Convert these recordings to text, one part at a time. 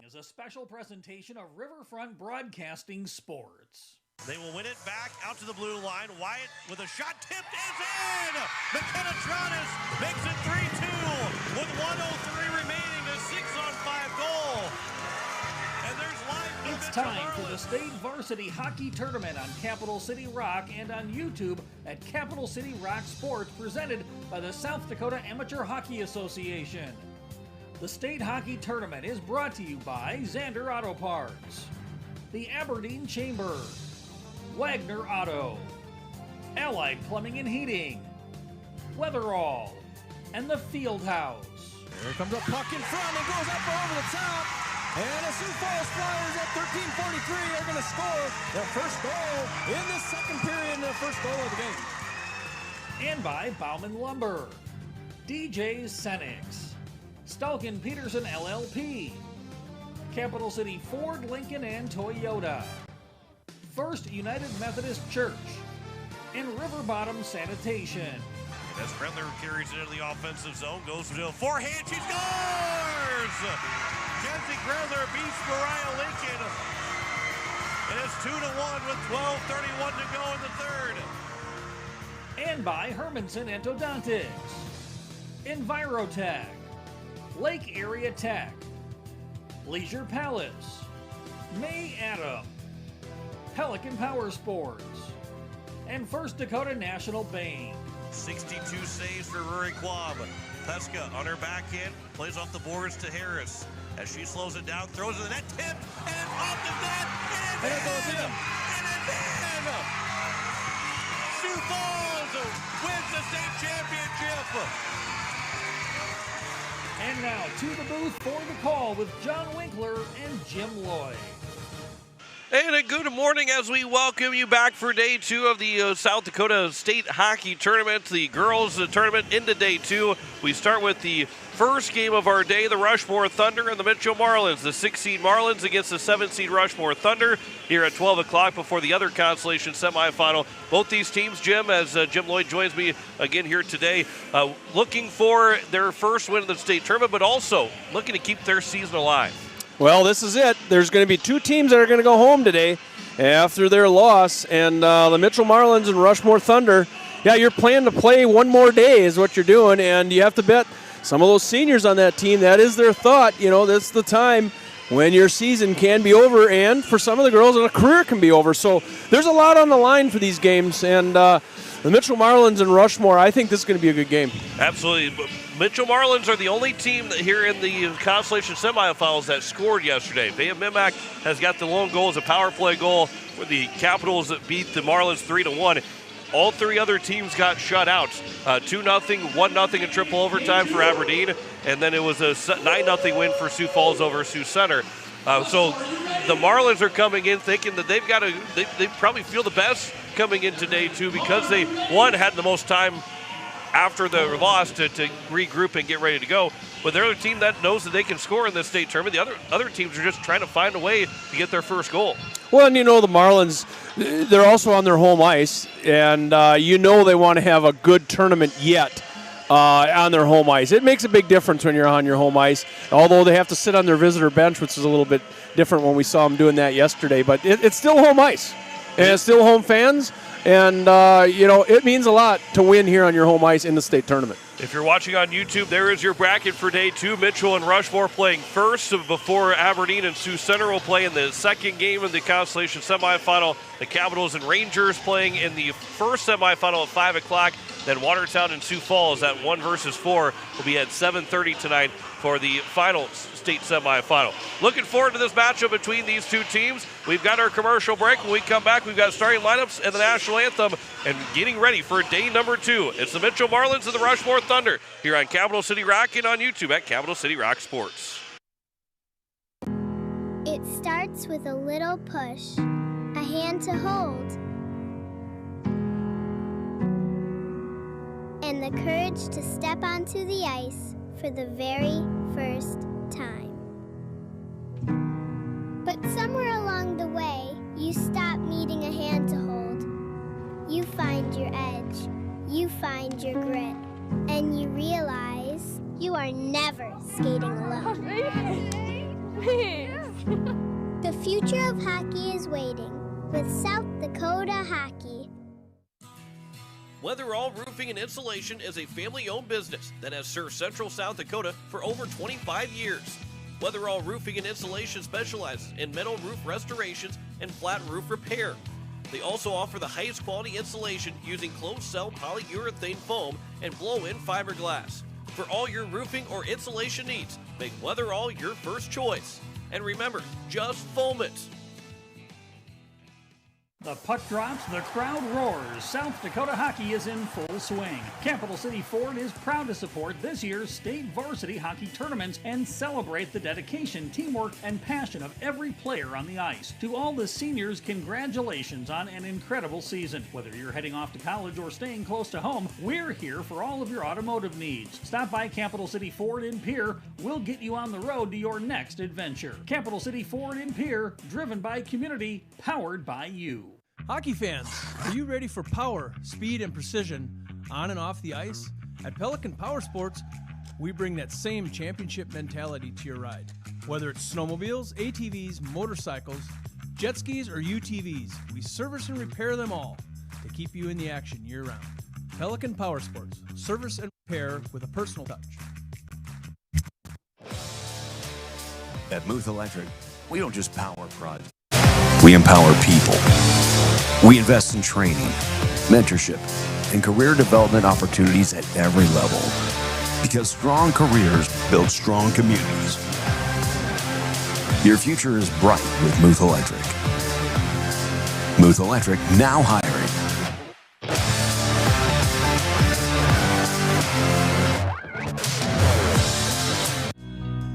Is a special presentation of Riverfront Broadcasting Sports. They will win it back out to the blue line. Wyatt with a shot tipped is in! McKenna Tronis makes it 3-2 with 1:03 remaining, a 6-on-5 goal. And there's live. It's time for the State Varsity Hockey Tournament on Capital City Rock and on YouTube at Capital City Rock Sports, presented by the South Dakota Amateur Hockey Association. The State Hockey Tournament is brought to you by Zander Auto Parts, the Aberdeen Chamber, Wagner Auto, Allied Plumbing and Heating, Weatherall, and the Fieldhouse. Here comes a puck in front and goes up over the top. And the Sioux Falls Flyers at 13:43 are going to score their first goal in the second period and the first goal of the game. And by Bauman Lumber, DJ's Senix, Stalkin Peterson LLP, Capital City Ford, Lincoln, and Toyota, First United Methodist Church, and River Bottom Sanitation. As Brendler carries it into the offensive zone, goes to a forehand, she scores! Kenzie Brendler beats Mariah Lincoln. And it's 2-1 with 12:31 to go in the third. And by Hermanson Endodontics, Envirotech, Lake Area Tech, Leisure Palace, May Adam, Pelican Power Sports, and First Dakota National Bank. 62 saves for Rory Quam. Pesca on her backhand, plays off the boards to Harris. As she slows it down, throws it in the net, tip, and it's off the net, and it goes in! And it's in! Sioux Falls wins the state championship! And now to the booth for the call with John Winkler and Jim Lloyd. And a good morning as we welcome you back for day two of the South Dakota State Hockey Tournament, the girls tournament into day two. We start with the first game of our day, the Rushmore Thunder and the Mitchell Marlins. The 6-seed Marlins against the 7-seed Rushmore Thunder here at 12 o'clock before the other Consolation semifinal. Both these teams, Jim, as Jim Lloyd joins me again here today, looking for their first win of the state tournament, but also looking to keep their season alive. Well, this is it. There's going to be two teams that are going to go home today after their loss, and the Mitchell Marlins and Rushmore Thunder. Yeah, you're planning to play one more day is what you're doing, and you have to bet some of those seniors on that team. That is their thought. You know, that's the time when your season can be over, and for some of the girls, a career can be over. So there's a lot on the line for these games, and the Mitchell Marlins and Rushmore, I think this is going to be a good game. Absolutely. Mitchell Marlins are the only team here in the Consolation semifinals that scored yesterday. Bea Mimak has got the lone goal as a power play goal for the Capitals that beat the Marlins 3-1. All three other teams got shut out. 2-0, 1-0 in triple overtime for Aberdeen, and then it was a 9-0 win for Sioux Falls over Sioux Center. So the Marlins are coming in thinking that they've got to, they probably feel the best coming into day two because they, one, had the most time after the loss to regroup and get ready to go. But they're a team that knows that they can score in this state tournament. The other teams are just trying to find a way to get their first goal. Well, and you know the Marlins, they're also on their home ice, and you know they want to have a good tournament yet on their home ice. It makes a big difference when you're on your home ice, although they have to sit on their visitor bench, which is a little bit different when we saw them doing that yesterday. But it's still home ice, and it's still home fans. And, you know, it means a lot to win here on your home ice in the state tournament. If you're watching on YouTube, there is your bracket for day two. Mitchell and Rushmore playing first before Aberdeen and Sioux Center will play in the second game of the Consolation semifinal. The Capitals and Rangers playing in the first semifinal at 5 o'clock. Then Watertown and Sioux Falls at 1 versus 4 will be at 7:30 tonight for the final state semifinal. Looking forward to this matchup between these two teams. We've got our commercial break. When we come back, we've got starting lineups and the national anthem and getting ready for day number two. It's the Mitchell Marlins and the Rushmore Thunder here on Capital City Rock and on YouTube at Capital City Rock Sports. It starts with a little push, a hand to hold, and the courage to step onto the ice for the very first time. But somewhere along the way, you stop needing a hand to hold. You find your edge, you find your grit, and you realize you are never skating alone. The future of hockey is waiting with South Dakota Hockey. Weatherall Roofing and Insulation is a family-owned business that has served Central South Dakota for over 25 years. Weatherall Roofing and Insulation specializes in metal roof restorations and flat roof repair. They also offer the highest quality insulation using closed-cell polyurethane foam and blow-in fiberglass. For all your roofing or insulation needs, make Weatherall your first choice. And remember, just foam it. The puck drops, the crowd roars. South Dakota hockey is in full swing. Capital City Ford is proud to support this year's state varsity hockey tournaments and celebrate the dedication, teamwork, and passion of every player on the ice. To all the seniors, congratulations on an incredible season. Whether you're heading off to college or staying close to home, we're here for all of your automotive needs. Stop by Capital City Ford in Pierre. We'll get you on the road to your next adventure. Capital City Ford in Pierre, driven by community, powered by you. Hockey fans, are you ready for power, speed, and precision on and off the ice? At Pelican Power Sports, we bring that same championship mentality to your ride. Whether it's snowmobiles, ATVs, motorcycles, jet skis, or UTVs, we service and repair them all to keep you in the action year-round. Pelican Power Sports, service and repair with a personal touch. At Muth Electric, we don't just power projects. We empower people. We invest in training, mentorship, and career development opportunities at every level. Because strong careers build strong communities. Your future is bright with Muth Electric. Muth Electric now hiring.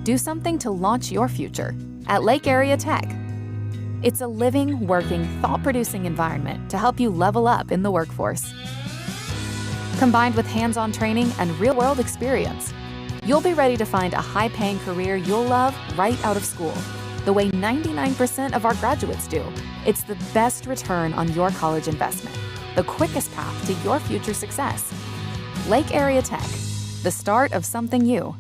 Do something to launch your future at Lake Area Tech. It's a living, working, thought-producing environment to help you level up in the workforce. Combined with hands-on training and real-world experience, you'll be ready to find a high-paying career you'll love right out of school, the way 99% of our graduates do. It's the best return on your college investment, the quickest path to your future success. Lake Area Tech, the start of something new.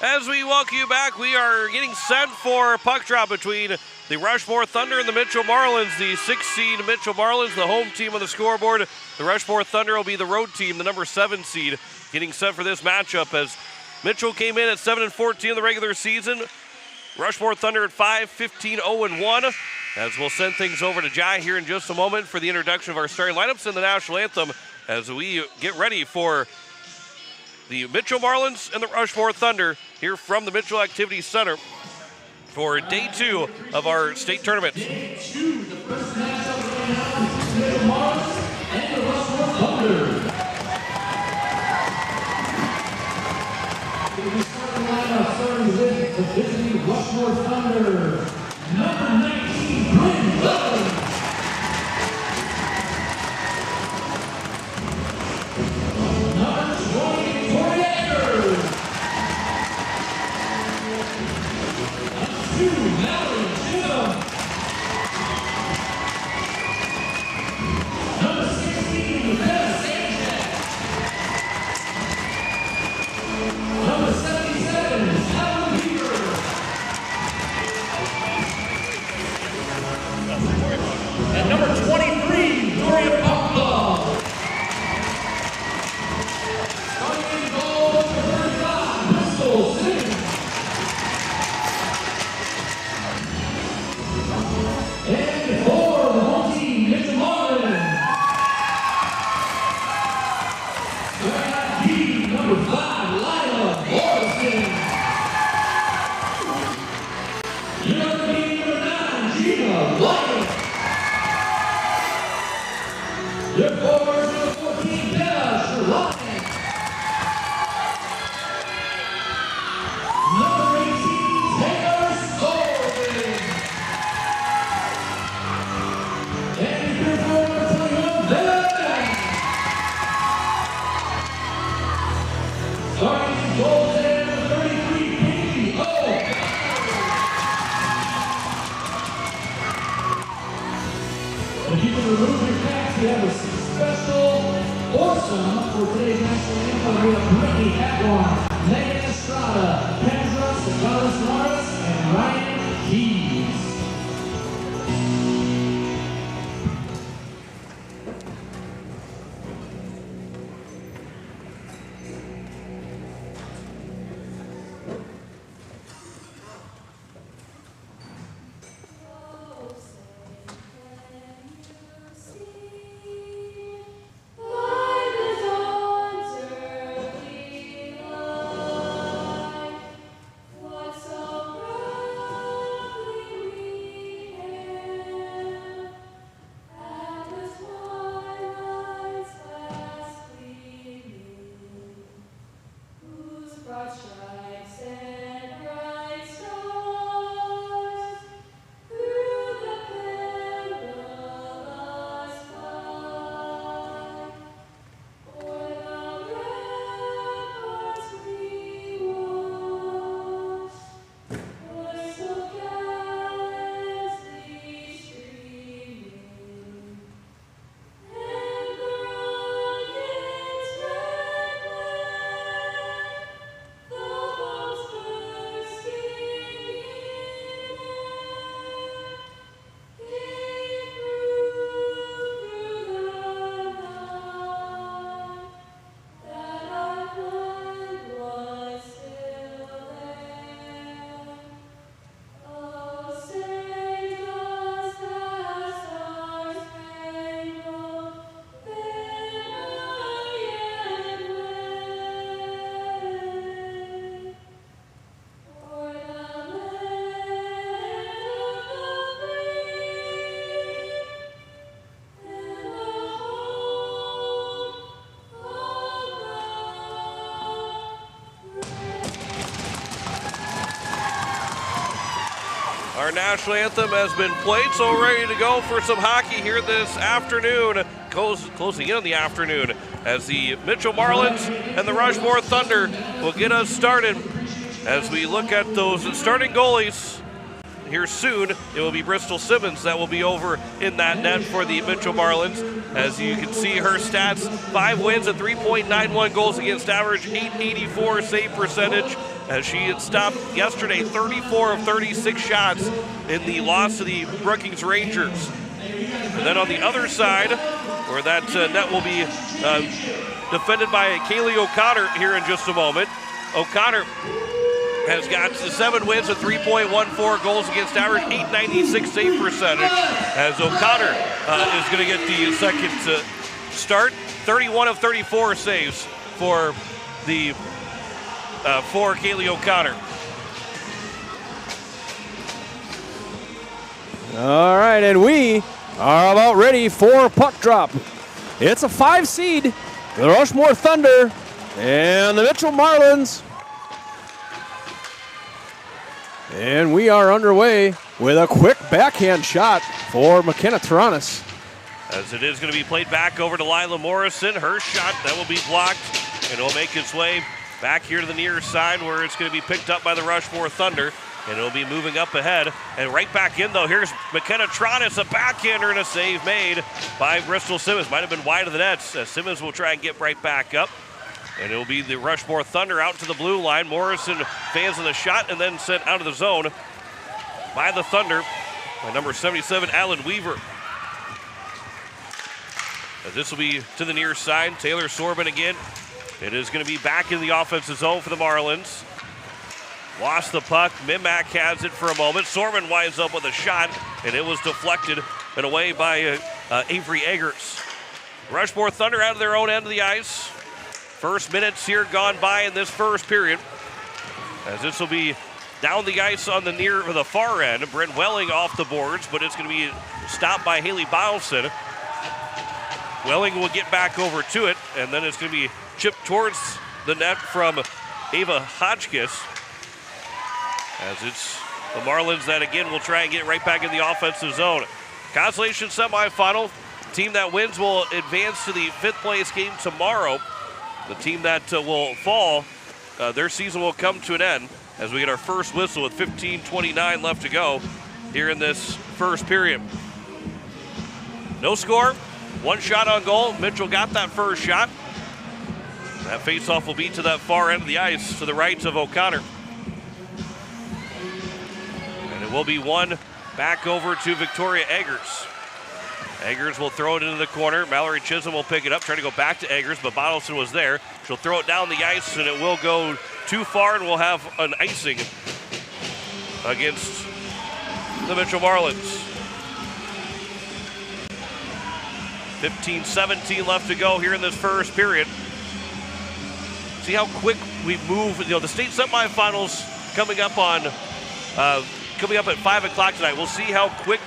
As we welcome you back, we are getting set for a puck drop between the Rushmore Thunder and the Mitchell Marlins. The 6-seed Mitchell Marlins, the home team on the scoreboard. The Rushmore Thunder will be the road team, the number 7 seed, getting set for this matchup as Mitchell came in at 7-14 in the regular season. Rushmore Thunder at 5-15-0-1. As we'll send things over to Jai here in just a moment for the introduction of our starting lineups and the national anthem as we get ready for the Mitchell Marlins and the Rushmore Thunder here from the Mitchell Activity Center for day 2 of our state tournament. Day 2, the first matchup going on is the Mitchell Marlins and the Rushmore Thunder. The starting lineup starting with the visiting Rushmore Thunder. Number 19, Bryn Wells. Our national anthem has been played, so we're ready to go for some hockey here this afternoon. Closing in on the afternoon as the Mitchell Marlins and the Rushmore Thunder will get us started. As we look at those starting goalies here soon, it will be Bristol Simmons that will be over in that net for the Mitchell Marlins. As you can see her stats, 5 wins and 3.91 goals against average, .884 save percentage. As she had stopped yesterday 34 of 36 shots in the loss to the Brookings Rangers. And then on the other side, where that net will be defended by Kaylee O'Connor here in just a moment. O'Connor has got 7 wins and 3.14 goals against average, .896 save percentage. As O'Connor is going to get the second start, 31 of 34 saves for the for Kaylee O'Connor. All right, and we are about ready for puck drop. It's a 5 seed, the Rushmore Thunder and the Mitchell Marlins. And we are underway with a quick backhand shot for McKenna Taranis. As it is going to be played back over to Lila Morrison. Her shot, that will be blocked, and it'll make its way back here to the near side where it's going to be picked up by the Rushmore Thunder, and it'll be moving up ahead. And right back in, though, here's McKenna Taranis, a backhander, and a save made by Bristol Simmons. Might have been wide of the nets. Simmons will try and get right back up. And it'll be the Rushmore Thunder out to the blue line. Morrison fans in the shot and then sent out of the zone by the Thunder by number 77, Alan Weaver. As this will be to the near side. Taylor Sorben again. It is going to be back in the offensive zone for the Marlins. Lost the puck. Mimak has it for a moment. Sorben winds up with a shot, and it was deflected and away by Avery Eggers. Rushmore Thunder out of their own end of the ice. First minutes here gone by in this first period. As this will be down the ice on the far end. Brent Welling off the boards, but it's going to be stopped by Haley Bilson. Welling will get back over to it, and then it's going to be chipped towards the net from Ava Hodgkiss. As it's the Marlins that again will try and get right back in the offensive zone. Consolation semifinal. Team that wins will advance to the 5th place game tomorrow. The team that will fall, their season will come to an end as we get our first whistle with 15:29 left to go here in this first period. No score, 1 shot on goal. Mitchell got that first shot. That faceoff will be to that far end of the ice to the right of O'Connor. And it will be one back over to Victoria Eggers. Eggers will throw it into the corner. Mallory Chisholm will pick it up, trying to go back to Eggers, but Bottleson was there. She'll throw it down the ice, and it will go too far, and we'll have an icing against the Mitchell Marlins. 15-17 left to go here in this first period. See how quick we move. The state semifinals coming up at 5 o'clock tonight. We'll see how quick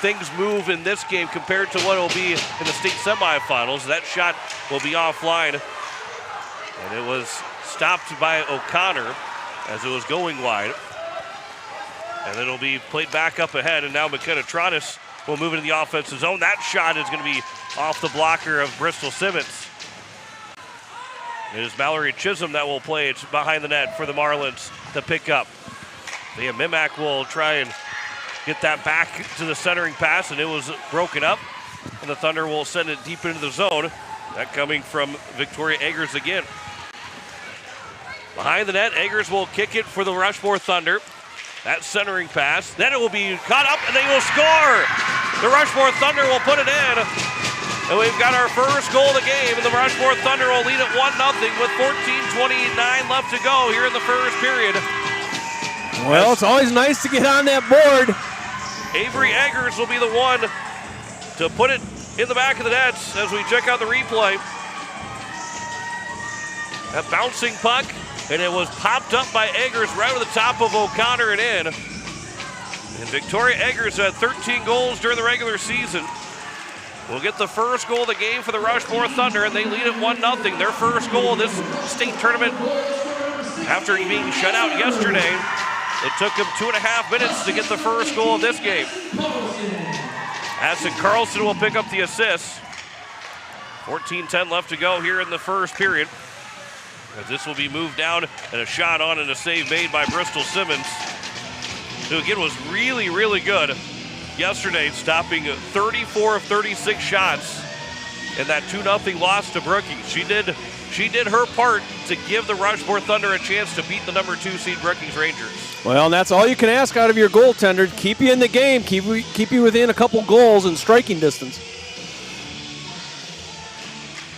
things move in this game compared to what it will be in the state semifinals. That shot will be offline. And it was stopped by O'Connor as it was going wide. And then it'll be played back up ahead, and now McKenna Tronis will move into the offensive zone. That shot is going to be off the blocker of Bristol Simmons. It is Mallory Chisholm that will play it behind the net for the Marlins to pick up. Thea Mimak will try and get that back to the centering pass, and it was broken up. And the Thunder will send it deep into the zone. That coming from Victoria Eggers again. Behind the net, Eggers will kick it for the Rushmore Thunder. That centering pass. Then it will be caught up, and they will score. The Rushmore Thunder will put it in. And we've got our first goal of the game, and the Rushmore Thunder will lead it 1-0 with 14:29 left to go here in the first period. Well, it's always nice to get on that board. Avery Eggers will be the one to put it in the back of the nets as we check out the replay. That bouncing puck, and it was popped up by Eggers right over the top of O'Connor and in. And Victoria Eggers had 13 goals during the regular season. Will get the first goal of the game for the Rushmore Thunder, and they lead it 1-0. Their first goal of this state tournament after being shut out yesterday. It took them 2.5 minutes to get the first goal of this game. Addison Carlson will pick up the assist. 14:10 left to go here in the first period. As this will be moved down, and a shot on and a save made by Bristol Simmons, who again was really, really good yesterday, stopping 34 of 36 shots in that 2-0 loss to Brookings. She did her part to give the Rushmore Thunder a chance to beat the number 2 seed Brookings Rangers. Well, and that's all you can ask out of your goaltender. Keep you in the game, keep you within a couple goals and striking distance.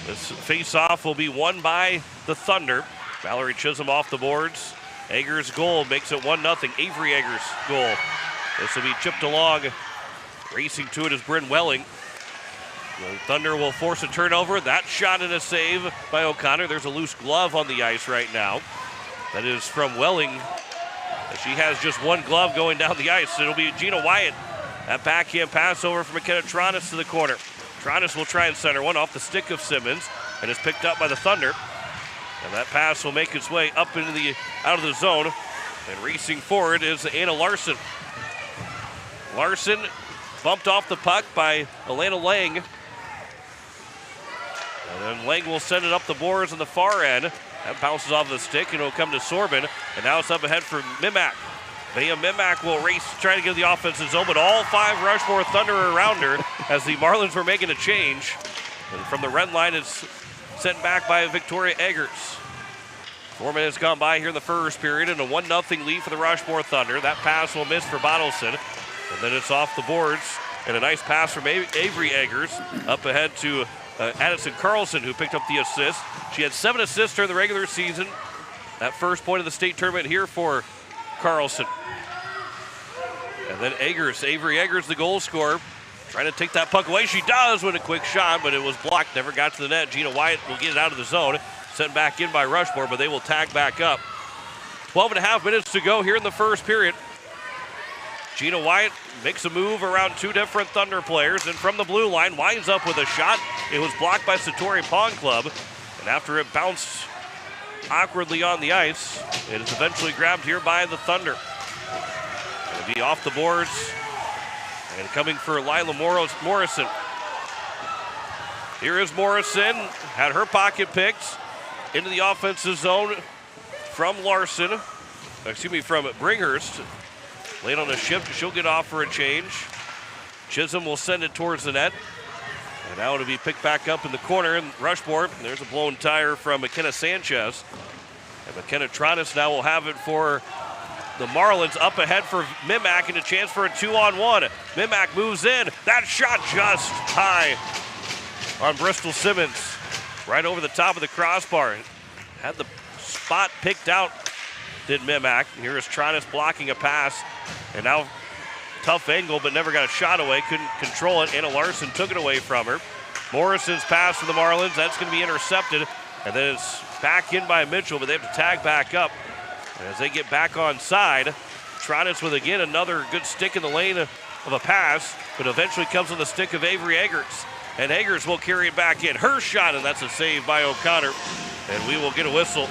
This face-off will be won by the Thunder. Valerie Chisholm off the boards. Eggers' goal makes it 1-0. Avery Eggers' goal. This will be chipped along. Racing to it is Bryn Welling. The Thunder will force a turnover. That shot and a save by O'Connor. There's a loose glove on the ice right now. That is from Welling. She has just one glove going down the ice. It'll be Gina Wyatt. That backhand pass over from McKenna Tronis to the corner. Tronis will try and center one off the stick of Simmons, and is picked up by the Thunder. And that pass will make its way up into out of the zone. And racing forward is Anna Larson. Larson bumped off the puck by Alana Lang. And then Lang will send it up the boards on the far end. That bounces off the stick, and it'll come to Sorbin. And now it's up ahead for Mimak. Bea Mimak will race, try to get the offensive zone, but all 5 Rushmore Thunder are around her as the Marlins were making a change. And from the red line, it's sent back by Victoria Eggers. 4 minutes gone by here in the first period, and a 1-0 lead for the Rushmore Thunder. That pass will miss for Bottleson. And then it's off the boards, and a nice pass from Avery Eggers up ahead to Addison Carlson, who picked up the assist. She had 7 assists during the regular season. That first point of the state tournament here for Carlson. And then Avery Eggers, the goal scorer, trying to take that puck away. She does with a quick shot, but it was blocked, never got to the net. Gina Wyatt will get it out of the zone, sent back in by Rushmore, but they will tag back up. 12.5 minutes to go here in the first period. Gina Wyatt makes a move around 2 different Thunder players, and from the blue line, winds up with a shot. It was blocked by Satori Pond Club, and after it bounced awkwardly on the ice, it is eventually grabbed here by the Thunder. It'll be off the boards, and coming for Lila Morrison. Here is Morrison, had her pocket picked into the offensive zone from from Bringhurst. Late on a shift, she'll get off for a change. Chisholm will send it towards the net. And now it'll be picked back up in the corner. And Rushmore, there's a blown tire from McKenna Sanchez. And McKenna Tronis now will have it for the Marlins, up ahead for Mimak, and a chance for a 2-on-1. Mimak moves in. That shot just high on Bristol Simmons. Right over the top of the crossbar. Had the spot picked out, did Mimak. Here is Tronis blocking a pass. And now tough angle, but never got a shot away. Couldn't control it. Anna Larson took it away from her. Morrison's pass for the Marlins. That's going to be intercepted. And then it's back in by Mitchell, but they have to tag back up. And as they get back on side, Tronis with, again, another good stick in the lane of a pass, but eventually comes on the stick of Avery Eggers. And Eggers will carry it back in. Her shot, and that's a save by O'Connor. And we will get a whistle.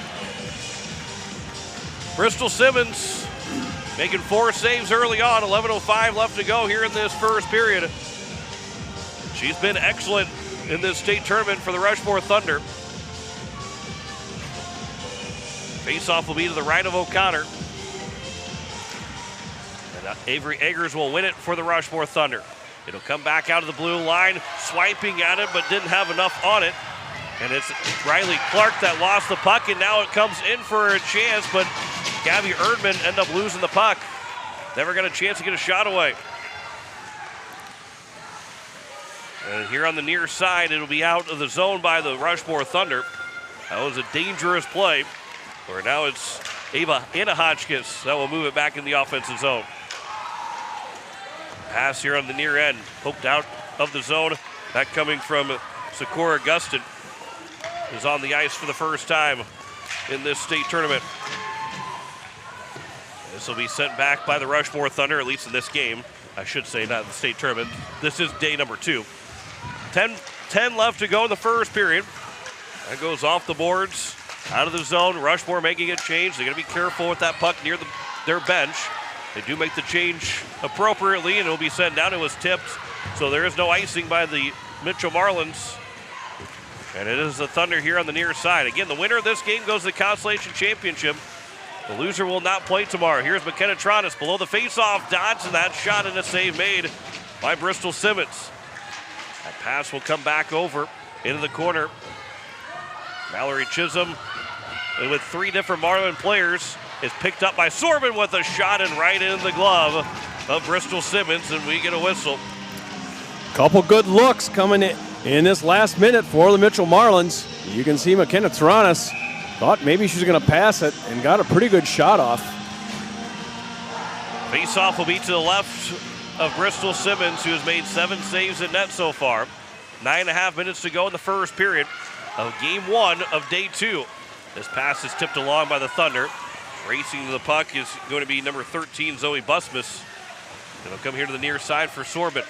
Bristol Simmons making 4 saves early on. 11:05 left to go here in this first period. She's been excellent in this state tournament for the Rushmore Thunder. Face-off will be to the right of O'Connor. And Avery Eggers will win it for the Rushmore Thunder. It'll come back out of the blue line, swiping at it, but didn't have enough on it. And it's Riley Clark that lost the puck, and now it comes in for a chance, but Gabby Erdman ended up losing the puck. Never got a chance to get a shot away. And here on the near side, it'll be out of the zone by the Rushmore Thunder. That was a dangerous play, where now it's Anna Hotchkiss that will move it back in the offensive zone. Pass here on the near end, poked out of the zone. That coming from Sakura Gustin, is on the ice for the first time in this state tournament. This will be sent back by the Rushmore Thunder, at least in this game. I should say, not in the state tournament. This is day number 2. 10 left to go in the first period. That goes off the boards, out of the zone. Rushmore making a change. They're going to be careful with that puck near their bench. They do make the change appropriately, and it will be sent down. It was tipped, so there is no icing by the Mitchell Marlins. And it is the Thunder here on the near side. Again, the winner of this game goes to the Consolation Championship. The loser will not play tomorrow. Here's McKenna Tronis below the face-off. Dodson, that shot and a save made by Bristol Simmons. That pass will come back over into the corner. Mallory Chisholm, with 3 different Marlin players, is picked up by Sorban with a shot and right in the glove of Bristol Simmons, and we get a whistle. Couple good looks coming in this last minute for the Mitchell Marlins. You can see McKenna Tronis thought maybe she was going to pass it and got a pretty good shot off. Face-off will be to the left of Bristol Simmons, who has made 7 saves in net so far. 9.5 minutes to go in the first period of game 1 of day 2. This pass is tipped along by the Thunder. Racing to the puck is going to be number 13, Zoe Busmus. It'll come here to the near side for Sorban.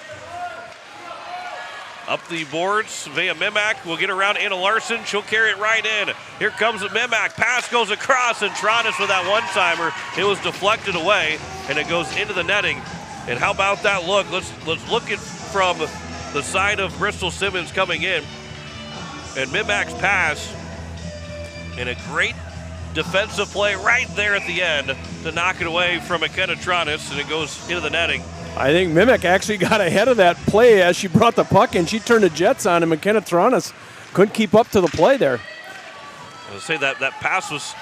Up the boards, Vea Mimak will get around Anna Larson. She'll carry it right in. Here comes Mimak. Pass goes across, and Tronis with that one-timer. It was deflected away, and it goes into the netting. And how about that look? Let's look at from the side of Bristol Simmons coming in. And Mimak's pass, and a great defensive play right there at the end to knock it away from McKenna Tronis, and it goes into the netting. I think Mimak actually got ahead of that play as she brought the puck in. She turned the jets on, and McKenna Tronis couldn't keep up to the play there. I would say that pass was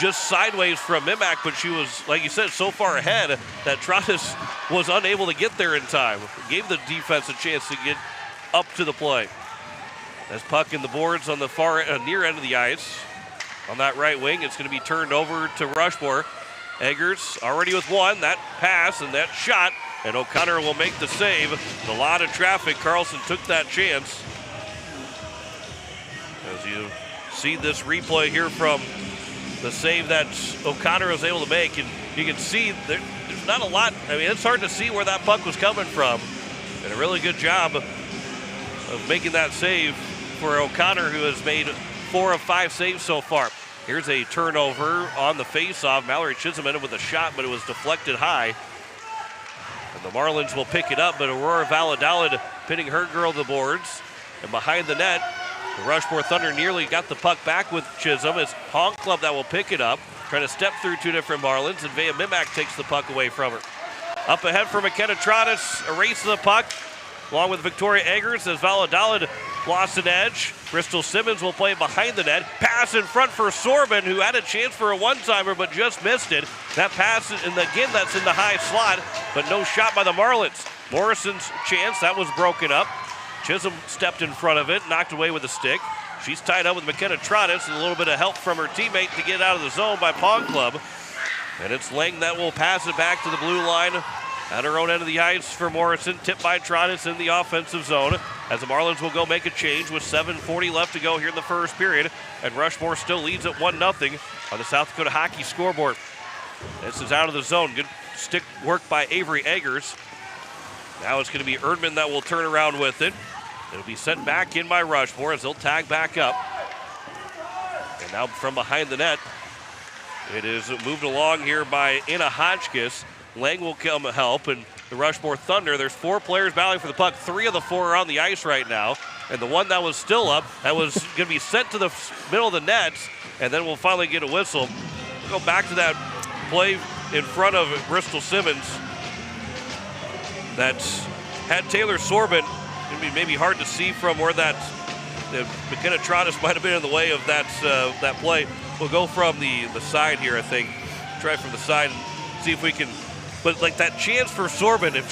just sideways from Mimak, but she was, like you said, so far ahead that Tronis was unable to get there in time. Gave the defense a chance to get up to the play. As puck in the boards on the far near end of the ice. On that right wing, it's going to be turned over to Rushmore. Eggers already with 1. That pass and that shot, and O'Connor will make the save. A lot of traffic. Carlson took that chance. As you see this replay here from the save that O'Connor was able to make, and you can see there's not a lot. I mean, it's hard to see where that puck was coming from. And a really good job of making that save for O'Connor, who has made 4 of 5 saves so far. Here's a turnover on the face-off. Mallory Chisholm ended with a shot, but it was deflected high. And the Marlins will pick it up, but Aurora Valladolid pinning her girl to the boards. And behind the net, the Rushmore Thunder nearly got the puck back with Chisholm. It's Honk Club that will pick it up, trying to step through 2 different Marlins, and Vea Mimak takes the puck away from her. Up ahead for McKenna Tronis, erases the puck, along with Victoria Eggers as Valladolid lost an edge. Bristol Simmons will play behind the net. Pass in front for Sorban, who had a chance for a one-timer but just missed it. That pass, and again, that's in the high slot, but no shot by the Marlins. Morrison's chance, that was broken up. Chisholm stepped in front of it, knocked away with a stick. She's tied up with McKenna Tronis, and a little bit of help from her teammate to get out of the zone by Pong Club. And it's Lang that will pass it back to the blue line at her own end of the ice for Morrison. Tipped by Tronis in the offensive zone, as the Marlins will go make a change with 7:40 left to go here in the first period. And Rushmore still leads at 1-0 on the South Dakota Hockey scoreboard. This is out of the zone. Good stick work by Avery Eggers. Now it's going to be Erdman that will turn around with it. It'll be sent back in by Rushmore as they'll tag back up. And now from behind the net, it is moved along here by Anna Hotchkiss. Lang will come help, and the Rushmore Thunder, there's 4 players battling for the puck. 3 of the 4 are on the ice right now. And the one that was still up, that was going to be sent to the middle of the nets, and then we'll finally get a whistle. We'll go back to that play in front of Bristol Simmons that had Taylor Sorbin. It'd be maybe hard to see from where that McKenna Trottis might have been in the way of that play. We'll go from the side here, I think. Try from the side and see if we can. But like that chance for Sorbin, if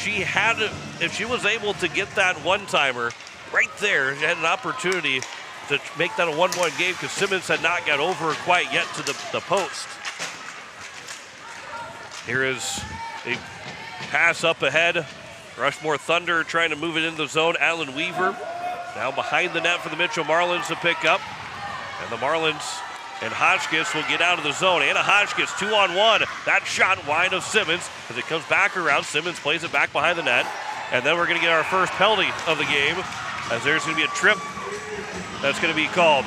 she was able to get that one-timer right there, she had an opportunity to make that a 1-1 game because Simmons had not got over quite yet to the post. Here is a pass up ahead. Rushmore Thunder trying to move it into the zone. Alan Weaver now behind the net for the Mitchell Marlins to pick up. And the Marlins and Hotchkiss will get out of the zone. Anna Hotchkiss 2-on-1. That shot wide of Simmons as it comes back around. Simmons plays it back behind the net. And then we're going to get our first penalty of the game as there's going to be a trip that's going to be called.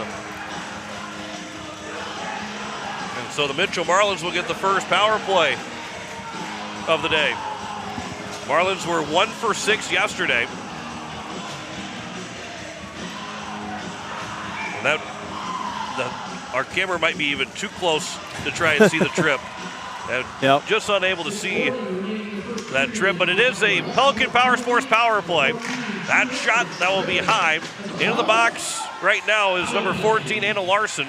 And so the Mitchell Marlins will get the first power play of the day. Marlins were 1 for 6 yesterday. And our camera might be even too close to try and see the trip. Yep. Just unable to see that trip, but it is a Pelican Power Sports power play. That shot, that will be high. Into the box right now is number 14, Anna Larson.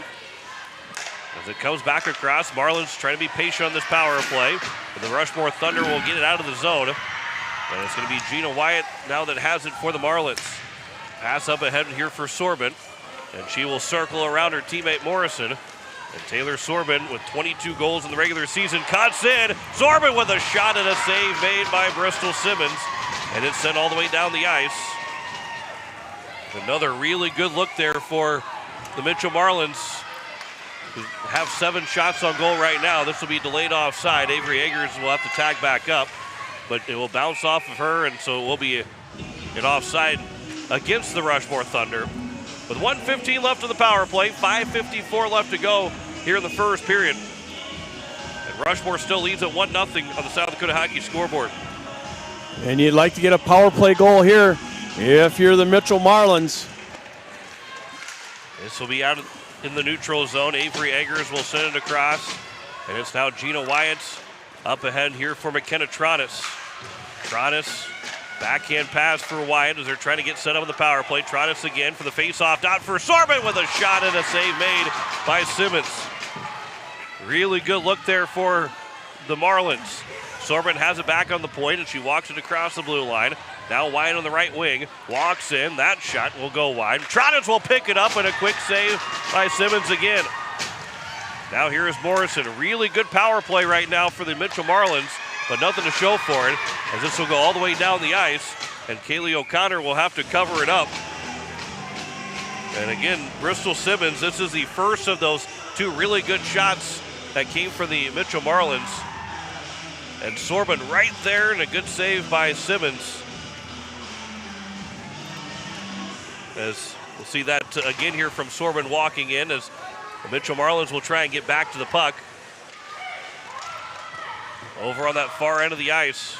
As it comes back across, Marlins trying to be patient on this power play. But the Rushmore Thunder will get it out of the zone. And it's going to be Gina Wyatt now that has it for the Marlins. Pass up ahead here for Sorbin. And she will circle around her teammate Morrison. And Taylor Sorbin with 22 goals in the regular season cuts in. Sorbin with a shot and a save made by Bristol Simmons. And it's sent all the way down the ice. Another really good look there for the Mitchell Marlins, who have 7 shots on goal right now. This will be delayed offside. Avery Eggers will have to tag back up, but it will bounce off of her, and so it will be an offside against the Rushmore Thunder. With 1:15 left in the power play, 5:54 left to go here in the first period. And Rushmore still leads at 1-0 on the South Dakota Hockey scoreboard. And you'd like to get a power play goal here if you're the Mitchell Marlins. This will be out in the neutral zone. Avery Eggers will send it across. And it's now Gina Wyatt up ahead here for McKenna Trottis. Trottis, backhand pass for Wyatt as they're trying to get set up on the power play. Trottis again for the faceoff dot for Sorbin with a shot and a save made by Simmons. Really good look there for the Marlins. Sorbin has it back on the point and she walks it across the blue line. Now Wyatt on the right wing, walks in, that shot will go wide. Trottis will pick it up and a quick save by Simmons again. Now here is Morrison, really good power play right now for the Mitchell Marlins, but nothing to show for it as this will go all the way down the ice and Kaylee O'Connor will have to cover it up. And again, Bristol Simmons, this is the first of those 2 really good shots that came from the Mitchell Marlins. And Sorbin right there and a good save by Simmons. As we'll see that again here from Sorbin walking in as the Mitchell Marlins will try and get back to the puck. Over on that far end of the ice.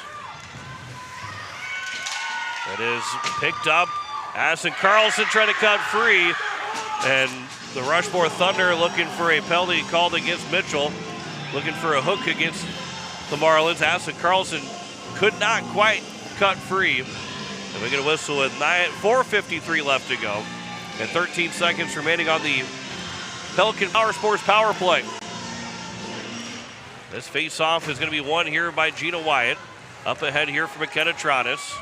It is picked up. Addison Carlson trying to cut free. And the Rushmore Thunder looking for a penalty called against Mitchell. Looking for a hook against the Marlins. Addison Carlson could not quite cut free. And we get a whistle with 4:53 left to go. And 13 seconds remaining on the Pelican Power Sports power play. This face-off is going to be won here by Gina Wyatt. Up ahead here for McKenna Trottis.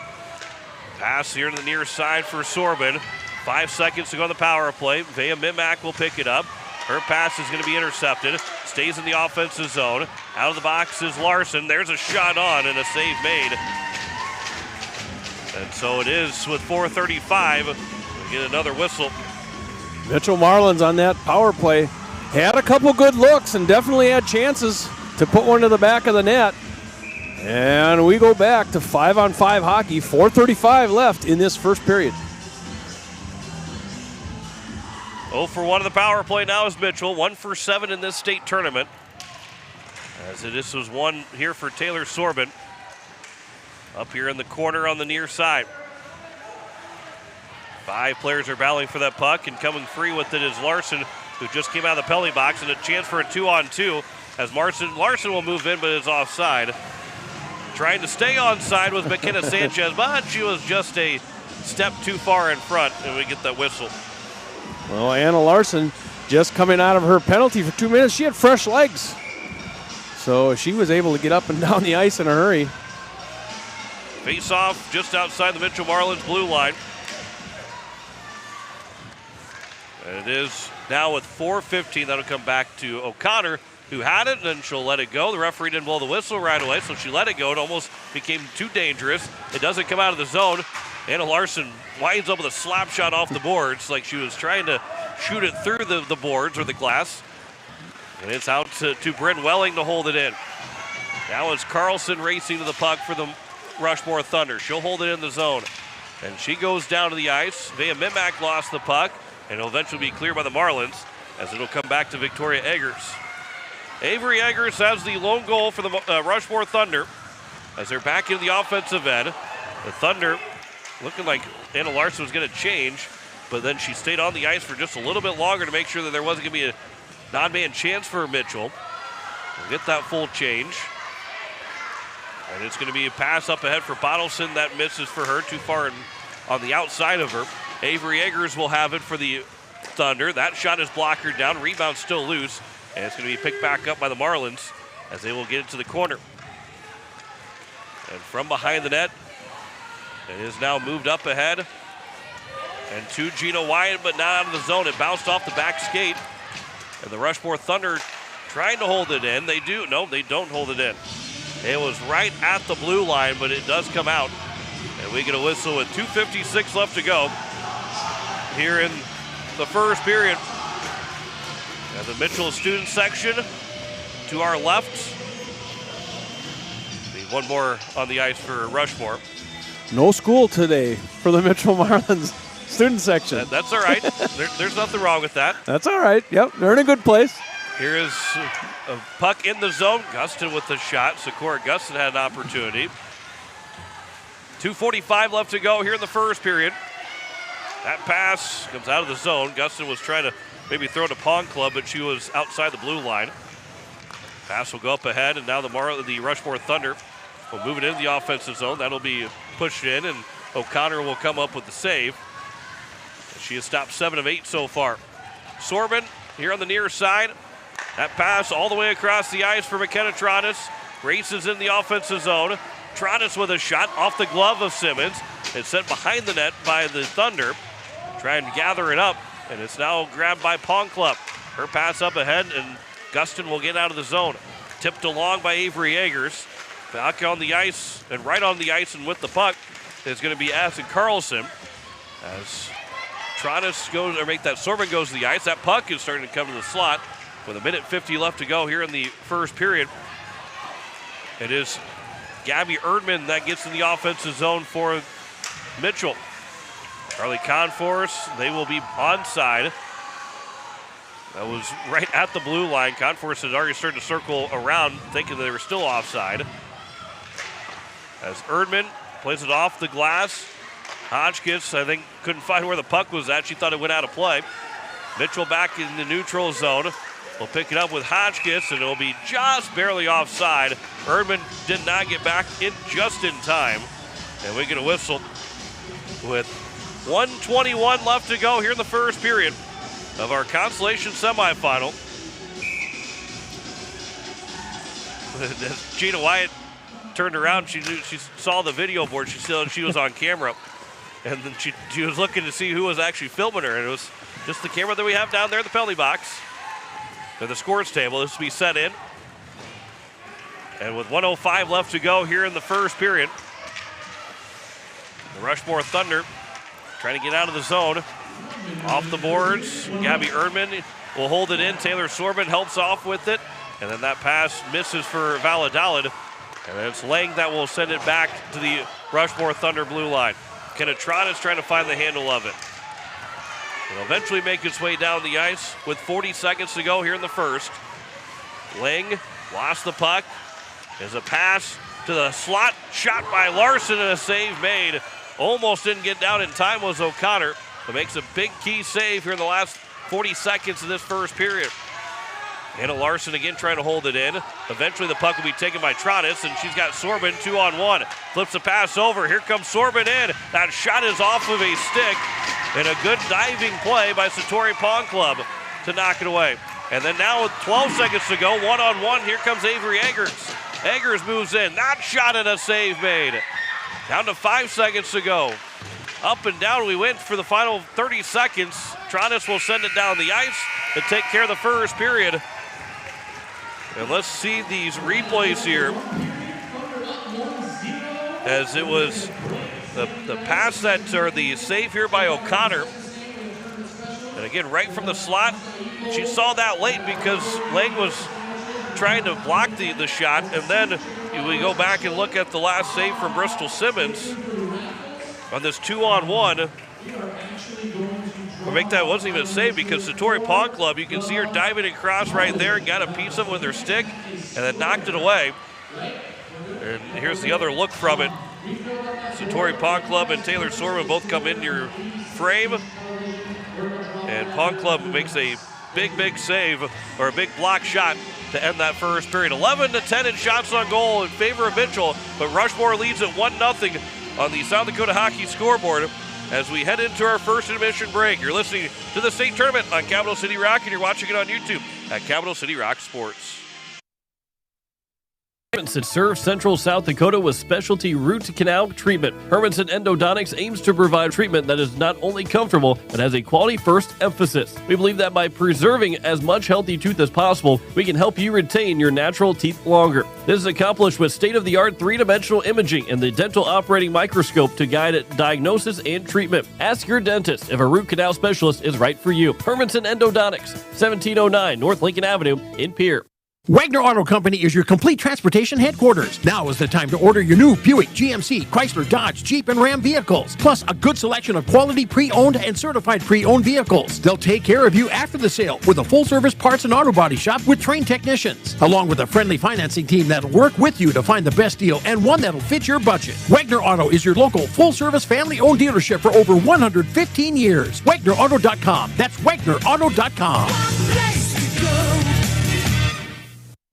Pass here to the near side for Sorbin. 5 seconds to go on the power play. Vea Mimak will pick it up. Her pass is going to be intercepted. Stays in the offensive zone. Out of the box is Larson. There's a shot on and a save made. And so it is with 4:35. We get another whistle. Mitchell Marlins on that power play had a couple good looks and definitely had chances to put one to the back of the net. And we go back to 5-on-5 hockey. 4:35 left in this first period. 0 for 1 of the power play now is Mitchell. 1 for 7 in this state tournament. As this was one here for Taylor Sorbin. Up here in the corner on the near side. 5 players are battling for that puck, and coming free with it is Larson, who just came out of the penalty box, and a chance for a 2-on-2 as Larson will move in, but is offside. Trying to stay onside was McKenna Sanchez, but she was just a step too far in front, and we get that whistle. Well, Anna Larson just coming out of her penalty for 2 minutes. She had fresh legs, so she was able to get up and down the ice in a hurry. Face off just outside the Mitchell Marlins blue line. And it is now with 4:15. That'll come back to O'Connor, who had it, and then she'll let it go. The referee didn't blow the whistle right away, so she let it go. It almost became too dangerous. It doesn't come out of the zone. Anna Larson winds up with a slap shot off the boards, like she was trying to shoot it through the boards or the glass. And it's out to Bryn Welling to hold it in. Now it's Carlson racing to the puck for the Rushmore Thunder. She'll hold it in the zone. And she goes down to the ice. Vea Mimak lost the puck, and it'll eventually be cleared by the Marlins as it'll come back to Victoria Eggers. Avery Eggers has the lone goal for the Rushmore Thunder as they're back in the offensive end. The Thunder looking like Anna Larson was going to change, but then she stayed on the ice for just a little bit longer to make sure that there wasn't going to be a non-man chance for Mitchell. We'll get that full change. And it's going to be a pass up ahead for Bottleson. That misses for her, too far on the outside of her. Avery Eggers will have it for the Thunder. That shot is blockered down. Rebound still loose. And it's going to be picked back up by the Marlins as they will get it to the corner. And from behind the net, it is now moved up ahead. And to Gina Wyatt, but not out of the zone. It bounced off the back skate. And the Rushmore Thunder trying to hold it in. They do. No, they don't hold it in. It was right at the blue line, but it does come out. And we get a whistle with 2:56 left to go here in the first period. And the Mitchell student section to our left. Need one more on the ice for Rushmore. No school today for the Mitchell Marlins student section. That's all right. There's nothing wrong with that. That's all right. Yep, they're in a good place. Here is a puck in the zone. Gustin with the shot. Sakura Gustin had an opportunity. 2:45 left to go here in the first period. That pass comes out of the zone. Gustin was trying to maybe throw to Pond Club, but she was outside the blue line. Pass will go up ahead, and now the Rushmore Thunder will move it into the offensive zone. That'll be pushed in, and O'Connor will come up with the save. She has stopped 7 of 8 so far. Sorbin here on the near side. That pass all the way across the ice for McKenna Tronis. Races in the offensive zone. Tronis with a shot off the glove of Simmons. It's sent behind the net by the Thunder. Trying to gather it up, and it's now grabbed by Pond Club. Her pass up ahead, and Gustin will get out of the zone. Tipped along by Avery Eggers. Back on the ice, and right on the ice and with the puck is going to be Aston Carlson. As Tronis goes, or make that Sorbin goes to the ice. That puck is starting to come to the slot with 1:50 left to go here in the first period. It is Gabby Erdman that gets in the offensive zone for Mitchell. Charlie Conforce, they will be onside. That was right at the blue line. Conforce had already started to circle around, thinking they were still offside. As Erdman plays it off the glass. Hodgkiss, I think, couldn't find where the puck was at. She thought it went out of play. Mitchell back in the neutral zone. Will pick it up with Hodgkiss, and it'll be just barely offside. Erdman did not get back in just in time. And we get a whistle with 1:21 left to go here in the first period of our Consolation semifinal. Gina Wyatt turned around. She saw the video board. She was on camera. And then she was looking to see who was actually filming her. And it was just the camera that we have down there in the penalty box. To the scores table. This will be set in. And with 1:05 left to go here in the first period, the Rushmore Thunder trying to get out of the zone. Off the boards, Gabby Erdman will hold it in. Taylor Sorbin helps off with it. And then that pass misses for Valladolid. And then it's Lang that will send it back to the Rushmore Thunder blue line. Kenna Trot is trying to find the handle of it. Will eventually make its way down the ice with 40 seconds to go here in the first. Lang lost the puck. There's a pass to the slot, shot by Larson and a save made. Almost didn't get down in time was O'Connor, but makes a big key save here in the last 40 seconds of this first period. Anna Larson again trying to hold it in. Eventually the puck will be taken by Trottis, and she's got Sorbin 2-on-1. Flips the pass over. Here comes Sorbin in. That shot is off of a stick, and a good diving play by Satori Pond Club to knock it away. And then now with 12 seconds to go, 1-on-1, here comes Avery Eggers. Eggers moves in. That shot and a save made. Down to 5 seconds to go. Up and down we went for the final 30 seconds. Trottis will send it down the ice to take care of the first period. And let's see these replays here. As it was the pass that, or the save here by O'Connor. And again, right from the slot. She saw that late because Lang was trying to block the shot. And then we go back and look at the last save from Bristol Simmons on this 2-on-1. Or make that wasn't even a save because Satori Pond Club, you can see her diving across right there, got a piece of it with her stick, and then knocked it away. And here's the other look from it. Satori Pond Club and Taylor Sorbin both come into your frame. And Pond Club makes a big save, or a big block shot to end that first period. 11-10 in shots on goal in favor of Mitchell, but Rushmore leads at 1-0 on the South Dakota Hockey scoreboard as we head into our first intermission break. You're listening to the state tournament on Capital City Rock, and you're watching it on YouTube at Capital City Rock Sports. Serves Central South Dakota with specialty root canal treatment. Hermanson Endodontics aims to provide treatment that is not only comfortable, but has a quality first emphasis. We believe that by preserving as much healthy tooth as possible, we can help you retain your natural teeth longer. This is accomplished with state-of-the-art three-dimensional imaging and the dental operating microscope to guide diagnosis and treatment. Ask your dentist if a root canal specialist is right for you. Hermanson Endodontics, 1709 North Lincoln Avenue in Pierre. Wagner Auto Company is your complete transportation headquarters. Now is the time to order your new Buick, GMC, Chrysler, Dodge, Jeep, and Ram vehicles, plus a good selection of quality pre-owned and certified pre-owned vehicles. They'll take care of you after the sale with a full-service parts and auto body shop with trained technicians, along with a friendly financing team that'll work with you to find the best deal and one that'll fit your budget. Wagner Auto is your local full-service family-owned dealership for over 115 years. WagnerAuto.com. That's WagnerAuto.com.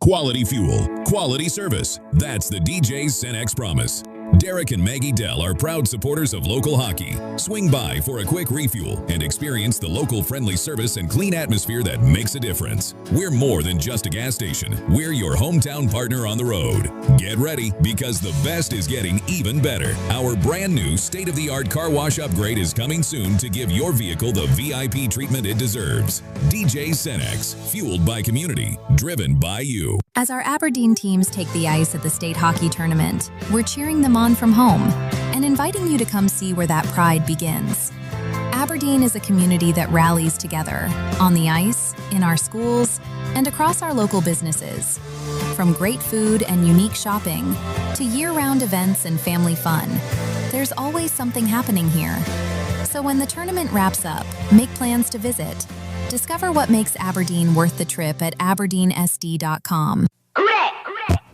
Quality fuel, quality service. That's the DJ Cenex promise. Derek and Maggie Dell are proud supporters of local hockey. Swing by for a quick refuel and experience the local friendly service and clean atmosphere that makes a difference. We're more than just a gas station. We're your hometown partner on the road. Get ready because the best is getting even better. Our brand new state-of-the-art car wash upgrade is coming soon to give your vehicle the VIP treatment it deserves. DJ Cenex, fueled by community, driven by you. As our Aberdeen teams take the ice at the state hockey tournament, we're cheering them on from home and inviting you to come see where that pride begins. Aberdeen is a community that rallies together on the ice, in our schools, and across our local businesses. From great food and unique shopping to year-round events and family fun, there's always something happening here. So when the tournament wraps up, make plans to visit. Discover what makes Aberdeen worth the trip at aberdeensd.com.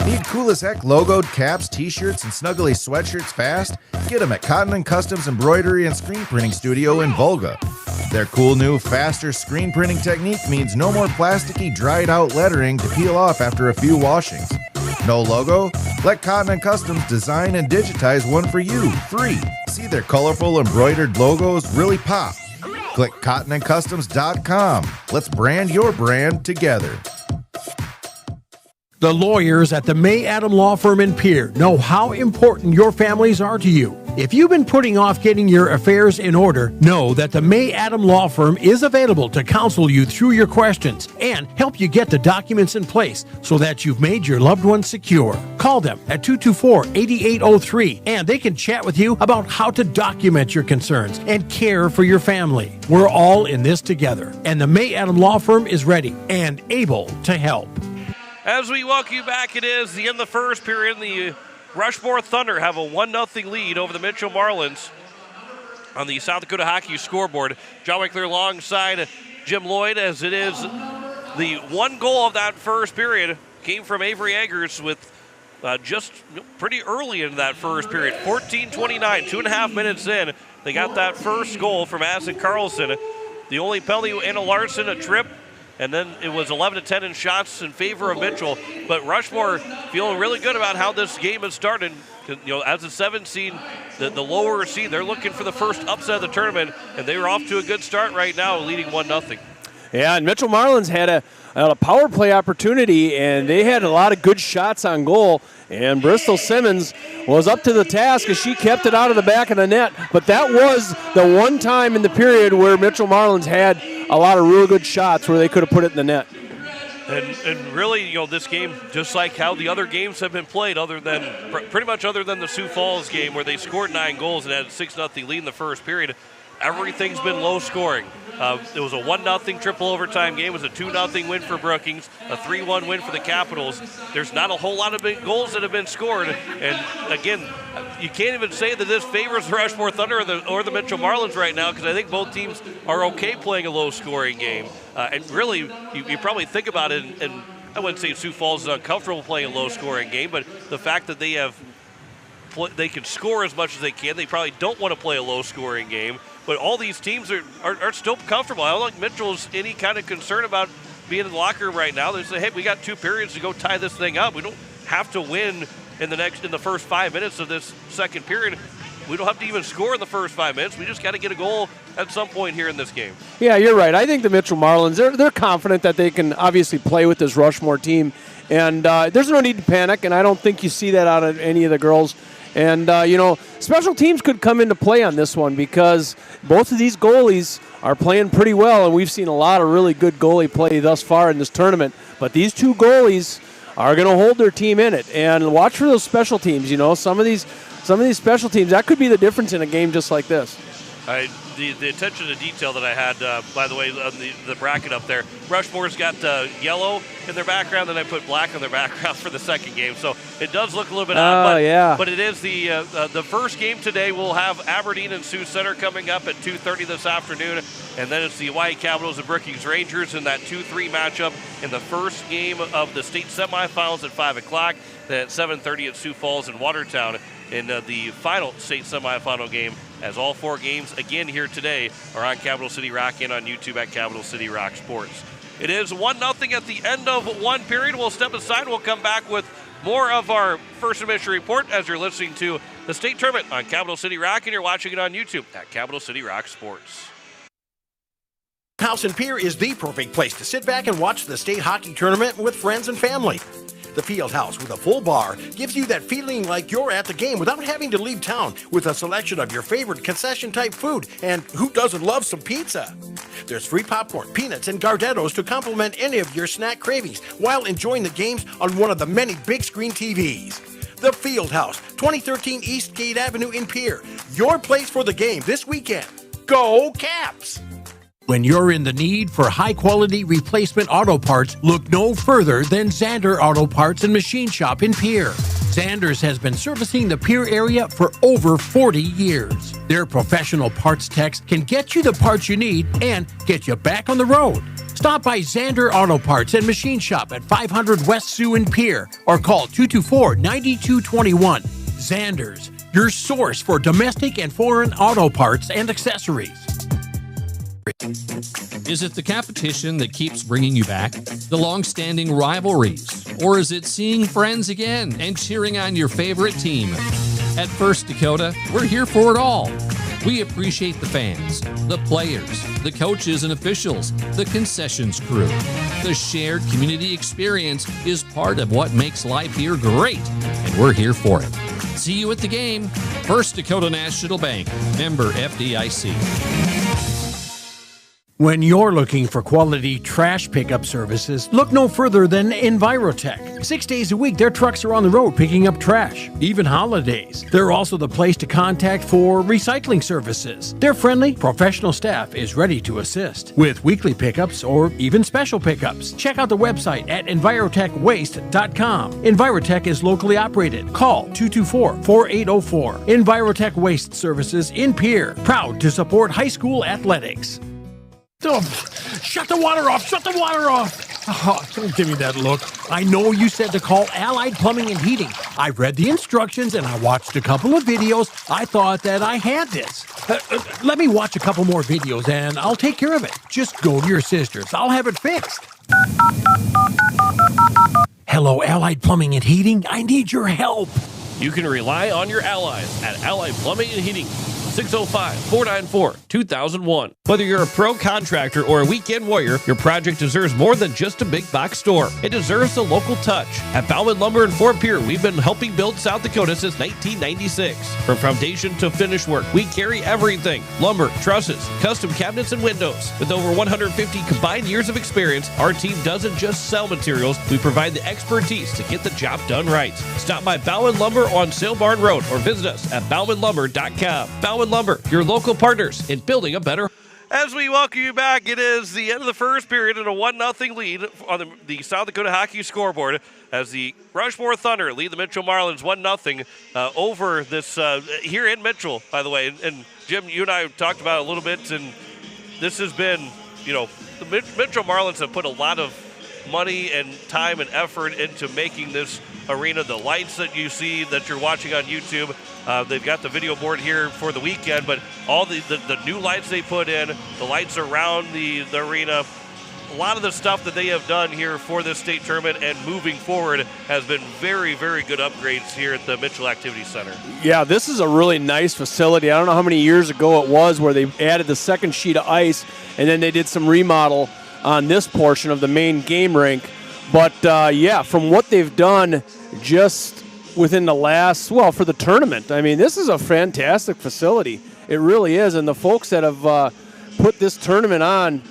Need cool as heck logoed caps, t-shirts, and snuggly sweatshirts fast? Get them at Cotton & Customs Embroidery and Screen Printing Studio in Volga. Their cool new, faster screen printing technique means no more plasticky, dried-out lettering to peel off after a few washings. No logo? Let Cotton & Customs design and digitize one for you, free. See their colorful embroidered logos really pop. Click cottonandcustoms.com. Let's brand your brand together. The lawyers at the May Adam Law Firm in Pierre know how important your families are to you. If you've been putting off getting your affairs in order, know that the May Adam Law Firm is available to counsel you through your questions and help you get the documents in place so that you've made your loved ones secure. Call them at 224-8803 and they can chat with you about how to document your concerns and care for your family. We're all in this together, and the May Adam Law Firm is ready and able to help. As we welcome you back, it is the end of the first period. The Rushmore Thunder have a 1-0 lead over the Mitchell Marlins. on the South Dakota Hockey scoreboard. John Winkler alongside Jim Lloyd, as it is the one goal of that first period came from Avery Eggers with just pretty early in that first period. 14:29, 2.5 minutes in, they got that first goal from Addison Carlson. The only penalty, Anna Larson, a trip, and then it was 11-10 in shots in favor of Mitchell. But Rushmore feeling really good about how this game has started. As a 7 seed, the lower seed, they're looking for the first upset of the tournament, and they were off to a good start right now, leading 1-0. Yeah, and Mitchell Marlins had a power play opportunity, and they had a lot of good shots on goal. And Bristol Simmons was up to the task as she kept it out of the back of the net. But that was the one time in the period where Mitchell Marlins had a lot of real good shots where they could have put it in the net. And really, this game, just like how the other games have been played, pretty much other than the Sioux Falls game where they scored 9 goals and had a 6-0 lead in the first period, everything's been low scoring. It was a 1-0 triple overtime game. It was a 2-0 win for Brookings, a 3-1 win for the Capitals. There's not a whole lot of big goals that have been scored. And again, you can't even say that this favors the Rushmore Thunder or the Mitchell Marlins right now, because I think both teams are okay playing a low scoring game. And really, you probably think about it, and I wouldn't say Sioux Falls is uncomfortable playing a low scoring game, but the fact that they can score as much as they can, they probably don't want to play a low scoring game. But all these teams are still comfortable. I don't think Mitchell's any kind of concern about being in the locker room right now. They say, hey, we got 2 periods to go tie this thing up. We don't have to win in the first 5 minutes of this second period. We don't have to even score in the first 5 minutes. We just got to get a goal at some point here in this game. Yeah, you're right. I think the Mitchell Marlins, they're confident that they can obviously play with this Rushmore team. And there's no need to panic, and I don't think you see that out of any of the girls. And, special teams could come into play on this one because both of these goalies are playing pretty well, and we've seen a lot of really good goalie play thus far in this tournament. But these 2 goalies are going to hold their team in it. And watch for those special teams. Some of these special teams, that could be the difference in a game just like this. The attention to detail that I had, by the way, on the bracket up there, Rushmore's got yellow in their background, and I put black on their background for the second game. So it does look a little bit odd, but it is the first game today. We'll have Aberdeen and Sioux Center coming up at 2:30 this afternoon, and then it's the Hawaii Capitals and Brookings Rangers in that 2-3 matchup in the first game of the state semifinals at 5 o'clock. Then at 7:30 at Sioux Falls and Watertown in the final state semifinal game, as all 4 games again here today are on Capital City Rock and on YouTube at Capital City Rock Sports. It is 1-0 at the end of one period. We'll step aside. We'll come back with more of our first admission report as you're listening to the state tournament on Capital City Rock, and you're watching it on YouTube at Capital City Rock Sports. House and Pier is the perfect place to sit back and watch the state hockey tournament with friends and family. The Field House with a full bar gives you that feeling like you're at the game without having to leave town, with a selection of your favorite concession-type food, and who doesn't love some pizza? There's free popcorn, peanuts, and Gardettos to complement any of your snack cravings while enjoying the games on one of the many big screen TVs. The Field House, 2013 Eastgate Avenue in Pier. Your place for the game this weekend. Go Caps! When you're in the need for high-quality replacement auto parts, look no further than Zander Auto Parts and Machine Shop in Pier. Zander's has been servicing the Pier area for over 40 years. Their professional parts techs can get you the parts you need and get you back on the road. Stop by Zander Auto Parts and Machine Shop at 500 West Sioux in Pier or call 224-9221. Zander's, your source for domestic and foreign auto parts and accessories. Is it the competition that keeps bringing you back? The long-standing rivalries? Or is it seeing friends again and cheering on your favorite team? At First Dakota, we're here for it all. We appreciate the fans, the players, the coaches and officials, the concessions crew. The shared community experience is part of what makes life here great, and we're here for it. See you at the game. First Dakota National Bank, member FDIC. When you're looking for quality trash pickup services, look no further than Envirotech. 6 days a week, their trucks are on the road picking up trash, even holidays. They're also the place to contact for recycling services. Their friendly, professional staff is ready to assist with weekly pickups or even special pickups. Check out the website at EnvirotechWaste.com. Envirotech is locally operated. Call 224-4804. Envirotech Waste Services in Pierre, proud to support high school athletics. Oh, shut the water off! Shut the water off! Oh, don't give me that look. I know you said to call Allied Plumbing and Heating. I read the instructions and I watched a couple of videos. I thought that I had this. Let me watch a couple more videos and I'll take care of it. Just go to your sister's. I'll have it fixed. Hello, Allied Plumbing and Heating. I need your help. You can rely on your allies at Allied Plumbing and Heating. 605-494-2001. Whether you're a pro contractor or a weekend warrior, your project deserves more than just a big box store. It deserves a local touch. At Bauman Lumber in Fort Pierre, we've been helping build South Dakota since 1996. From foundation to finish work, we carry everything. Lumber, trusses, custom cabinets, and windows. With over 150 combined years of experience, our team doesn't just sell materials, we provide the expertise to get the job done right. Stop by Bauman Lumber on Sail Barn Road or visit us at baumanlumber.com. Bauman Lumber, your local partners in building a better. As we welcome you back, it is the end of the first period and a 1-0 lead on the South Dakota Hockey scoreboard as the Rushmore Thunder lead the Mitchell Marlins 1-0 over this here in Mitchell, by the way. And Jim, you and I talked about it a little bit, and this has been, the Mitchell Marlins have put a lot of money and time and effort into making this arena. The lights that you see that you're watching on YouTube, they've got the video board here for the weekend, but all the new lights they put in, the lights around the arena, a lot of the stuff that they have done here for this state tournament and moving forward has been very, very good upgrades here at the Mitchell Activity Center. Yeah, this is a really nice facility. I don't know how many years ago it was where they added the second sheet of ice and then they did some remodel on this portion of the main game rink. But, from what they've done just within the last, for the tournament, I mean, this is a fantastic facility. It really is. And the folks that have put this tournament on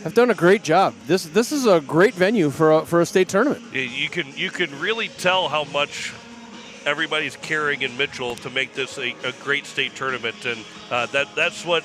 have done a great job. This is a great venue for a state tournament. You can really tell how much everybody's caring in Mitchell to make this a great state tournament. And that's what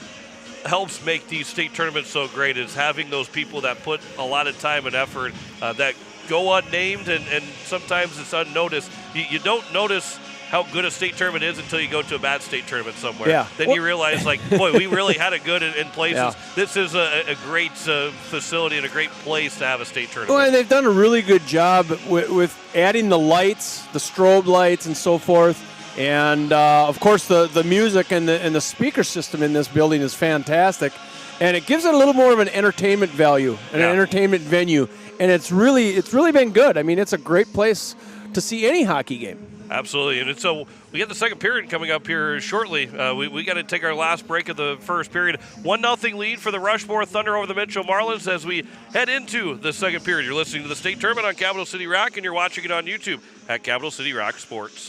helps make these state tournaments so great, is having those people that put a lot of time and effort that go unnamed and sometimes it's unnoticed. You don't notice how good a state tournament is until you go to a bad state tournament somewhere. Yeah. Then you realize, boy, we really had it good in places. Yeah. This is a great facility and a great place to have a state tournament. Well, and they've done a really good job with adding the lights, the strobe lights and so forth. And, of course, the music and the speaker system in this building is fantastic. And it gives it a little more of an entertainment value, an entertainment venue. And it's really been good. I mean, it's a great place to see any hockey game. Absolutely. And so we got the second period coming up here shortly. We got to take our last break of the first period. 1-0 lead for the Rushmore Thunder over the Mitchell Marlins as we head into the second period. You're listening to the state tournament on Capital City Rock, and you're watching it on YouTube at Capital City Rock Sports.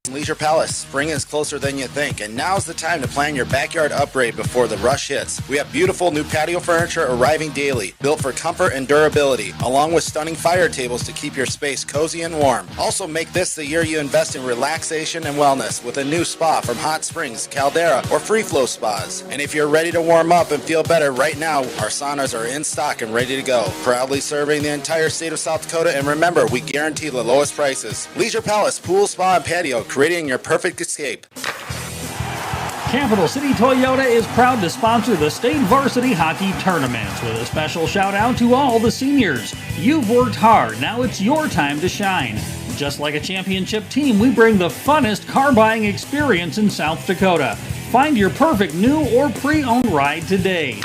Leisure Palace, spring is closer than you think, and now's the time to plan your backyard upgrade before the rush hits. We have beautiful new patio furniture arriving daily, built for comfort and durability, along with stunning fire tables to keep your space cozy and warm. Also make this the year you invest in relaxation and wellness with a new spa from Hot Springs, Caldera, or Free Flow Spas. And if you're ready to warm up and feel better right now, our saunas are in stock and ready to go. Proudly serving the entire state of South Dakota, and remember, we guarantee the lowest prices. Leisure Palace, pool, spa, and patio, creating your perfect escape. Capital City Toyota is proud to sponsor the state varsity hockey tournaments with a special shout out to all the seniors. You've worked hard, now it's your time to shine. Just like a championship team, we bring the funnest car buying experience in South Dakota. Find your perfect new or pre-owned ride today.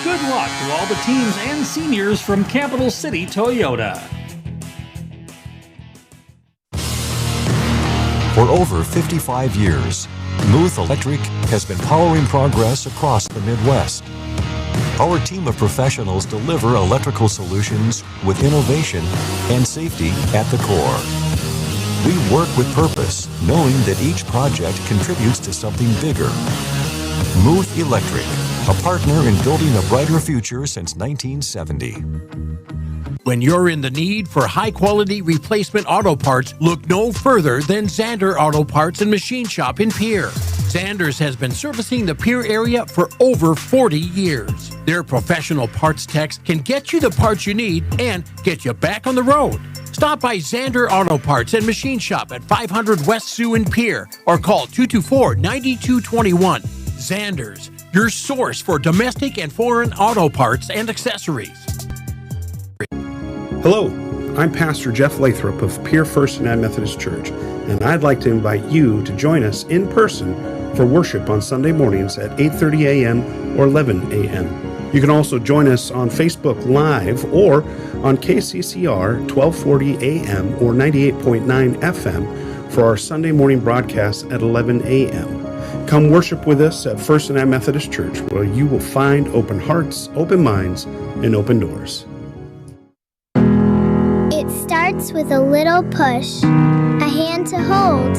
Good luck to all the teams and seniors from Capital City Toyota. For over 55 years, Muth Electric has been powering progress across the Midwest. Our team of professionals deliver electrical solutions with innovation and safety at the core. We work with purpose, knowing that each project contributes to something bigger. Muth Electric, a partner in building a brighter future since 1970. When you're in the need for high-quality replacement auto parts, look no further than Zander Auto Parts and Machine Shop in Pierre. Zanders has been servicing the Pierre area for over 40 years. Their professional parts techs can get you the parts you need and get you back on the road. Stop by Zander Auto Parts and Machine Shop at 500 West Sioux in Pierre or call 224-9221. Zanders, your source for domestic and foreign auto parts and accessories. Hello, I'm Pastor Jeff Lathrop of Pierre First United Methodist Church, and I'd like to invite you to join us in person for worship on Sunday mornings at 8:30 a.m. or 11 a.m. You can also join us on Facebook Live or on KCCR 1240 a.m. or 98.9 FM for our Sunday morning broadcast at 11 a.m. Come worship with us at First United Methodist Church, where you will find open hearts, open minds, and open doors. It starts with a little push, a hand to hold,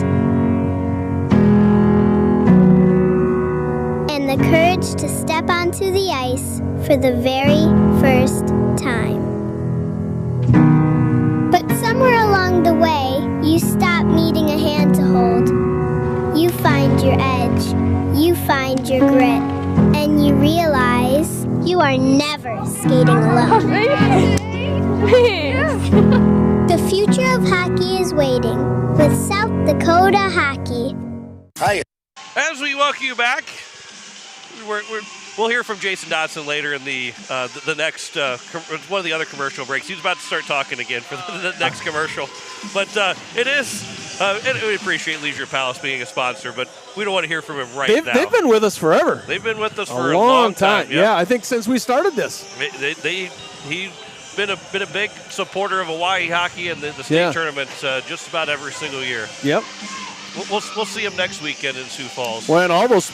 and the courage to step onto the ice for the very first time. But somewhere along the way, you stop needing a hand to hold. You find your edge, you find your grit, and you realize you are never skating alone. The future of hockey is waiting with South Dakota Hockey. Hi. As we welcome you back, we'll hear from Jason Dotson later in the next one of the other commercial breaks. He's about to start talking again for the next commercial. But it is, we appreciate Leisure Palace being a sponsor, but we don't want to hear from him now. They've been with us forever. They've been with us for a long time. Yeah, I think since we started this. He's been a big supporter of Hawaii hockey and the state tournament just about every single year. Yep. We'll see him next weekend in Sioux Falls. Well, and all those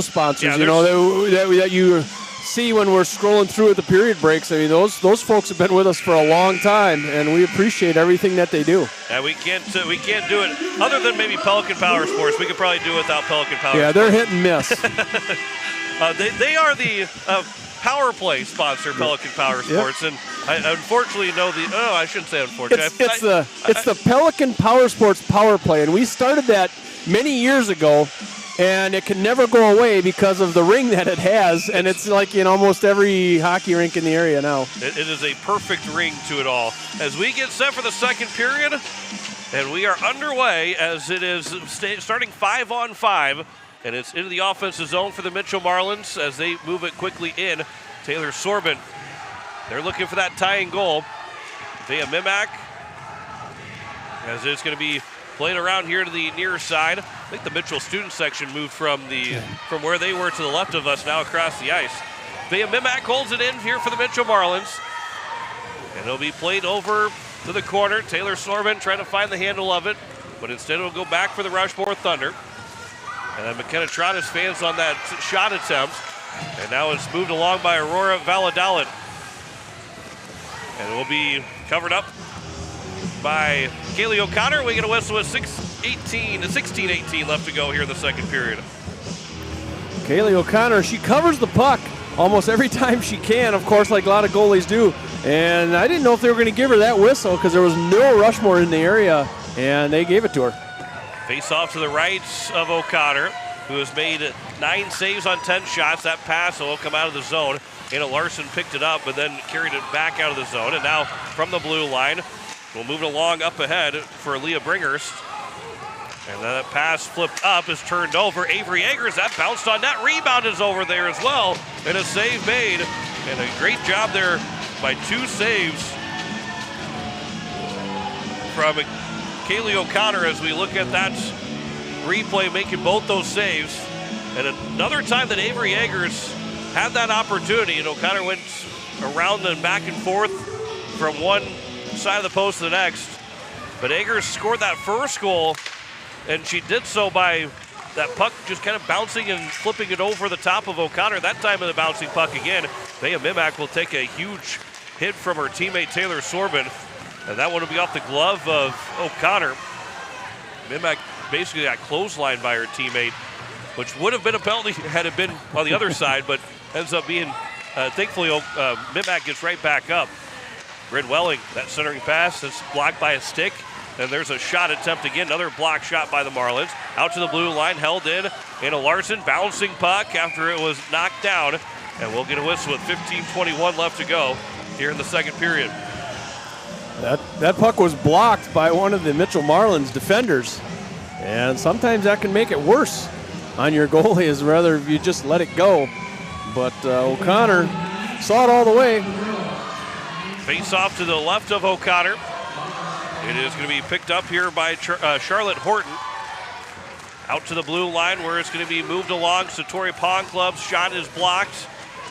sponsors, that you see when we're scrolling through at the period breaks. I mean, those folks have been with us for a long time, and we appreciate everything that they do. And we can't do it other than maybe Pelican Power Sports. We could probably do it without Pelican Power. Yeah, they're hit and miss. They are the power play sponsor, Pelican Power Sports, and I unfortunately know I shouldn't say unfortunately. It's the Pelican Power Sports power play, and we started that many years ago, and it can never go away because of the ring that it has, and it's like in almost every hockey rink in the area now. It is a perfect ring to it all. As we get set for the second period, and we are underway as it is starting 5-on-5. And it's into the offensive zone for the Mitchell Marlins as they move it quickly in. Taylor Sorbin, they're looking for that tying goal. Via Mimak, as it's going to be played around here to the near side. I think the Mitchell student section moved from where they were to the left of us now across the ice. Via Mimak holds it in here for the Mitchell Marlins. And it'll be played over to the corner. Taylor Sorbin trying to find the handle of it, but instead it'll go back for the Rushmore Thunder. And then McKenna Trotta's fans on that shot attempt. And now it's moved along by Aurora Valladolid. And it will be covered up by Kaylee O'Connor. We get a whistle with 16:18 left to go here in the second period. Kaylee O'Connor, she covers the puck almost every time she can, of course, like a lot of goalies do. And I didn't know if they were going to give her that whistle because there was no Rushmore in the area, and they gave it to her. Face off to the right of O'Connor, who has made 9 saves on 10 shots. That pass will come out of the zone. Anna Larson picked it up, but then carried it back out of the zone. And now from the blue line, we'll move it along up ahead for Leah Bringhurst. And then that pass flipped up is turned over. Avery Eggers, that bounced on net. Rebound is over there as well. And a save made. And a great job there by 2 saves from Kaylee O'Connor as we look at that replay, making both those saves. And another time that Avery Eggers had that opportunity, and O'Connor went around and back and forth from one side of the post to the next. But Eggers scored that first goal, and she did so by that puck just kind of bouncing and flipping it over the top of O'Connor. That time of the bouncing puck again. Bea Mimak will take a huge hit from her teammate Taylor Sorbin. And that one will be off the glove of O'Connor. Mimak basically got clotheslined by her teammate, which would have been a penalty had it been on the other side, but ends up being, thankfully, Mimak gets right back up. Bryn Welling, that centering pass that's blocked by a stick. And there's a shot attempt again, another block shot by the Marlins. Out to the blue line, held in. Anna Larson, bouncing puck after it was knocked down. And we'll get a whistle with 15:21 left to go here in the second period. That puck was blocked by one of the Mitchell Marlins defenders. And sometimes that can make it worse on your goalie, is rather if you just let it go. But O'Connor saw it all the way. Face off to the left of O'Connor. It is going to be picked up here by Charlotte Horton. Out to the blue line where it's going to be moved along. Satori Pond Club's shot is blocked.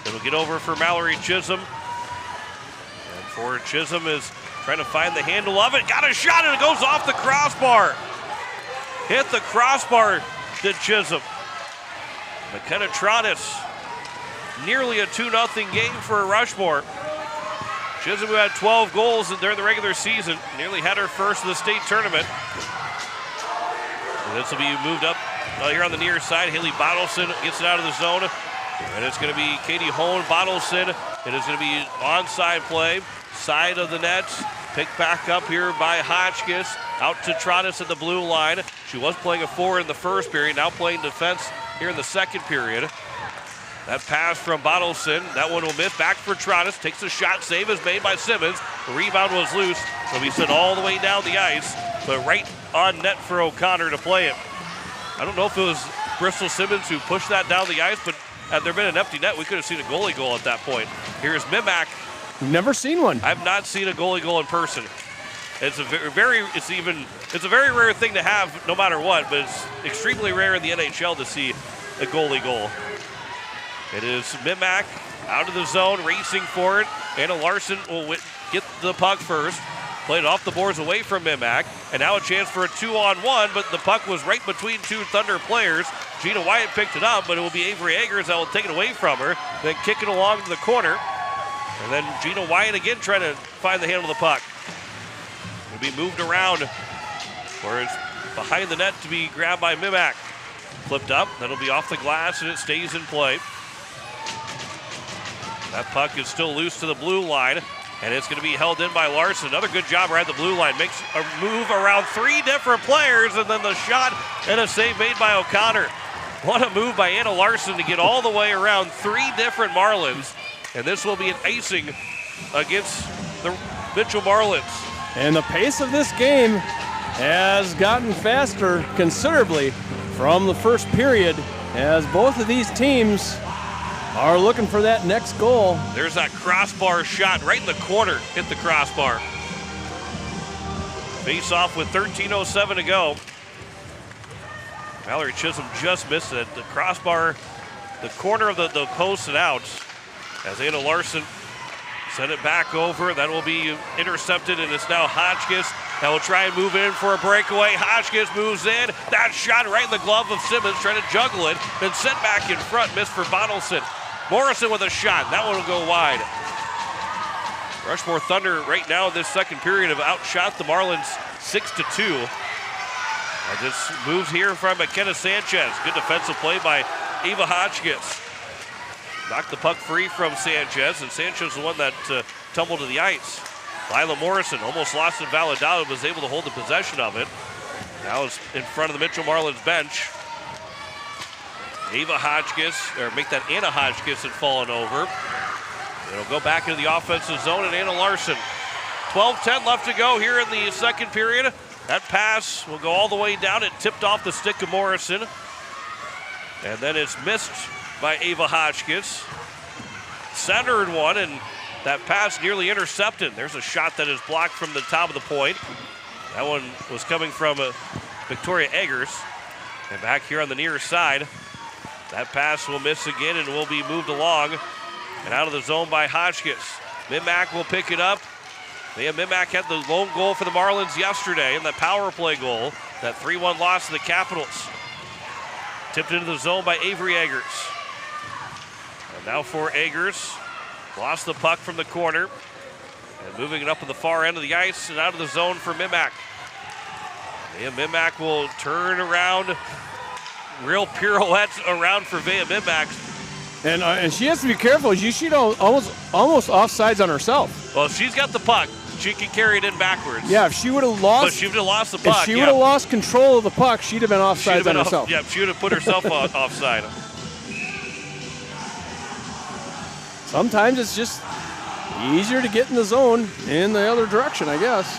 It'll get over for Mallory Chisholm. And for Chisholm is trying to find the handle of it. Got a shot and it goes off the crossbar. Hit the crossbar, did Chisholm. McKenna Trottis, nearly a 2-0 game for Rushmore. Chisholm, who had 12 goals during the regular season, nearly had her first of the state tournament. And this will be moved up here on the near side. Haley Bottleson gets it out of the zone. And it's going to be Katie Hone. Bottleson. It is going to be onside play. Side of the net. Picked back up here by Hotchkiss. Out to Trottis at the blue line. She was playing a forward in the first period. Now playing defense here in the second period. That pass from Bottleson. That one will miss. Back for Trottis. Takes a shot. Save is made by Simmons. The rebound was loose. It'll be sent all the way down the ice. But right on net for O'Connor to play it. I don't know if it was Bristol Simmons who pushed that down the ice, but had there been an empty net, we could have seen a goalie goal at that point. Here's Mimak. Never seen one. I've not seen a goalie goal in person. It's a very rare thing to have no matter what, but it's extremely rare in the NHL to see a goalie goal. It is Mimak out of the zone, racing for it. Anna Larson will get the puck first. Played off the boards away from Mimak. And now a chance for a 2-on-1, but the puck was right between two Thunder players. Gina Wyatt picked it up, but it will be Avery Eggers that will take it away from her. Then kick it along to the corner. And then Gina Wyatt again trying to find the handle of the puck. It'll be moved around where it's behind the net to be grabbed by Mimak. Flipped up, that'll be off the glass, and it stays in play. That puck is still loose to the blue line, and it's going to be held in by Larson. Another good job around the blue line. Makes a move around three different players, and then the shot and a save made by O'Connor. What a move by Anna Larson to get all the way around three different Marlins. And this will be an icing against the Mitchell Marlins. And the pace of this game has gotten faster considerably from the first period as both of these teams are looking for that next goal. There's that crossbar shot right in the corner, hit the crossbar. Face off with 13:07 to go. Mallory Chisholm just missed it. The crossbar, the corner of the post and out. As Anna Larson sent it back over. That will be intercepted, and it's now Hotchkiss that will try and move in for a breakaway. Hotchkiss moves in. That shot right in the glove of Simmons, trying to juggle it. Then sent back in front, missed for Bottleson. Morrison with a shot. That one will go wide. Rushmore Thunder right now in this second period have outshot the Marlins 6-2. And this moves here from McKenna Sanchez. Good defensive play by Ava Hotchkiss. Knocked the puck free from Sanchez, and Sanchez is the one that tumbled to the ice. Lila Morrison almost lost in Valladolid, was able to hold the possession of it. Now is in front of the Mitchell Marlins bench. Ava Hotchkiss, or make that Anna Hotchkiss had fallen over. It'll go back into the offensive zone, and Anna Larson. 12:10 left to go here in the second period. That pass will go all the way down. It tipped off the stick of Morrison. And then it's missed by Ava Hotchkiss. Centered one, and that pass nearly intercepted. There's a shot that is blocked from the top of the point. That one was coming from Victoria Eggers. And back here on the near side, that pass will miss again and will be moved along and out of the zone by Hotchkiss. Mimak will pick it up. Mimak had the lone goal for the Marlins yesterday in the power play goal. That 3-1 loss to the Capitals. Tipped into the zone by Avery Eggers. And now for Eggers. Lost the puck from the corner. And moving it up on the far end of the ice and out of the zone for Mimak. Vea Mimak will turn around. Real pirouettes around for Vea Mimak. And she has to be careful. She almost offsides on herself. Well, she's got the puck. She can carry it in backwards. Yeah, if she would have lost. But she would have lost the puck. If she would have lost control of the puck, she'd have been offsides on herself. Yeah, she would have put herself offside. Sometimes it's just easier to get in the zone in the other direction, I guess.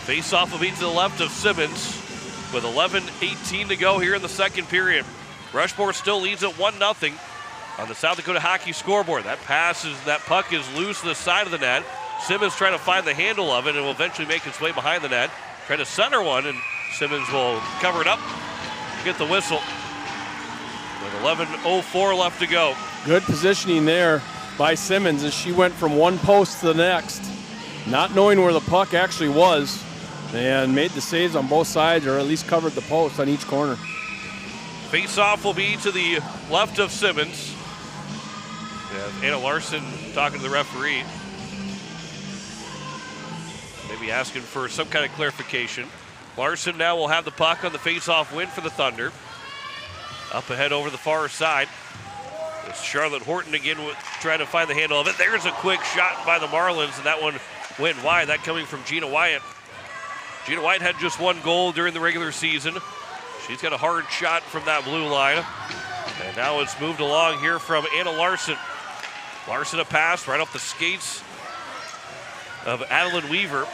Face-off will be to the left of Simmons with 11:18 to go here in the second period. Rushmore still leads at 1-0 on the South Dakota hockey scoreboard. That puck is loose to the side of the net. Simmons trying to find the handle of it and will eventually make its way behind the net. Try to center one, and Simmons will cover it up, get the whistle. With 11:04 left to go. Good positioning there by Simmons as she went from one post to the next, not knowing where the puck actually was, and made the saves on both sides, or at least covered the post on each corner. Face-off will be to the left of Simmons. Anna Larson talking to the referee. Maybe asking for some kind of clarification. Larson now will have the puck on the face-off win for the Thunder. Up ahead over the far side. It's Charlotte Horton again trying to find the handle of it. There's a quick shot by the Marlins, and that one went wide. That coming from Gina Wyatt. Gina Wyatt had just one goal during the regular season. She's got a hard shot from that blue line. And now it's moved along here from Anna Larson. Larson a pass right off the skates of Adeline Weaver.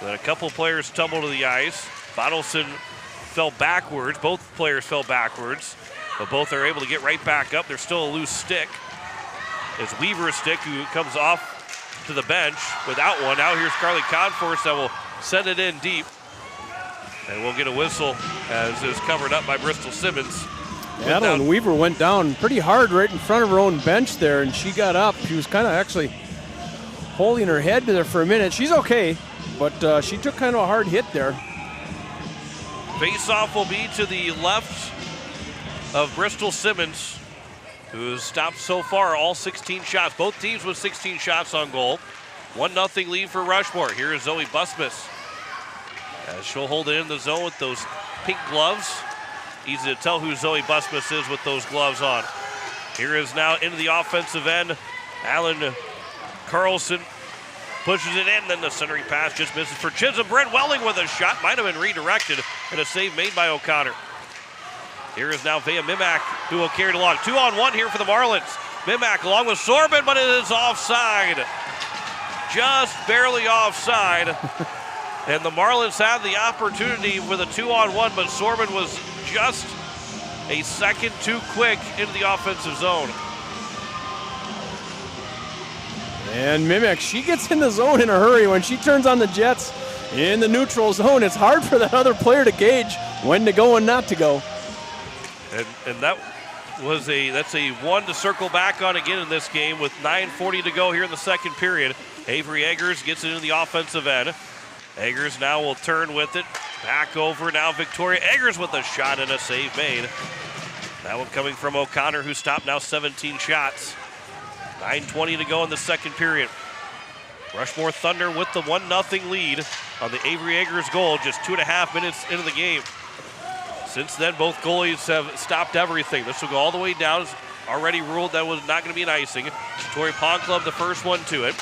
Then a couple players tumble to the ice. Bottleson fell backwards. Both players fell backwards, but both are able to get right back up. There's still a loose stick. It's Weaver's stick who comes off to the bench without one. Now here's Carly Conforce that will send it in deep. And we'll get a whistle as is covered up by Bristol Simmons. Adeline Weaver went down pretty hard right in front of her own bench there, and she got up. She was kind of actually holding her head there for a minute. She's okay, but she took kind of a hard hit there. Face-off will be to the left of Bristol Simmons, who's stopped so far all 16 shots. Both teams with 16 shots on goal. 1-0 lead for Rushmore. Here is Zoe Busmus, as she'll hold it in the zone with those pink gloves. Easy to tell who Zoe Busmus is with those gloves on. Here is now into the offensive end. Alan Carlson pushes it in, then the centering pass just misses for Chisholm. Brent Welling with a shot, might have been redirected, and a save made by O'Connor. Here is now Vea Mimak, who will carry it along. 2-on-1 here for the Marlins. Mimak along with Sorbin, but it is offside. Just barely offside. And the Marlins had the opportunity with a 2-on-1, but Sorbin was just a second too quick into the offensive zone. And Mimak, she gets in the zone in a hurry. When she turns on the Jets in the neutral zone, it's hard for that other player to gauge when to go and not to go. And that's a one to circle back on again in this game with 9:40 to go here in the second period. Avery Eggers gets it into the offensive end. Eggers now will turn with it. Back over now Victoria Eggers with a shot and a save made. That one coming from O'Connor, who stopped now 17 shots. 9:20 to go in the second period. Rushmore Thunder with the 1-0 lead on the Avery Eggers goal just 2.5 minutes into the game. Since then, both goalies have stopped everything. This will go all the way down. It's already ruled that was not going to be an icing. Tori Pongklub, the first one to it.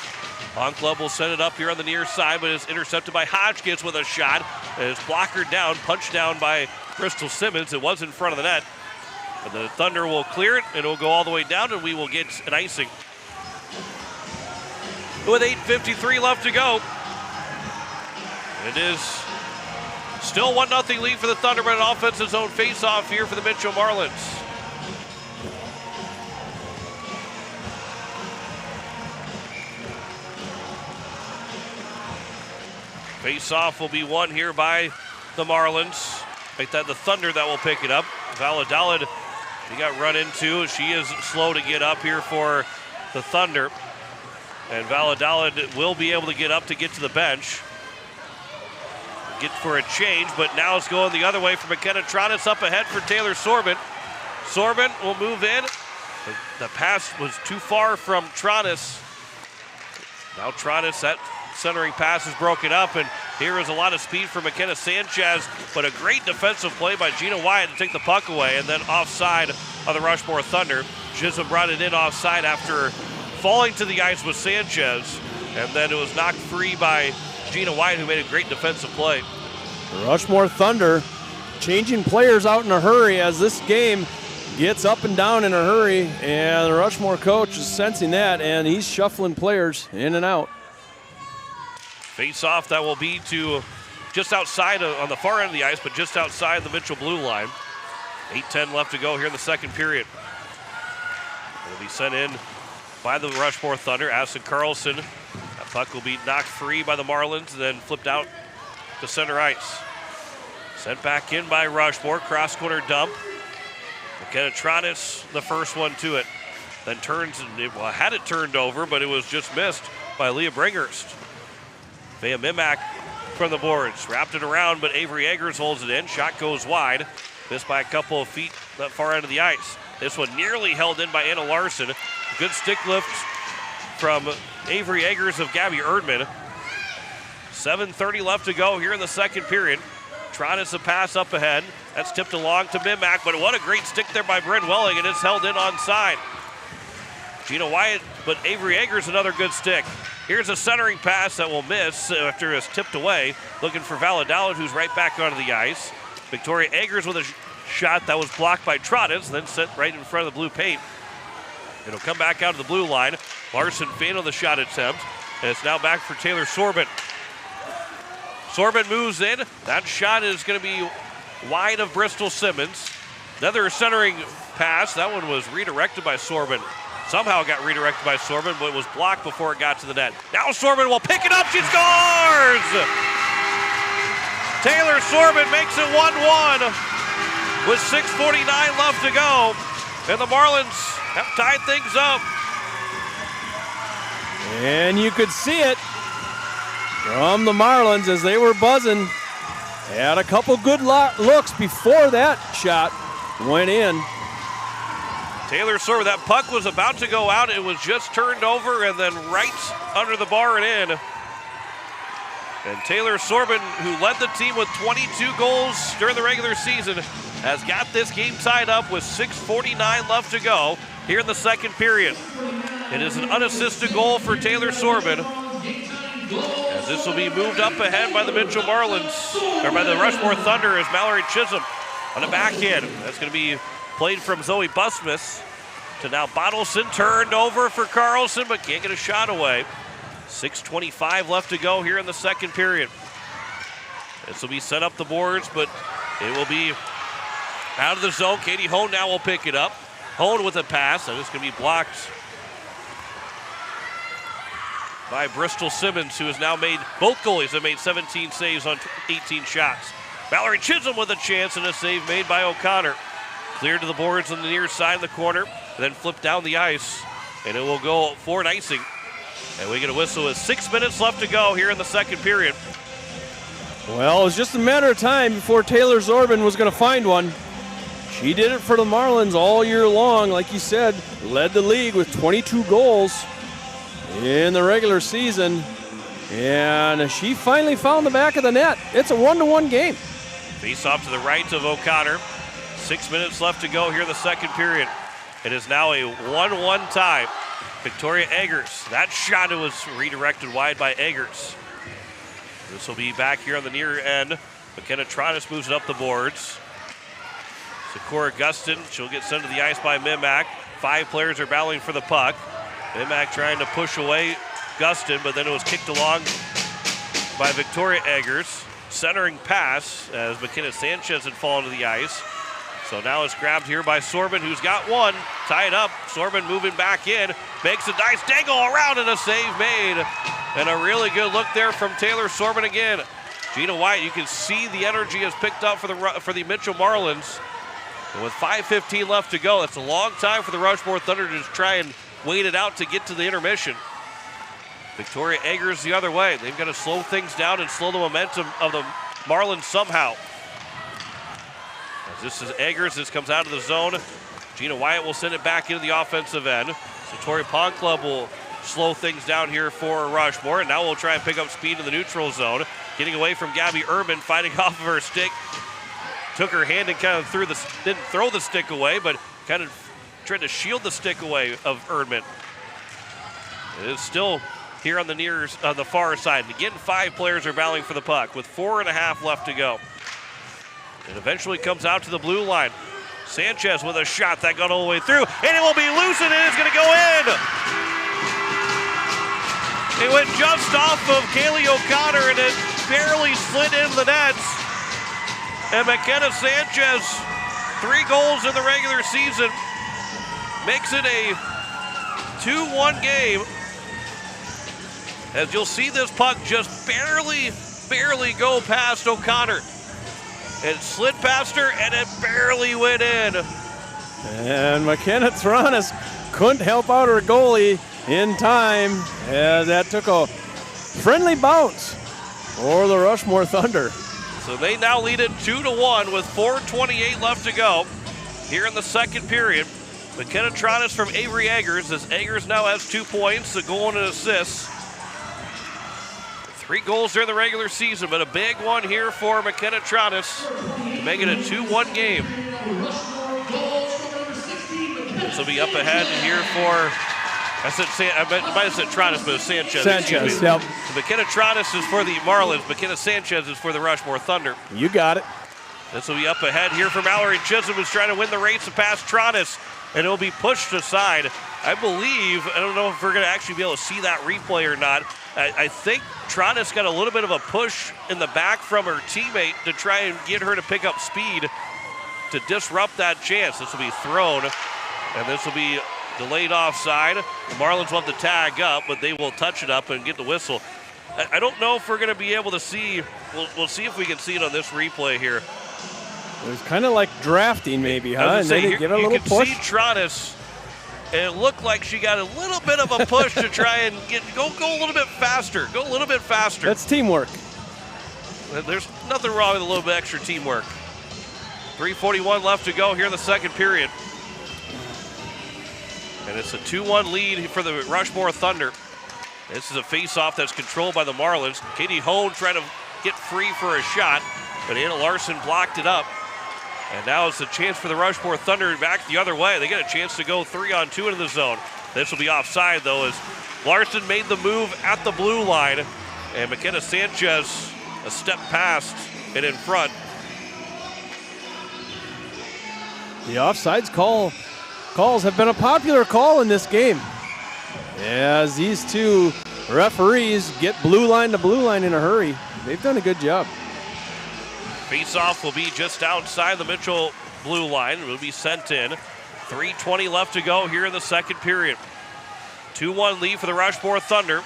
Pongklub will send it up here on the near side, but is intercepted by Hodgkiss with a shot. And it's blockered down, punched down by Bristol Simmons. It was in front of the net. But the Thunder will clear it, and it will go all the way down, and we will get an icing. With 8:53 left to go. It is still 1-0 lead for the Thunder, but an offensive zone face-off here for the Mitchell Marlins. Face-off will be won here by the Marlins. Make that the Thunder that will pick it up. Valladolid, he got run into. She is slow to get up here for the Thunder. And Valladolid will be able to get up to get to the bench. Get for a change, but now it's going the other way for McKenna Tronis up ahead for Taylor Sorbin. Sorbin will move in. The pass was too far from Tronis. Now Tronis, that centering pass is broken up, and Here is a lot of speed from McKenna Sanchez, but a great defensive play by Gina Wyatt to take the puck away, and then offside of the Rushmore Thunder. Chisholm brought it in offside after falling to the ice with Sanchez, and then it was knocked free by Gina Wyatt, who made a great defensive play. The Rushmore Thunder changing players out in a hurry as this game gets up and down in a hurry, and the Rushmore coach is sensing that, and he's shuffling players in and out. Face-off that will be to just outside on the far end of the ice, but just outside the Mitchell blue line. 8:10 left to go here in the second period. It'll be sent in by the Rushmore Thunder. Addison Carlson. That puck will be knocked free by the Marlins and then flipped out to center ice. Sent back in by Rushmore. Cross-corner dump. McKenna Tronis, the first one to it. Then turns and had it turned over, but it was just missed by Leah Bringhurst. Vea Mimak from the boards. Wrapped it around, but Avery Eggers holds it in. Shot goes wide. Missed by a couple of feet that far end of the ice. This one nearly held in by Anna Larson. Good stick lift from Avery Eggers of Gabby Erdman. 7:30 left to go here in the second period. Tronis a pass up ahead. That's tipped along to Mimak, but what a great stick there by Bryn Welling, and it's held in onside. Gina Wyatt, but Avery Eggers another good stick. Here's a centering pass that will miss after it's tipped away. Looking for Valladolid, who's right back onto the ice. Victoria Eggers with a shot that was blocked by Tronis, then sent right in front of the blue paint. It'll come back out of the blue line. Larson failed on the shot attempt, and it's now back for Taylor Sorbin. Sorbin moves in. That shot is going to be wide of Bristol Simmons. Another centering pass. That one was redirected by Sorbin. Somehow got redirected by Sorbin, but it was blocked before it got to the net. Now Sorbin will pick it up. She scores! Taylor Sorbin makes it 1-1 with 6:49 left to go. And the Marlins have tied things up. And you could see it from the Marlins as they were buzzing. Had a couple good looks before that shot went in. Taylor Sorbin, that puck was about to go out. It was just turned over and then right under the bar and in. And Taylor Sorbin, who led the team with 22 goals during the regular season, has got this game tied up with 6:49 left to go here in the second period. It is an unassisted goal for Taylor Sorbin, as this will be moved up ahead by the Mitchell Marlins, or by the Rushmore Thunder, as Mallory Chisholm on a backhand. That's going to be played from Zoe Busmus to now Bottleson, turned over for Carlson, but can't get a shot away. 6:25 left to go here in the second period. This will be set up the boards, but it will be out of the zone. Katie Hone now will pick it up. Hone with a pass, and it's going to be blocked by Bristol Simmons, who has now made, both goalies have made 17 saves on 18 shots. Mallory Chisholm with a chance, and a save made by O'Connor. Cleared to the boards on the near side of the corner, and then flipped down the ice, and it will go for an icing. And we get a whistle with 6 minutes left to go here in the second period. Well, it was just a matter of time before Taylor Sorbin was going to find one. She did it for the Marlins all year long, like you said, led the league with 22 goals in the regular season, and she finally found the back of the net. It's a 1-1 game. Face off to the right of O'Connor. 6 minutes left to go here in the second period. It is now a 1-1 tie. Victoria Eggers, that shot was redirected wide by Eggers. This will be back here on the near end. McKenna Tronis moves it up the boards. Sakura Gustin, she'll get sent to the ice by Mimak. 5 players are battling for the puck. Mimak trying to push away Gustin, but then it was kicked along by Victoria Eggers. Centering pass as McKenna Sanchez had fallen to the ice. So now it's grabbed here by Sorbin, who's got one. Tied up. Sorbin moving back in. Makes a nice dangle around and a save made. And a really good look there from Taylor Sorbin again. Gina Wyatt, you can see the energy has picked up for the Mitchell Marlins. And with 5:15 left to go, that's a long time for the Rushmore Thunder to try and wait it out to get to the intermission. Victoria Eggers the other way. They've got to slow things down and slow the momentum of the Marlins somehow. As this is Eggers, this comes out of the zone. Gina Wyatt will send it back into the offensive end. Satori Pond Club will slow things down here for Rushmore, and now we'll try and pick up speed in the neutral zone. getting away from Gabby Urban, fighting off of her stick. Took her hand and kind of didn't throw the stick away, but kind of tried to shield the stick away of Erdman. It is still here on the far side. Again, 5 players are battling for the puck with 4.5 left to go. It eventually comes out to the blue line. Sanchez with a shot that got all the way through, and it will be loose, and it is going to go in. It went just off of Kaylee O'Connor, and it barely slid into the nets. And McKenna Sanchez, 3 goals in the regular season, makes it a 2-1 game. As you'll see this puck just barely go past O'Connor. It slid past her, and it barely went in. And McKenna Thronis couldn't help out her goalie in time, as that took a friendly bounce for the Rushmore Thunder. So they now lead it 2-1 with 4:28 left to go here in the second period. McKenna Tronis from Avery Eggers, as Eggers now has 2 points, a goal and an assist. 3 goals during the regular season, but a big one here for McKenna Tronis to make it a 2-1 game. This will be up ahead here for, I might have said Tronis, but it's Sanchez. Sanchez, yep. So McKenna Tronis is for the Marlins. McKenna Sanchez is for the Rushmore Thunder. You got it. This will be up ahead here for Mallory Chisholm, who's trying to win the race to pass Tronis, and it'll be pushed aside. I don't know if we're going to actually be able to see that replay or not. I think Tronis got a little bit of a push in the back from her teammate to try and get her to pick up speed to disrupt that chance. This will be thrown, and this will be delayed offside. The Marlins want the tag up, but they will touch it up and get the whistle. I don't know if we're going to be able to see. We'll see if we can see it on this replay here. It was kind of like drafting, maybe, huh? And then give it a little push. You can see Tronis, and it looked like she got a little bit of a push to try and go a little bit faster. Go a little bit faster. That's teamwork. There's nothing wrong with a little bit extra teamwork. 3:41 left to go here in the second period. And it's a 2-1 lead for the Rushmore Thunder. This is a face-off that's controlled by the Marlins. Katie Hone trying to get free for a shot, but Anna Larson blocked it up. And now it's a chance for the Rushmore Thunder back the other way. They get a chance to go 3-on-2 into the zone. This will be offside, though, as Larson made the move at the blue line, and McKenna Sanchez a step past and in front. The offsides calls have been a popular call in this game, as these two referees get blue line to blue line in a hurry. They've done a good job. Face-off will be just outside the Mitchell blue line. It will be sent in. 3:20 left to go here in the second period. 2-1 lead for the Rushmore Thunder.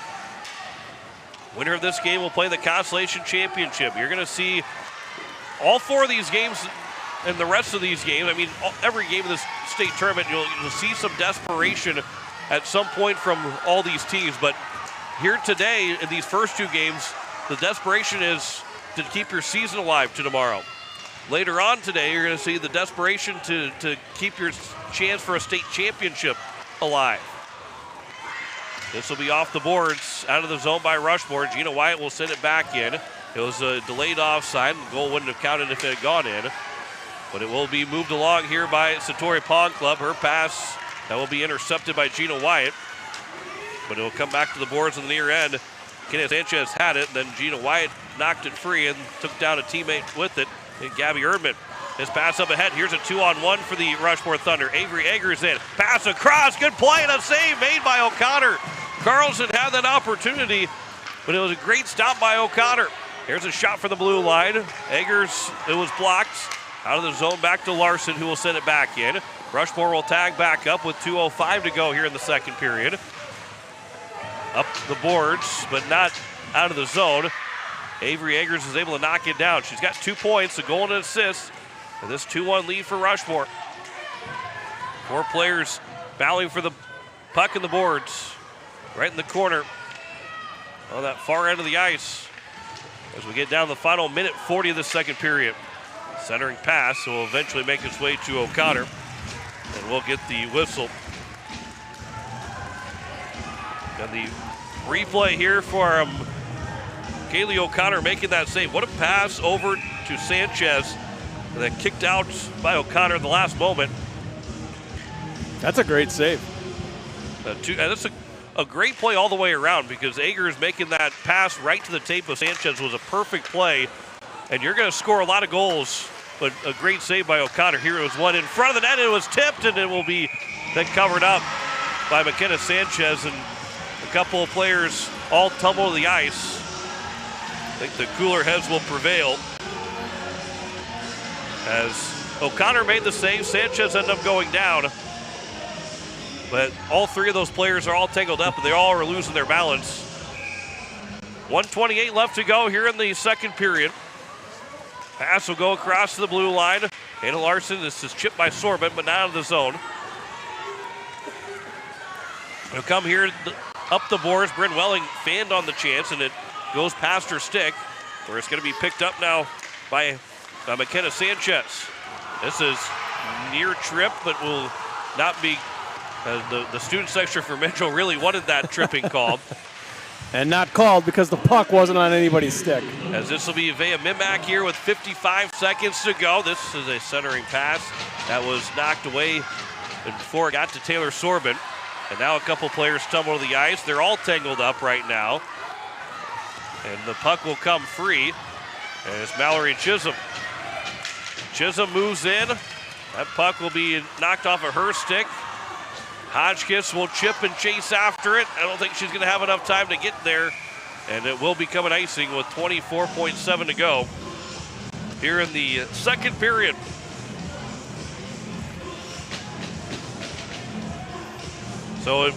Winner of this game will play the Consolation Championship. You're going to see all 4 of these games and the rest of these games. I mean, every game of this state tournament, you'll see some desperation at some point from all these teams. But here today, in these first 2 games, the desperation is to keep your season alive to tomorrow. Later on today, you're going to see the desperation to keep your chance for a state championship alive. This will be off the boards, out of the zone by Rushmore. Gina Wyatt will send it back in. It was a delayed offside. The goal wouldn't have counted if it had gone in. But it will be moved along here by Satori Pond Club. Her pass, that will be intercepted by Gina Wyatt. But it will come back to the boards on the near end. Kenneth Sanchez had it, and then Gina Wyatt knocked it free and took down a teammate with it, and Gabby Erdman. His pass up ahead. Here's a 2-on-1 for the Rushmore Thunder. Avery Eggers in. Pass across. Good play and a save made by O'Connor. Carlson had that opportunity, but it was a great stop by O'Connor. Here's a shot for the blue line. Eggers, it was blocked. Out of the zone back to Larson, who will send it back in. Rushmore will tag back up with 2:05 to go here in the second period. Up the boards, but not out of the zone. Avery Eggers is able to knock it down. She's got 2 points, a goal and an assist. And this 2-1 lead for Rushmore. 4 players battling for the puck in the boards. Right in the corner on that far end of the ice. As we get down to the final minute 40 of the second period. Centering pass will eventually make its way to O'Connor. And we'll get the whistle. And the replay here for Kaylee O'Connor making that save. What a pass over to Sanchez. And then kicked out by O'Connor at the last moment. That's a great save. That's a great play all the way around because Agers making that pass right to the tape of Sanchez was a perfect play. And you're going to score a lot of goals, but a great save by O'Connor. Here was one in front of the net. It was tipped, and it will be then covered up by McKenna Sanchez. And a couple of players all tumble to the ice. I think the cooler heads will prevail. As O'Connor made the save, Sanchez ended up going down. But all three of those players are all tangled up, and they all are losing their balance. 1:28 left to go here in the second period. Pass will go across to the blue line. Anna Larson, this is chipped by Sorbent, but not out of the zone. It'll come here up the boards. Bryn Welling fanned on the chance, and it goes past her stick, where it's going to be picked up now by McKenna Sanchez. This is near trip, but will not be. The student section for Mitchell really wanted that tripping call. And not called because the puck wasn't on anybody's stick. As this will be Vea Mimak here with 55 seconds to go. This is a centering pass that was knocked away before it got to Taylor Sorbent. And now a couple players tumble to the ice. They're all tangled up right now. And the puck will come free. And it's Mallory Chisholm. Chisholm moves in. That puck will be knocked off of her stick. Hodgkiss will chip and chase after it. I don't think she's going to have enough time to get there. And it will become an icing with 24.7 to go here in the second period. So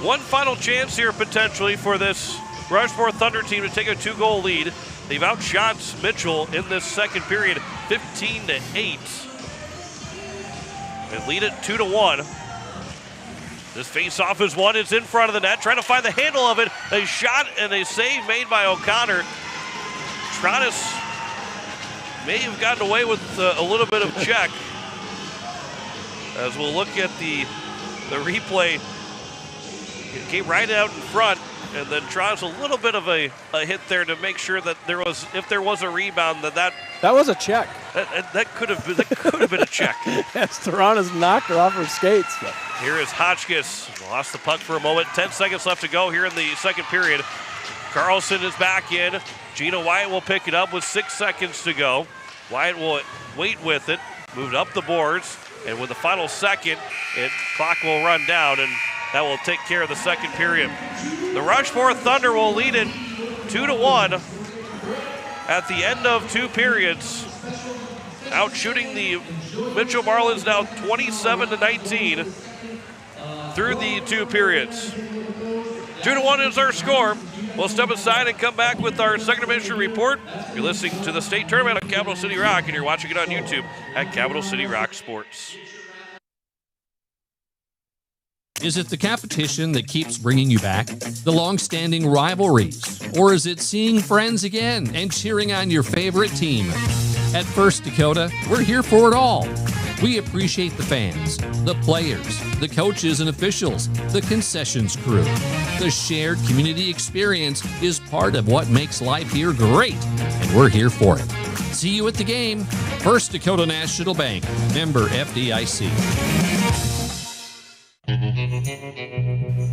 one final chance here potentially for this Rushmore Thunder team to take a 2-goal lead. They've outshot Mitchell in this second period 15-8. And lead it 2-1. This face-off is won. It's in front of the net. Trying to find the handle of it. A shot and a save made by O'Connor. Tronis may have gotten away with a little bit of check. As we'll look at the replay. It came right out in front, and then Tronis a little bit of a hit there to make sure that if there was a rebound, that was a check. That could have been a check. As Tronis knocked her off her skates. But. Here is Hotchkiss. Lost the puck for a moment. 10 seconds left to go here in the second period. Carlson is back in. Gina Wyatt will pick it up with 6 seconds to go. Wyatt will wait with it. Moved up the boards. And with the final second, clock will run down, and that will take care of the second period. The Rushmore Thunder will lead it 2-1 at the end of 2 periods. Out shooting the Mitchell Marlins now 27-19 through the 2 periods. 2-1 is our score. We'll step aside and come back with our second division report. You're listening to the state tournament on Capital City Rock, and you're watching it on YouTube at Capital City Rock Sports. Is it the competition that keeps bringing you back? The long-standing rivalries? Or is it seeing friends again and cheering on your favorite team? At First Dakota, we're here for it all. We appreciate the fans, the players, the coaches and officials, the concessions crew. The shared community experience is part of what makes life here great, and we're here for it. See you at the game. First Dakota National Bank, member FDIC.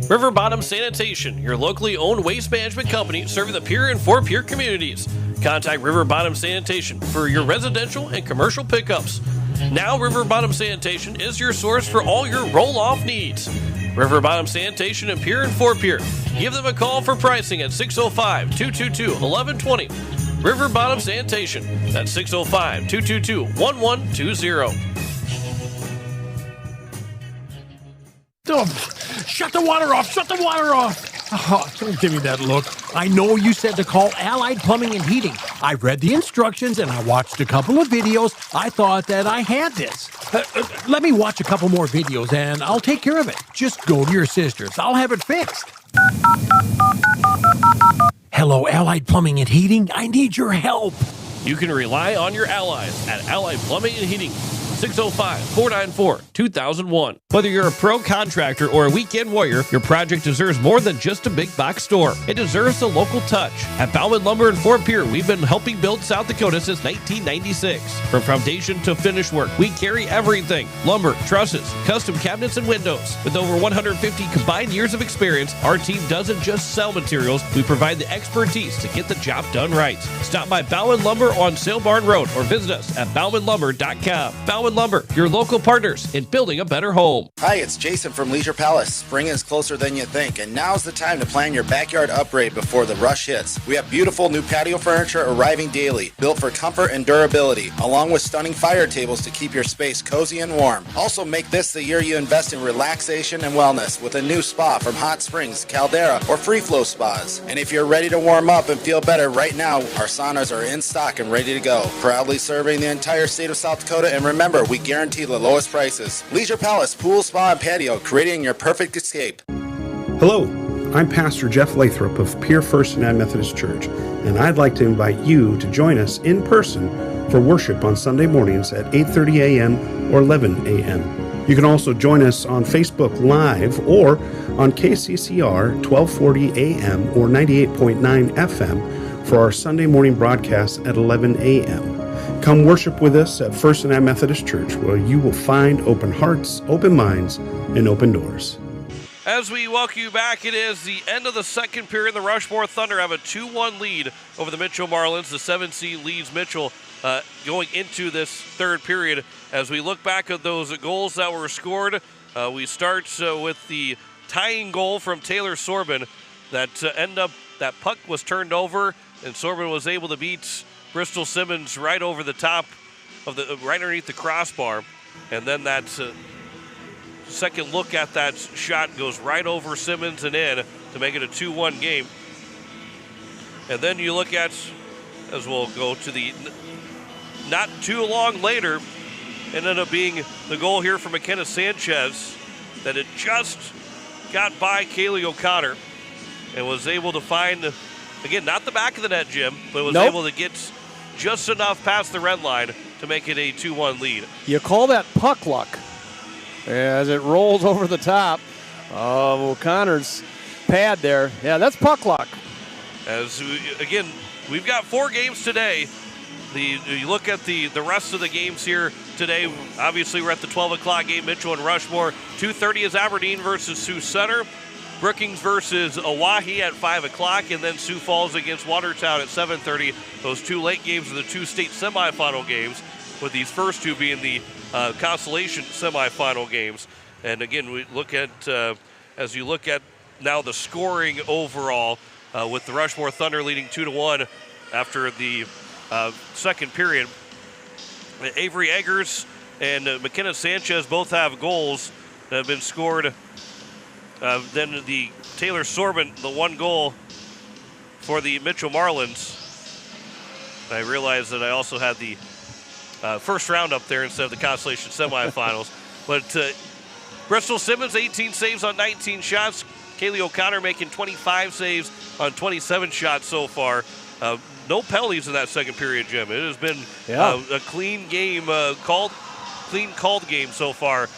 River Bottom Sanitation, your locally owned waste management company serving the Pierre and Fort Pierre communities. Contact River Bottom Sanitation for your residential and commercial pickups. Now River Bottom Sanitation is your source for all your roll-off needs. River Bottom Sanitation in Pierre and Fort Pierre. Give them a call for pricing at 605-222-1120. River Bottom Sanitation. That's 605-222-1120. Oh, shut the water off! Shut the water off! Oh, don't give me that look. I know you said to call Allied Plumbing and Heating. I read the instructions and I watched a couple of videos. I thought that I had this. Let me watch a couple more videos and I'll take care of it. Just go to your sister's. I'll have it fixed. Hello, Allied Plumbing and Heating. I need your help. You can rely on your allies at Allied Plumbing and Heating. 605-494-2001. Whether you're a pro contractor or a weekend warrior, your project deserves more than just a big box store. It deserves a local touch. At Bauman Lumber in Fort Pierre, we've been helping build South Dakota since 1996. From foundation to finish work, we carry everything: lumber, trusses, custom cabinets, and windows. With over 150 combined years of experience, our team doesn't just sell materials, we provide the expertise to get the job done right. Stop by Bauman Lumber on Sale Barn Road or visit us at baumanlumber.com. Bauman Lumber, your local partners in building a better home. Hi, it's Jason from Leisure Palace. Spring is closer than you think, and now's the time to plan your backyard upgrade before the rush hits. We have beautiful new patio furniture arriving daily, built for comfort and durability, along with stunning fire tables to keep your space cozy and warm. Also, make this the year you invest in relaxation and wellness with a new spa from Hot Springs, Caldera, or Free Flow Spas. And if you're ready to warm up and feel better right now, our saunas are in stock and ready to go. Proudly serving the entire state of South Dakota, and remember, we guarantee the lowest prices. Leisure Palace, pool, spa, and patio, creating your perfect escape. Hello, I'm Pastor Jeff Lathrop of Pierre First United Methodist Church, and I'd like to invite you to join us in person for worship on Sunday mornings at 8:30 a.m. or 11 a.m. You can also join us on Facebook Live or on KCCR 1240 a.m. or 98.9 FM for our Sunday morning broadcast at 11 a.m. Come worship with us at First United Methodist Church, where you will find open hearts, open minds, and open doors. As we welcome you back, it is the end of the second period. The Rushmore Thunder have a 2-1 lead over the Mitchell Marlins. The 7-seed leads Mitchell going into this third period. As we look back at those goals that were scored, we start with the tying goal from Taylor Sorbin that that puck was turned over, and Sorbin was able to beat Bristol Simmons right over the top of right underneath the crossbar, and then that second look at that shot goes right over Simmons and in to make it a 2-1 game. And then you look at, as we'll go to the not too long later, it ended up being the goal here from McKenna Sanchez that had just got by Kaylee O'Connor and was able to find, again, not the back of the net, Jim, but was able to get just enough past the red line to make it a 2-1 lead. You call that puck luck as it rolls over the top of O'Connor's pad there. Yeah, that's puck luck. Again, we've got 4 games today. You look at the rest of the games here today. Obviously, we're at the 12 o'clock game, Mitchell and Rushmore. 2:30 is Aberdeen versus Sioux Center. Brookings versus Oahe at 5 o'clock, and then Sioux Falls against Watertown at 7:30. Those 2 late games are the 2 state semifinal games, with these first 2 being the Consolation semifinal games. And again, we look at, as you look at now the scoring overall, with the Rushmore Thunder leading 2-1 after the second period. Avery Eggers and McKenna Sanchez both have goals that have been scored. Then the Taylor Sorbin, the 1 goal for the Mitchell Marlins. I realized that I also had the first round up there instead of the Consolation semifinals. But Bristol Simmons, 18 saves on 19 shots. Kaylee O'Connor making 25 saves on 27 shots so far. No penalties in that second period, Jim. It has been a clean game, called game so far,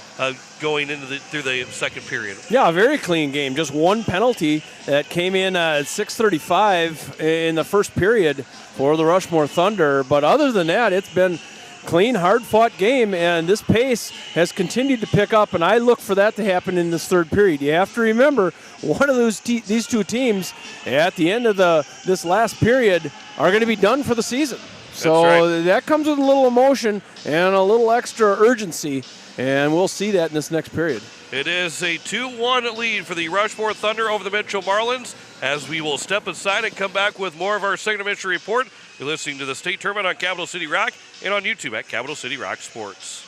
going through the second period. Yeah, a very clean game. Just 1 penalty that came in at 6:35 in the first period for the Rushmore Thunder. But other than that, it's been clean, hard-fought game, and this pace has continued to pick up, and I look for that to happen in this third period. You have to remember, one of these 2 teams at the end of this last period are going to be done for the season. So that comes with a little emotion and a little extra urgency, and we'll see that in this next period. It is a 2-1 lead for the Rushmore Thunder over the Mitchell Marlins, as we will step aside and come back with more of our second Mitchell report. You're listening to the state tournament on Capital City Rock and on YouTube at Capital City Rock Sports.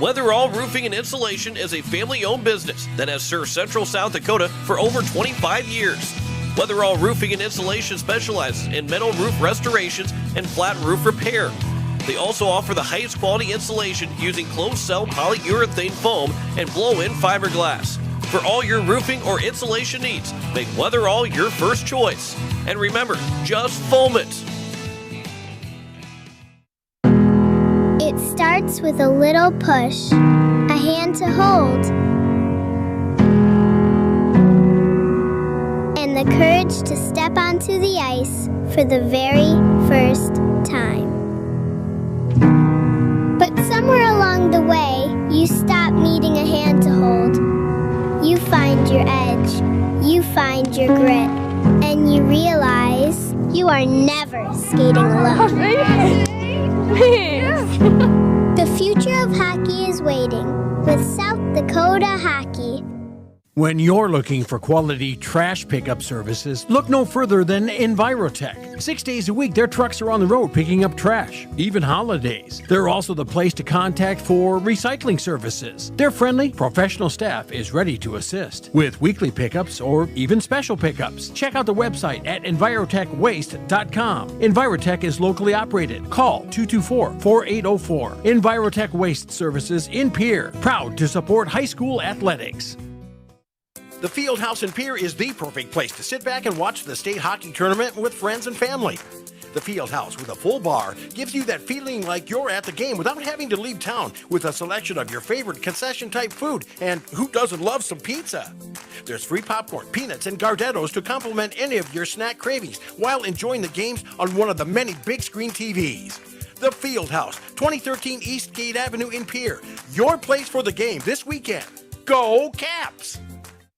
Weatherall Roofing and Insulation is a family-owned business that has served Central South Dakota for over 25 years. Weatherall Roofing and Insulation specializes in metal roof restorations and flat roof repair. They also offer the highest quality insulation using closed-cell polyurethane foam and blow-in fiberglass. For all your roofing or insulation needs, make Weatherall your first choice. And remember, just foam it. It starts starts with a little push, a hand to hold, and the courage to step onto the ice for the very first time. But somewhere along the way, you stop needing a hand to hold. You find your edge, you find your grit, and you realize you are never skating alone. The future of hockey is waiting with South Dakota Hockey. When you're looking for quality trash pickup services, look no further than Envirotech. 6 days a week, their trucks are on the road picking up trash, even holidays. They're also the place to contact for recycling services. Their friendly, professional staff is ready to assist with weekly pickups or even special pickups. Check out the website at envirotechwaste.com. Envirotech is locally operated. Call 224-4804. Envirotech Waste Services in Pierre, proud to support high school athletics. The Fieldhouse in Pierre is the perfect place to sit back and watch the state hockey tournament with friends and family. The Fieldhouse with a full bar gives you that feeling like you're at the game without having to leave town, with a selection of your favorite concession-type food, and who doesn't love some pizza? There's free popcorn, peanuts, and Gardettos to complement any of your snack cravings while enjoying the games on one of the many big screen TVs. The Fieldhouse, 2013 Eastgate Avenue in Pierre. Your place for the game this weekend. Go Caps!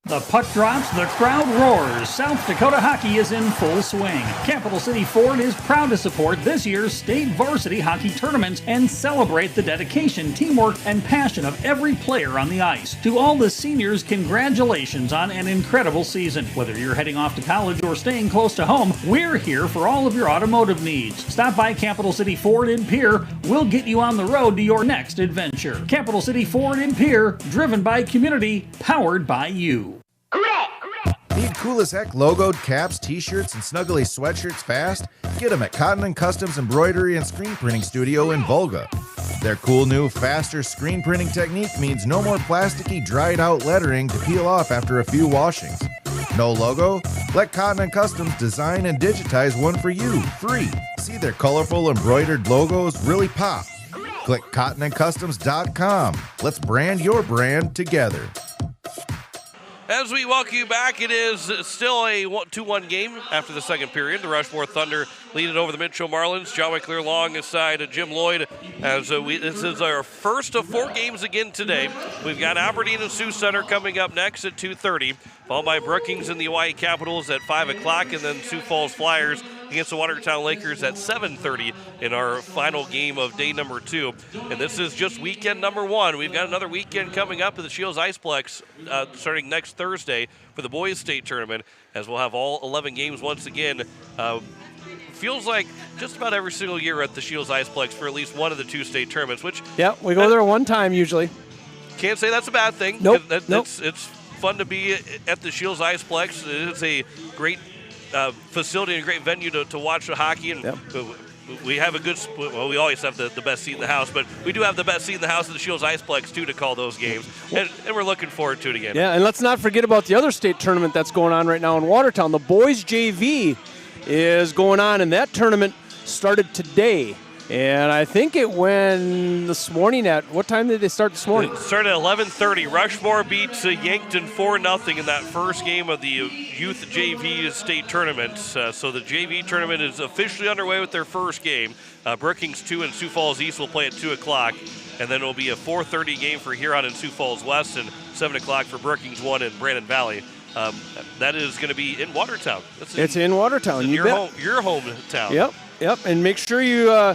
The puck drops, the crowd roars. South Dakota hockey is in full swing. Capital City Ford is proud to support this year's state varsity hockey tournament and celebrate the dedication, teamwork, and passion of every player on the ice. To all the seniors, congratulations on an incredible season. Whether you're heading off to college or staying close to home, we're here for all of your automotive needs. Stop by Capital City Ford in Pierre. We'll get you on the road to your next adventure. Capital City Ford in Pierre, driven by community, powered by you. Need cool as heck logoed caps, t-shirts, and snuggly sweatshirts fast? Get them at Cotton & Customs Embroidery and Screen Printing Studio in Volga. Their cool new, faster screen printing technique means no more plasticky, dried-out lettering to peel off after a few washings. No logo? Let Cotton & Customs design and digitize one for you, free. See their colorful embroidered logos really pop. Click cottonandcustoms.com. Let's brand your brand together. As we welcome you back, it is still a 2-1 game after the second period. The Rushmore Thunder lead it over the Mitchell Marlins. John McClure alongside Jim Lloyd. As this is our first of 4 games again today. We've got Aberdeen and Sioux Center coming up next at 2:30, followed by Brookings and the Hawaii Capitals at 5 o'clock, and then Sioux Falls Flyers against the Watertown Lakers at 7:30 in our final game of day number 2. And this is just weekend number 1. We've got another weekend coming up at the Shields Iceplex starting next Thursday for the boys state tournament, as we'll have all 11 games once again. Feels like just about every single year at the Shields Iceplex for at least one of the 2 state tournaments, which we go there one time usually. Can't say that's a bad thing. Nope. It's fun to be at the Shields Iceplex. It's a great facility and a great venue to watch the hockey, and we have a good. Well, we always have the best seat in the house, but we do have the best seat in the house at the Shields Iceplex too to call those games, and we're looking forward to it again. Yeah, and let's not forget about the other state tournament that's going on right now in Watertown. The boys JV is going on, and that tournament started today. And I think it went this morning at, what time did they start this morning? It started at 11:30. Rushmore beats Yankton 4-0 in that first game of the youth JV state tournament. So the JV tournament is officially underway with their first game. Brookings 2 and Sioux Falls East will play at 2 o'clock. And then it will be a 4:30 game for Huron and Sioux Falls West, and 7 o'clock for Brookings 1 and Brandon Valley. That is going to be in Watertown. It's in Watertown. Your hometown. Yep. And make sure you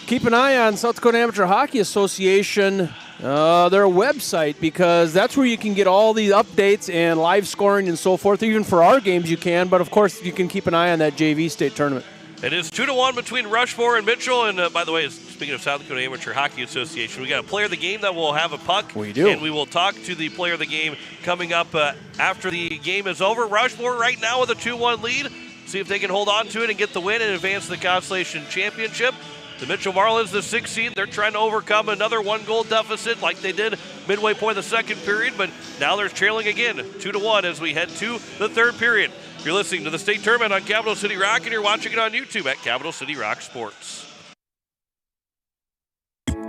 keep an eye on South Dakota Amateur Hockey Association, their website, because that's where you can get all the updates and live scoring and so forth. Even for our games you can, but of course you can keep an eye on that JV state tournament. It is 2-1 between Rushmore and Mitchell. And by the way, speaking of South Dakota Amateur Hockey Association, we got a player of the game that will have a puck. We do. And we will talk to the player of the game coming up after the game is over. Rushmore right now with a 2-1 lead. See if they can hold on to it and get the win and advance the Consolation Championship. The Mitchell Marlins, the 6th seed, they're trying to overcome another 1-goal deficit like they did midway point of the second period, but now they're trailing again, 2-1 as we head to the third period. You're listening to the state tournament on Capital City Rock, and you're watching it on YouTube at Capital City Rock Sports.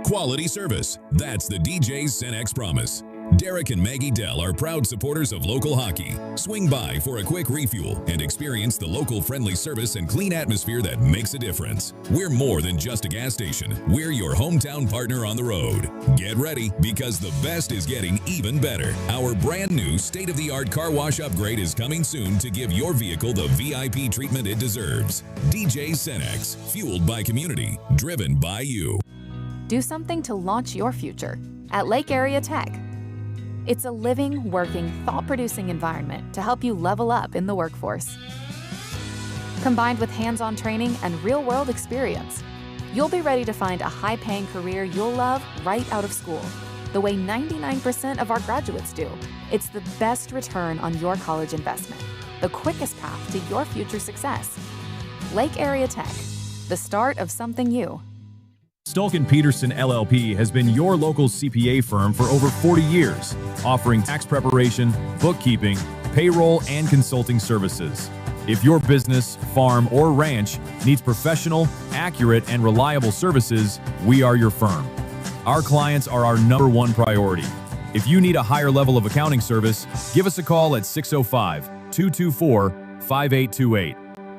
quality service. That's the DJ's Cenex promise. Derek and Maggie Dell are proud supporters of local hockey. Swing by for a quick refuel and experience the local friendly service and clean atmosphere that makes a difference. We're more than just a gas station. We're your hometown partner on the road. Get ready, because the best is getting even better. Our brand new state-of-the-art car wash upgrade is coming soon to give your vehicle the VIP treatment it deserves. DJ Cenex, fueled by community, driven by you. Do something to launch your future at Lake Area Tech. It's a living, working, thought-producing environment to help you level up in the workforce. Combined with hands-on training and real-world experience, you'll be ready to find a high-paying career you'll love right out of school, the way 99% of our graduates do. It's the best return on your college investment, the quickest path to your future success. Lake Area Tech, the start of something new. Stolken Peterson LLP has been your local CPA firm for over 40 years, offering tax preparation, bookkeeping, payroll, and consulting services. If your business, farm, or ranch needs professional, accurate, and reliable services, we are your firm. Our clients are our #1 priority. If you need a higher level of accounting service, give us a call at 605-224-5828.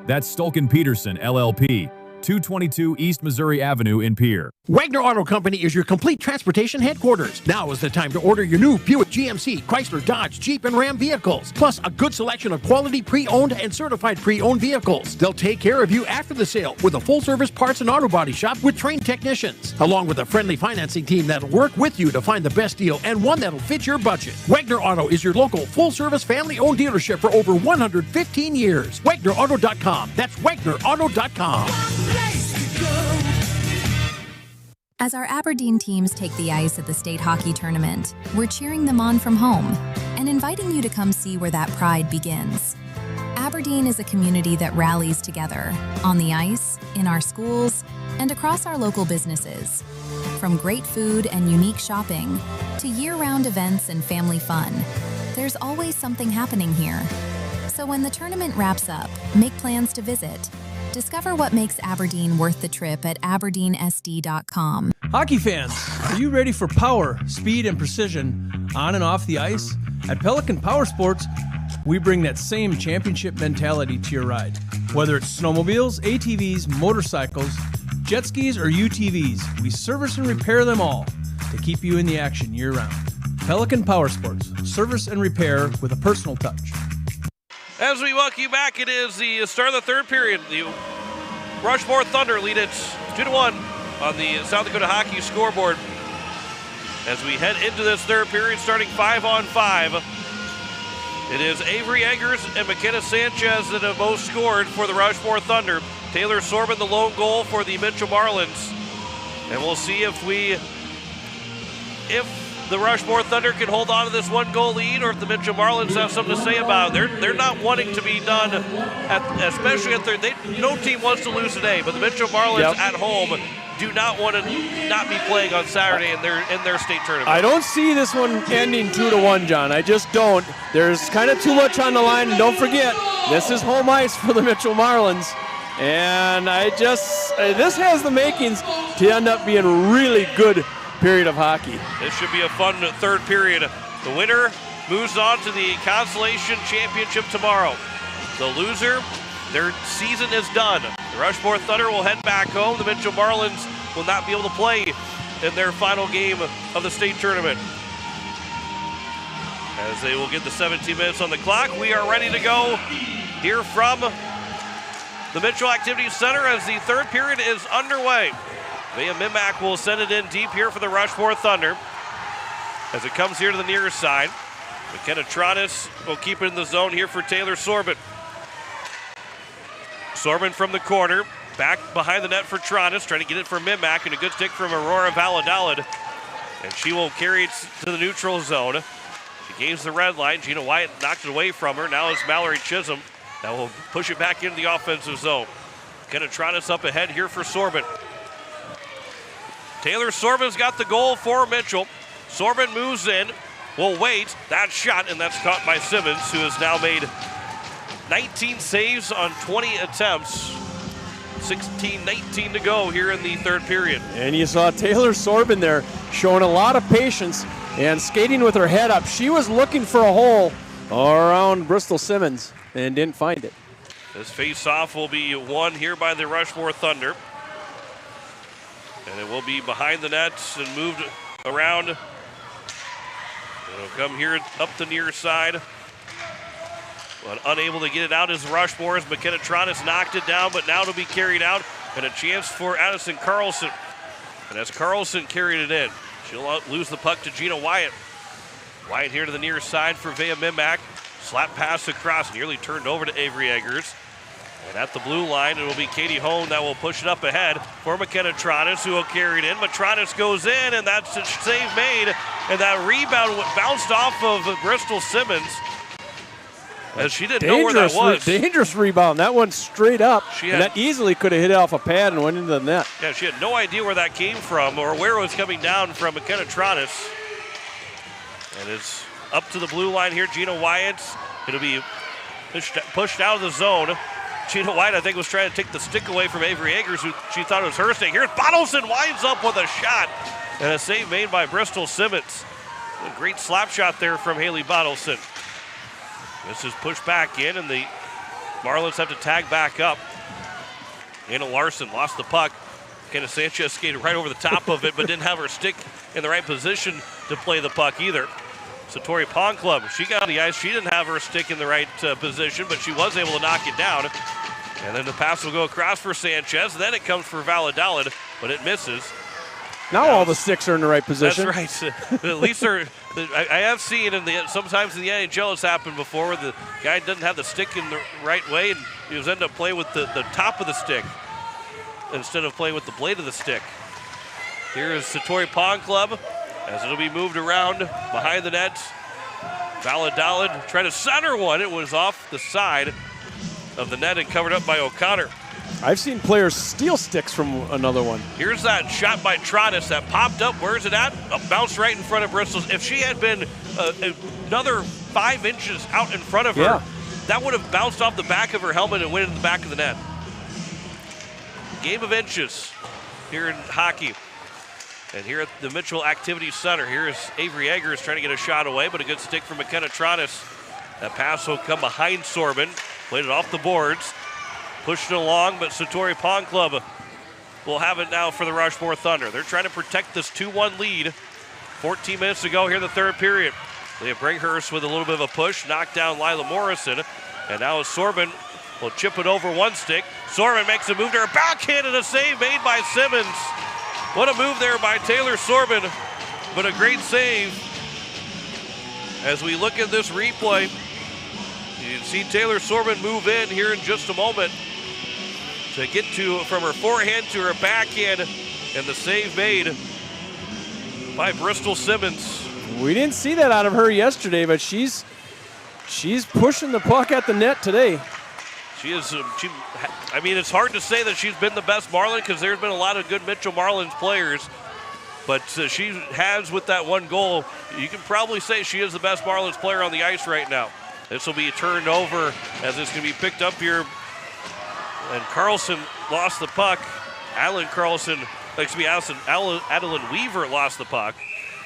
That's Stolken Peterson LLP, 222 East Missouri Avenue in Pierre. Wagner Auto Company is your complete transportation headquarters. Now is the time to order your new Buick, GMC, Chrysler, Dodge, Jeep, and Ram vehicles, plus a good selection of quality pre-owned and certified pre-owned vehicles. They'll take care of you after the sale with a full-service parts and auto body shop with trained technicians, along with a friendly financing team that'll work with you to find the best deal and one that'll fit your budget. Wagner Auto is your local full-service family-owned dealership for over 115 years. WagnerAuto.com. That's WagnerAuto.com. As our Aberdeen teams take the ice at the state hockey tournament, we're cheering them on from home and inviting you to come see where that pride begins. Aberdeen is a community that rallies together on the ice, in our schools, and across our local businesses. From great food and unique shopping to year-round events and family fun, there's always something happening here. So when the tournament wraps up, make plans to visit. Discover what makes Aberdeen worth the trip at aberdeensd.com. Hockey fans, are you ready for power, speed, and precision on and off the ice? At Pelican Power Sports, we bring that same championship mentality to your ride. Whether it's snowmobiles, ATVs, motorcycles, jet skis, or UTVs, we service and repair them all to keep you in the action year-round. Pelican Power Sports, service and repair with a personal touch. As we welcome you back, it is the start of the third period. The Rushmore Thunder lead it 2-1 on the South Dakota Hockey scoreboard. As we head into this third period, starting 5-on-5, it is Avery Eggers and McKenna Sanchez that have both scored for the Rushmore Thunder. Taylor Sorban, the lone goal for the Mitchell Marlins. And we'll see if the Rushmore Thunder can hold on to this one-goal lead, or if the Mitchell Marlins have something to say about it. They're not wanting to be done, especially if no team wants to lose today, but the Mitchell Marlins at home do not want to not be playing on Saturday in their state tournament. I don't see this one ending 2-1, John. I just don't. There's kind of too much on the line, and don't forget, this is home ice for the Mitchell Marlins. And this has the makings to end up being a really good period of hockey. This should be a fun third period. The winner moves on to the Consolation Championship tomorrow. The loser, their season is done. The Rushmore Thunder will head back home. The Mitchell Marlins will not be able to play in their final game of the state tournament. As they will get the 17 minutes on the clock, we are ready to go here from the Mitchell Activity Center as the third period is underway. Vea Mimak will send it in deep here for the Rushmore Thunder as it comes here to the near side. McKenna Tronis will keep it in the zone here for Taylor Sorban. Sorban from the corner, back behind the net for Tronis, trying to get it for Mimak, and a good stick from Aurora Valladolid. And she will carry it to the neutral zone. She gains the red line. Gina Wyatt knocked it away from her. Now it's Mallory Chisholm that will push it back into the offensive zone. McKenna Tronis up ahead here for Sorban. Taylor Sorban's got the goal for Mitchell. Sorban moves in, will wait. That shot, and that's caught by Simmons, who has now made 19 saves on 20 attempts. 16-19 to go here in the third period. And you saw Taylor Sorbin there showing a lot of patience and skating with her head up. She was looking for a hole around Bristol Simmons and didn't find it. This face-off will be won here by the Rushmore Thunder. And it will be behind the nets and moved around. It'll come here up the near side. But unable to get it out is Rushmore as McKenna Tronis knocked it down, but now to be carried out and a chance for Addison Carlson. And as Carlson carried it in, she'll lose the puck to Gina Wyatt. Wyatt here to the near side for Vea Mimak. Slap pass across, nearly turned over to Avery Eggers. And at the blue line, it will be Katie Hone that will push it up ahead for McKenna Tronis, who will carry it in. But Tronis goes in, and that's a save made. And that rebound bounced off of Bristol Simmons, as she didn't know where that was. Dangerous rebound. That went straight up. And that easily could have hit off a pad and went into the net. Yeah, she had no idea where that came from or where it was coming down from McKenna Tronis. And it's up to the blue line here. Gina Wyatt. It'll be pushed out of the zone. Gina Wyatt, I think, was trying to take the stick away from Avery Eggers, who she thought it was her stick. Here's Bottleson, winds up with a shot. And a save made by Bristol Simmons. A great slap shot there from Haley Bottleson. This is pushed back in, and the Marlins have to tag back up. Anna Larson lost the puck. Kenna Sanchez skated right over the top of it, but didn't have her stick in the right position to play the puck either. Satori Pond Club, she got on the ice. She didn't have her stick in the right position, but she was able to knock it down. And then the pass will go across for Sanchez. Then it comes for Valladolid, but it misses. Now all the sticks are in the right position. That's right. At least I have seen sometimes in the NHL it's happened before where the guy doesn't have the stick in the right way and he was ended up playing with the top of the stick instead of playing with the blade of the stick. Here is Satori Pond Club as it'll be moved around behind the net. Valladolid trying to center one. It was off the side of the net and covered up by O'Connor. I've seen players steal sticks from another one. Here's that shot by Tronis that popped up. Where's it at? Bounced right in front of Bristol. If she had been another 5 inches out in front of her, that would have bounced off the back of her helmet and went in the back of the net. Game of inches here in hockey. And here at the Mitchell Activity Center, here's Avery Eggers trying to get a shot away, but a good stick from McKenna Tronis. That pass will come behind Sorbin. Played it off the boards. Pushed it along, but Satori Pond Club will have it now for the Rushmore Thunder. They're trying to protect this 2-1 lead. 14 minutes to go here in the third period. Leah Bringhurst with a little bit of a push, knocked down Lila Morrison. And now Sorbin will chip it over one stick. Sorbin makes a move to her backhand and a save made by Simmons. What a move there by Taylor Sorbin, but a great save. As we look at this replay, you can see Taylor Sorbin move in here in just a moment to get from her forehand to her backhand, and the save made by Bristol Simmons. We didn't see that out of her yesterday, but she's pushing the puck at the net today. She is. I mean, it's hard to say that she's been the best Marlin because there's been a lot of good Mitchell Marlins players, but she has with that one goal. You can probably say she is the best Marlins player on the ice right now. This will be turned over as it's going to be picked up here. And Carlson lost the puck. Adeline Weaver lost the puck.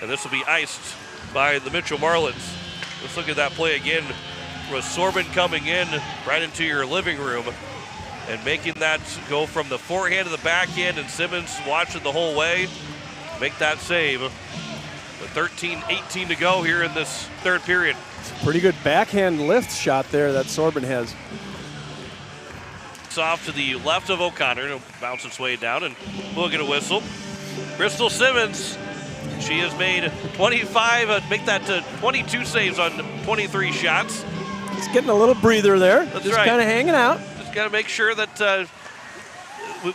And this will be iced by the Mitchell Marlins. Let's look at that play again. With Sorbin coming in right into your living room and making that go from the forehand to the backhand, and Simmons watching the whole way. Make that save. With 13-18 to go here in this third period. Pretty good backhand lift shot there that Sorbin has. It's off to the left of O'Connor. It'll bounce its way down, and we'll get a whistle. Bristol Simmons, she has made 25, make that 22 saves on 23 shots. He's getting a little breather there. That's just right. Kind of hanging out. Just got to make sure that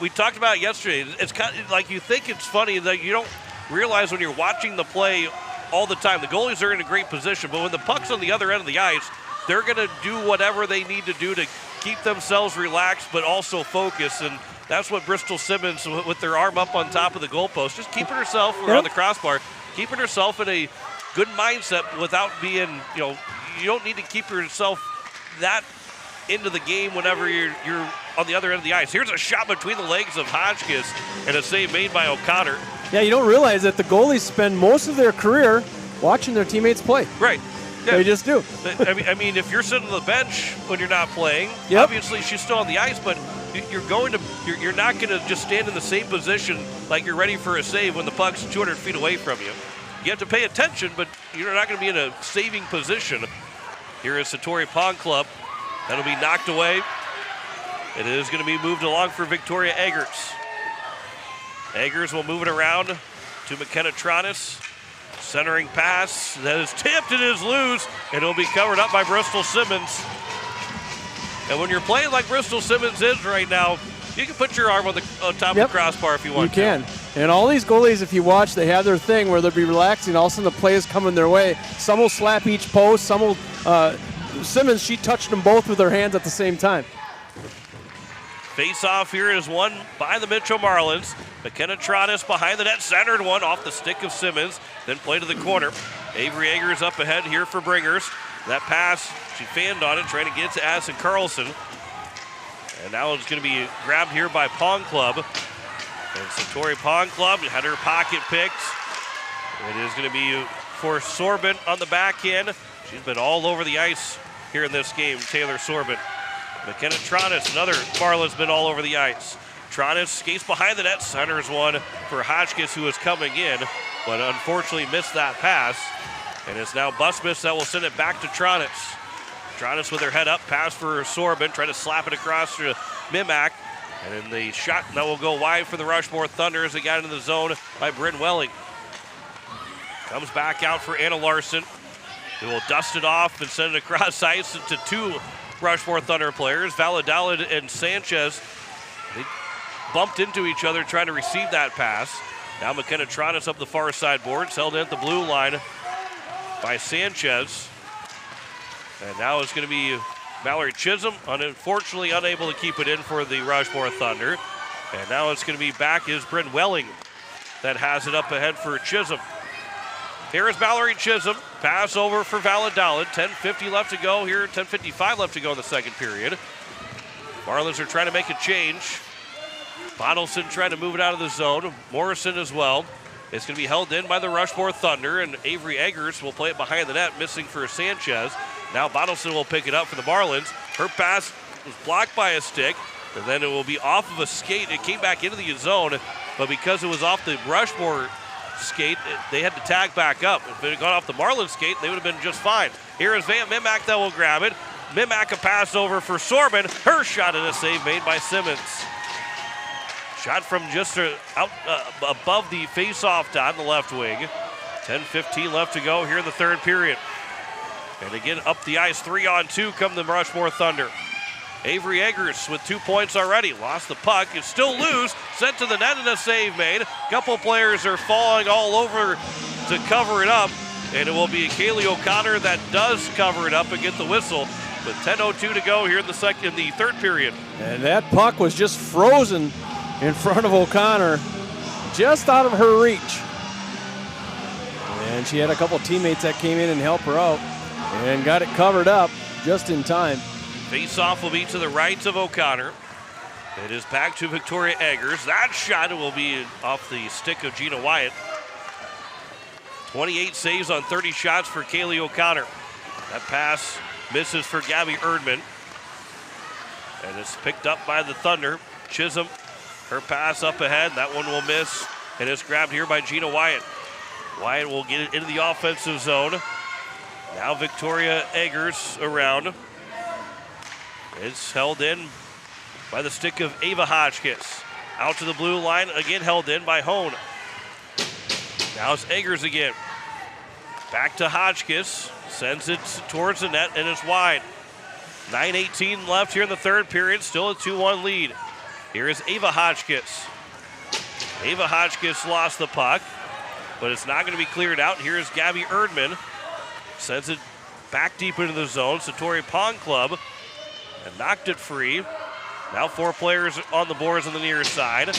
we talked about it yesterday. It's kind of like you think it's funny that you don't realize when you're watching the play all the time. The goalies are in a great position, but when the puck's on the other end of the ice, they're going to do whatever they need to do to keep themselves relaxed but also focus. And that's what Bristol Simmons, with their arm up on top of the goalpost, just keeping herself around the crossbar, keeping herself in a good mindset without being, you don't need to keep yourself that into the game whenever you're on the other end of the ice. Here's a shot between the legs of Hotchkiss and a save made by O'Connor. Yeah, you don't realize that the goalies spend most of their career watching their teammates play. Right. Yeah. They just do. I mean, if you're sitting on the bench when you're not playing, obviously she's still on the ice, but you're not going to just stand in the same position like you're ready for a save when the puck's 200 feet away from you. You have to pay attention, but you're not going to be in a saving position. Here is Satori Pond Club. That'll be knocked away. It is going to be moved along for Victoria Eggers. Eggers will move it around to McKenna Tronis. Centering pass that is tipped and is loose, and it'll be covered up by Bristol Simmons. And when you're playing like Bristol Simmons is right now, you can put your arm on top of the crossbar if you want to. You can. And all these goalies, if you watch, they have their thing where they'll be relaxing. All of a sudden the play is coming their way. Some will slap each post. Some will. Simmons, she touched them both with her hands at the same time. Face-off here is won by the Mitchell Marlins. McKenna Tronis behind the net, centered one off the stick of Simmons, then play to the corner. Avery Eggers up ahead here for Bringers. That pass, she fanned on it, trying to get to Addison Carlson. And now it's going to be grabbed here by Pond Club. And Satori Pond Club had her pocket picked. It is going to be for Sorbent on the back end. She's been all over the ice here in this game, Taylor Sorbent. McKenna Tronis, another Marlins, been all over the ice. Tronis skates behind the net, centers one for Hotchkiss, who is coming in, but unfortunately missed that pass. And it's now Busmus that will send it back to Tronis. Tronis with her head up, pass for Sorbent, trying to slap it across to Mimak. And in the shot that will go wide for the Rushmore Thunder as they got into the zone by Bryn Welling. Comes back out for Anna Larson, who will dust it off and send it across ice to two Rushmore Thunder players, Valladolid and Sanchez. They bumped into each other trying to receive that pass. Now McKenna Tronis up the far side boards, held in at the blue line by Sanchez. And now it's going to be Mallory Chisholm, unfortunately unable to keep it in for the Rushmore Thunder. And now it's going to be back is Bryn Welling that has it up ahead for Chisholm. Here is Mallory Chisholm. Pass over for Valladolid. 10:50 left to go here. 10:55 left to go in the second period. Marlins are trying to make a change. Bottleson trying to move it out of the zone. Morrison as well. It's going to be held in by the Rushmore Thunder, and Avery Eggers will play it behind the net, missing for Sanchez. Now Bottleson will pick it up for the Marlins. Her pass was blocked by a stick, and then it will be off of a skate. It came back into the zone, but because it was off the Rushmore skate, they had to tag back up. If it had gone off the Marlins skate, they would have been just fine. Here is Van Mimak that will grab it. Mimak a pass over for Sorbent. Her shot and a save made by Simmons. Shot from just out above the face-off dot in the left wing. 10:15 left to go here in the third period. And again, up the ice, 3-on-2 come the Rushmore Thunder. Avery Eggers with 2 points already. Lost the puck. It's still loose. Sent to the net and a save made. A couple players are falling all over to cover it up. And it will be Kaylee O'Connor that does cover it up and get the whistle. With 10:02 to go here in the third period. And that puck was just frozen in front of O'Connor, just out of her reach. And she had a couple teammates that came in and helped her out and got it covered up just in time. Face-off will be to the right of O'Connor. It is back to Victoria Eggers. That shot will be off the stick of Gina Wyatt. 28 saves on 30 shots for Kaylee O'Connor. That pass misses for Gabby Erdman. And it's picked up by the Thunder. Chisholm, her pass up ahead. That one will miss. And it's grabbed here by Gina Wyatt. Wyatt will get it into the offensive zone. Now Victoria Eggers around. It's held in by the stick of Ava Hotchkiss. Out to the blue line, again held in by Hone. Now it's Eggers again. Back to Hotchkiss. Sends it towards the net, and it's wide. 9:18 left here in the third period. Still a 2-1 lead. Here is Ava Hotchkiss. Ava Hotchkiss lost the puck, but it's not going to be cleared out. Here is Gabby Erdman. Sends it back deep into the zone. Satori Pond Club. And knocked it free. Now 4 players on the boards on the near side.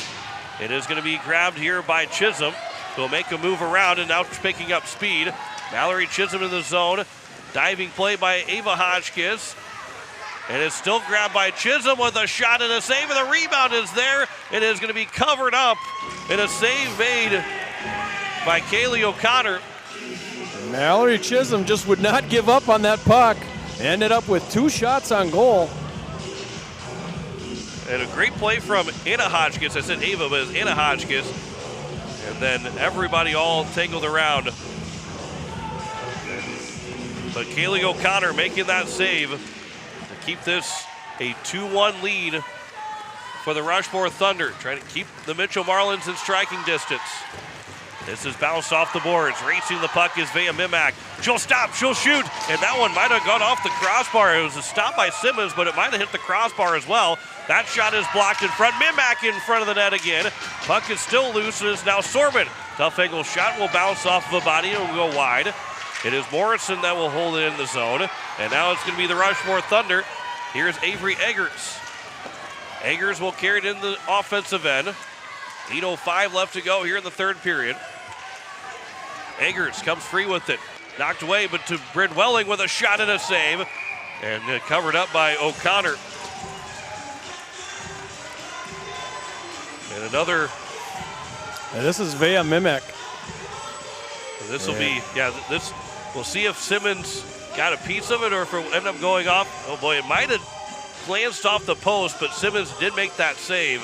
It is going to be grabbed here by Chisholm, who will make a move around and now picking up speed. Mallory Chisholm in the zone. Diving play by Ava Hotchkiss. And it's still grabbed by Chisholm with a shot and a save, and the rebound is there. It is going to be covered up, and a save made by Kaylee O'Connor. Mallory Chisholm just would not give up on that puck. Ended up with 2 shots on goal. And a great play from Anna Hotchkiss. I said Ava, but it's Anna Hotchkiss. And then everybody all tangled around. But Kaylee O'Connor making that save to keep this a 2-1 lead for the Rushmore Thunder. Trying to keep the Mitchell Marlins in striking distance. This is bounced off the boards. Racing the puck is Vea Mimak. She'll stop, she'll shoot, and that one might have gone off the crossbar. It was a stop by Simmons, but it might have hit the crossbar as well. That shot is blocked in front. Mimak in front of the net again. Puck is still loose, and it's now Sorbin. Tough angle shot will bounce off of a body and will go wide. It is Morrison that will hold it in the zone, and now it's going to be the Rushmore Thunder. Here's Avery Eggers. Eggers will carry it in the offensive end. 8:05 left to go here in the third period. Eggers comes free with it. Knocked away, but to Bridwelling with a shot and a save. And covered up by O'Connor. And another. And this is Vea Mimek. This will be, this, we'll see if Simmons got a piece of it or if it will end up going off. Oh boy, it might have glanced off the post, but Simmons did make that save.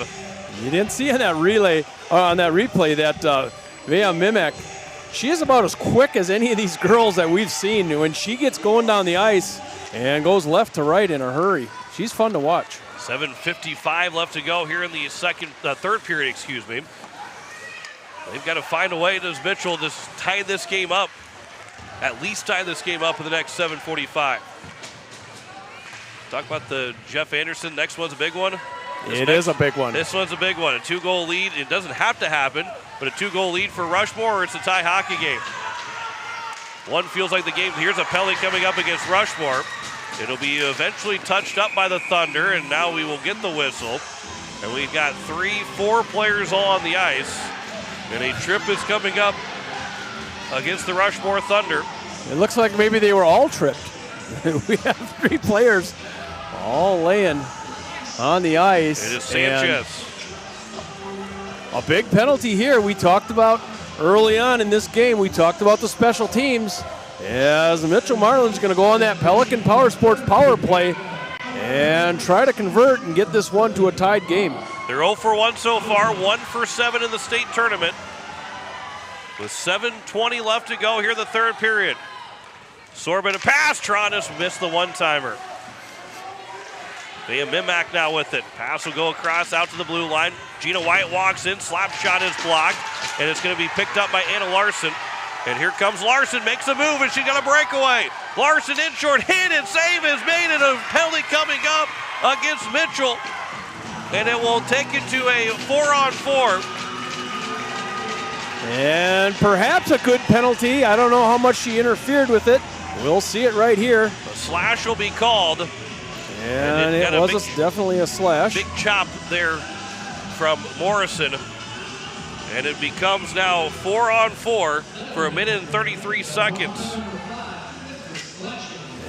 You didn't see on that replay that Vea Mimek, she is about as quick as any of these girls that we've seen. When she gets going down the ice and goes left to right in a hurry, she's fun to watch. 7:55 left to go here in the third period, excuse me. They've got to find a way, does Mitchell, to tie this game up. At least tie this game up in the next 7:45. Talk about the Jeff Anderson. Next one's a big one. It is a big one. This one's a big one. A 2-goal lead. It doesn't have to happen, but a 2-goal lead for Rushmore, or it's a tie hockey game. One feels like the game. Here's a penalty coming up against Rushmore. It'll be eventually touched up by the Thunder, and now we will get the whistle. And we've got 3-4 players all on the ice. And a trip is coming up against the Rushmore Thunder. It looks like maybe they were all tripped. We have 3 players all laying on the ice. It is Sanchez. A big penalty here. We talked about early on in this game, we talked about the special teams. As the Mitchell Marlins going to go on that Pelican Power Sports power play and try to convert and get this one to a tied game. They're 0 for 1 so far, 1 for 7 in the state tournament. With 7:20 left to go here in the third period. Sorbin a pass, Tronis missed the one-timer. Vea Mimak now with it. Pass will go across out to the blue line. Gina White walks in, slap shot is blocked, and it's going to be picked up by Anna Larson. And here comes Larson, makes a move, and she's got a breakaway. Larson in short, hit and save is made, and a penalty coming up against Mitchell. And it will take it to a 4-on-4. And perhaps a good penalty. I don't know how much she interfered with it. We'll see it right here. A slash will be called. And it was definitely a slash. Big chop there from Morrison. And it becomes now 4-on-4 for 1 minute and 33 seconds.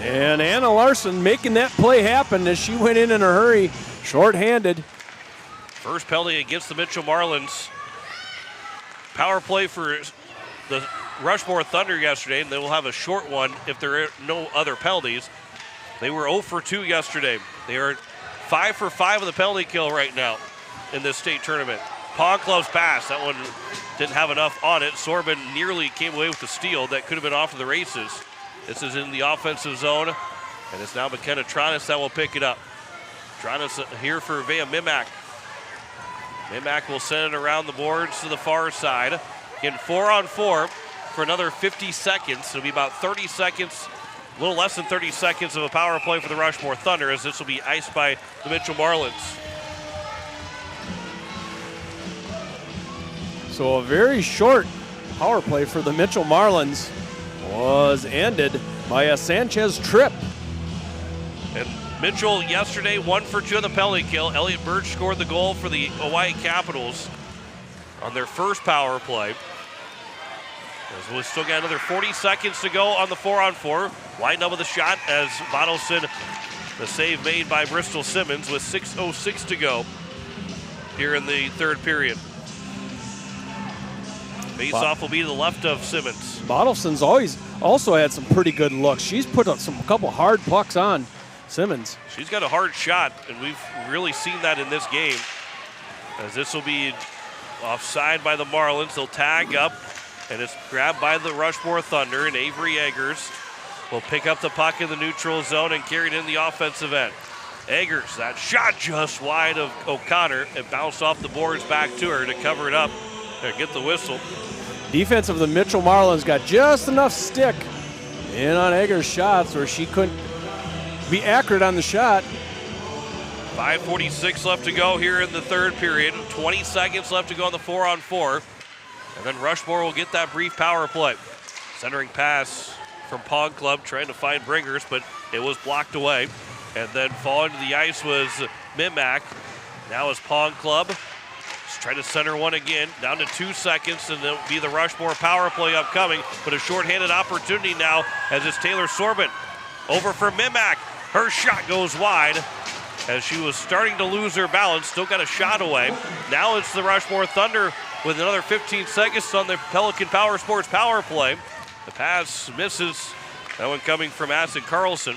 And Anna Larson making that play happen as she went in a hurry, shorthanded. First penalty against the Mitchell Marlins. Power play for the Rushmore Thunder yesterday, and they will have a short one if there are no other penalties. They were 0 for 2 yesterday. They are 5 for 5 of the penalty kill right now in this state tournament. Ponglove's pass, that one didn't have enough on it. Sorbin nearly came away with the steal. That could have been off to the races. This is in the offensive zone, and it's now McKenna Tronis that will pick it up. Tronis here for Vea Mimak. Mimak will send it around the boards to the far side. Again, 4-on-4 for another 50 seconds. It'll be about 30 seconds, a little less than 30 seconds of a power play for the Rushmore Thunder, as this will be iced by the Mitchell Marlins. So a very short power play for the Mitchell Marlins was ended by a Sanchez trip. And Mitchell yesterday 1 for 2 on the penalty kill. Elliot Birch scored the goal for the Hawaii Capitals on their first power play. As we still got another 40 seconds to go on the 4-on-4. Widen up with a shot as Bottleson The save made by Bristol Simmons with 6:06 to go here in the third period. Face-off will be to the left of Simmons. Bottleson's also had some pretty good looks. She's put a couple hard pucks on Simmons. She's got a hard shot, and we've really seen that in this game. As this will be offside by the Marlins. They'll tag up, and it's grabbed by the Rushmore Thunder, and Avery Eggers will pick up the puck in the neutral zone and carry it in the offensive end. Eggers, that shot just wide of O'Connor. It bounced off the boards back to her to cover it up and get the whistle. Defense of the Mitchell Marlins got just enough stick in on Eggers' shots where she couldn't be accurate on the shot. 5:46 left to go here in the third period. 20 seconds left to go on the 4-on-4. And then Rushmore will get that brief power play. Centering pass from Pond Club trying to find Bringers, but it was blocked away. And then falling to the ice was Mimac. Now is Pond Club. Just trying to center one again. Down to 2 seconds, and it'll be the Rushmore power play upcoming. But a shorthanded opportunity now as it's Taylor Sorbent. Over for Mimac. Her shot goes wide as she was starting to lose her balance. Still got a shot away. Now it's the Rushmore Thunder with another 15 seconds on the Pelican Power Sports power play. The pass misses. That one coming from Acid Carlson.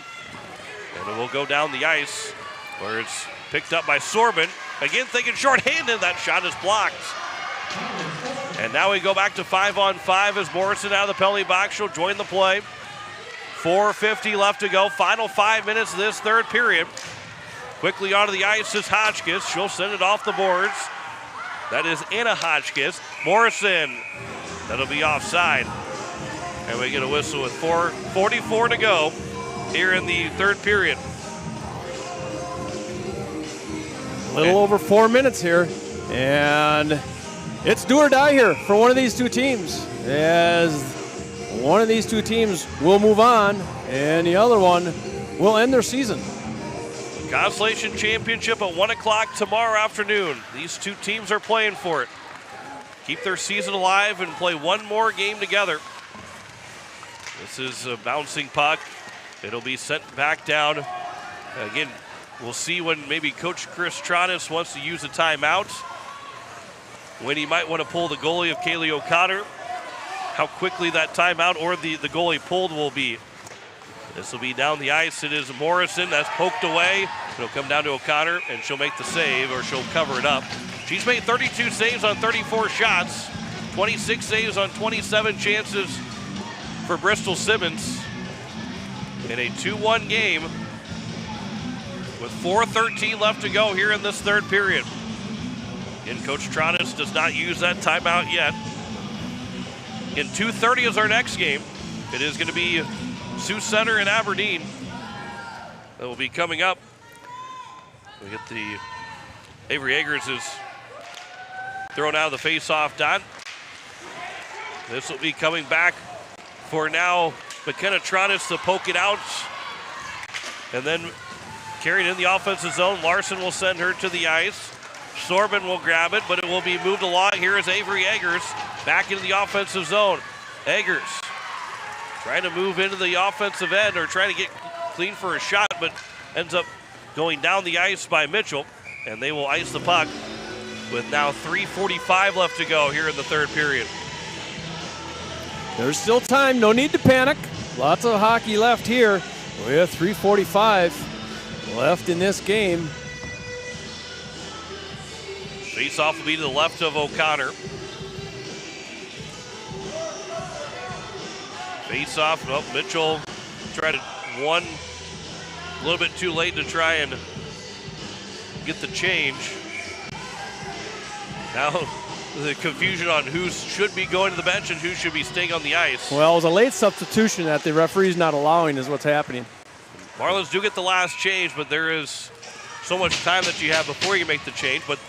And it will go down the ice where it's picked up by Sorbent. Again, thinking shorthanded. That shot is blocked. And now we go back to 5-on-5 as Morrison out of the penalty box. She'll join the play. 4:50 left to go. Final 5 minutes of this third period. Quickly onto the ice is Hotchkiss. She'll send it off the boards. That is Anna Hotchkiss. Morrison. That'll be offside. And we get a whistle with 4:44 to go here in the third period. A little over 4 minutes here. And it's do or die here for one of these two teams. As one of these two teams will move on and the other one will end their season. Consolation Championship at 1 o'clock tomorrow afternoon. These two teams are playing for it. Keep their season alive and play one more game together. This is a bouncing puck. It'll be sent back down. Again, we'll see when maybe Coach Chris Tronis wants to use a timeout. When he might want to pull the goalie of Kaylee O'Connor. How quickly that timeout or the goalie pulled will be. This will be down the ice. It is Morrison. That's poked away. It'll come down to O'Connor, and she'll make the save, or she'll cover it up. She's made 32 saves on 34 shots, 26 saves on 27 chances for Bristol Simmons in a 2-1 game with 4:13 left to go here in this third period. And Coach Tronis does not use that timeout yet. In 2:30 is our next game. It is going to be Sioux Center in Aberdeen. That will be coming up. We get the Avery Eggers is thrown out of the face-off dot. This will be coming back for now McKenna Tronis to poke it out. And then carried in the offensive zone. Larson will send her to the ice. Sorbent will grab it, but it will be moved along. Here is Avery Eggers back into the offensive zone. Eggers trying to move into the offensive end or trying to get clean for a shot, but ends up going down the ice by Mitchell, and they will ice the puck with now 3:45 left to go here in the third period. There's still time, no need to panic. Lots of hockey left here with 3:45 left in this game. Face-off will be to the left of O'Connor. Face-off, well, Mitchell tried to one a little bit too late to try and get the change. Now the confusion on who should be going to the bench and who should be staying on the ice. Well, it was a late substitution that the referee's not allowing is what's happening. Marlins do get the last change, but there is so much time that you have before you make the change. But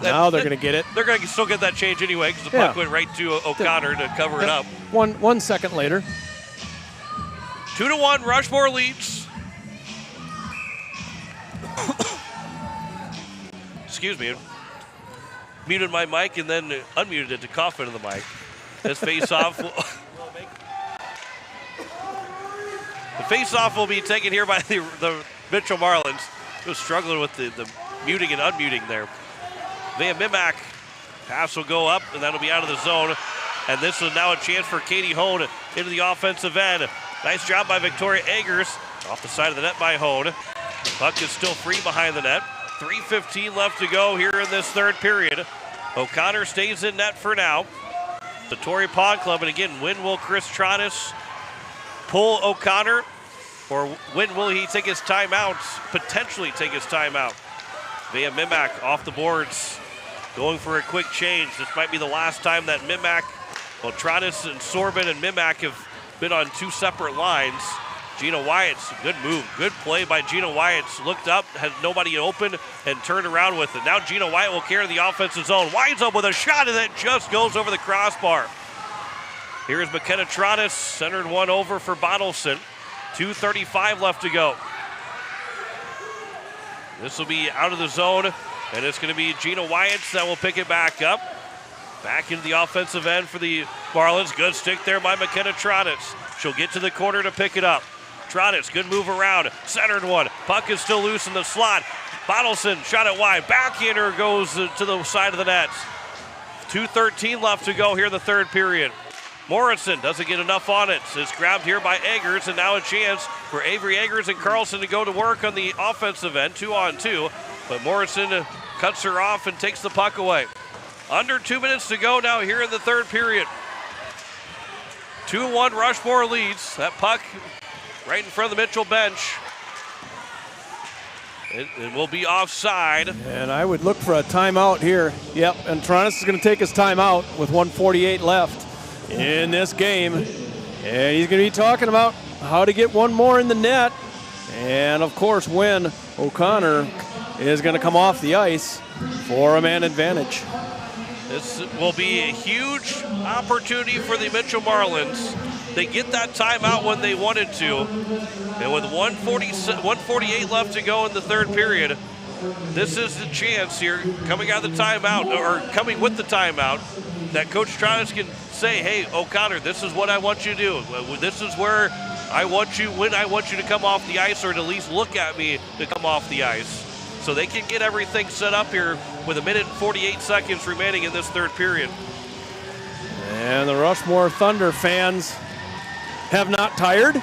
now they're going to get it. They're going to still get that change anyway because the puck went right to O'Connor to cover it up. 1 second later. 2-1, Rushmore leads. Excuse me. Muted my mic and then unmuted it to cough into the mic. This face-off the face-off will be taken here by the Mitchell Marlins. Was struggling with the muting and unmuting there. Van Mimak, pass will go up, and that'll be out of the zone. And this is now a chance for Katie Hone into the offensive end. Nice job by Victoria Eggers. Off the side of the net by Hone. Puck is still free behind the net. 3:15 left to go here in this third period. O'Connor stays in net for now. The Torrey Pond Club, and again, when will Chris Tronis pull O'Connor? Or when will he take his timeout, potentially take his timeout? Van Mimak off the boards, going for a quick change. This might be the last time that Mimak, well, Tronis and Sorbin and Mimak have been on two separate lines. Gina Wyatt's, good move, good play by Gina Wyatt's. Looked up, had nobody open, and turned around with it. Now Gina Wyatt will carry the offensive zone. Winds up with a shot, and that just goes over the crossbar. Here's McKenna Tronis, centered one over for Bottleson. 2:35 left to go. This will be out of the zone, and it's going to be Gina Wyatt that will pick it back up. Back into the offensive end for the Marlins. Good stick there by McKenna Tronis. She'll get to the corner to pick it up. Tronis, good move around. Centered one. Puck is still loose in the slot. Bottleson shot it wide. Backhander goes to the side of the net. 2:13 left to go here in the third period. Morrison doesn't get enough on it. It's grabbed here by Eggers, and now a chance for Avery Eggers and Carlson to go to work on the offensive end, 2-on-2. But Morrison cuts her off and takes the puck away. Under 2 minutes to go now here in the third period. 2-1 Rushmore leads. That puck right in front of the Mitchell bench. It will be offside. And I would look for a timeout here. Yep, and Tronis is going to take his timeout with 1:48 left in this game. And he's going to be talking about how to get one more in the net. And, of course, when O'Connor is going to come off the ice for a man advantage. This will be a huge opportunity for the Mitchell Marlins. They get that timeout when they wanted to. And with 148 left to go in the third period, this is the chance here, coming out of the timeout, or coming with the timeout, that Coach Tronis can say, hey, O'Connor, this is what I want you to do. This is where I want you, when I want you to come off the ice, or to at least look at me to come off the ice. So they can get everything set up here with 1 minute and 48 seconds remaining in this third period. And the Rushmore Thunder fans have not tired.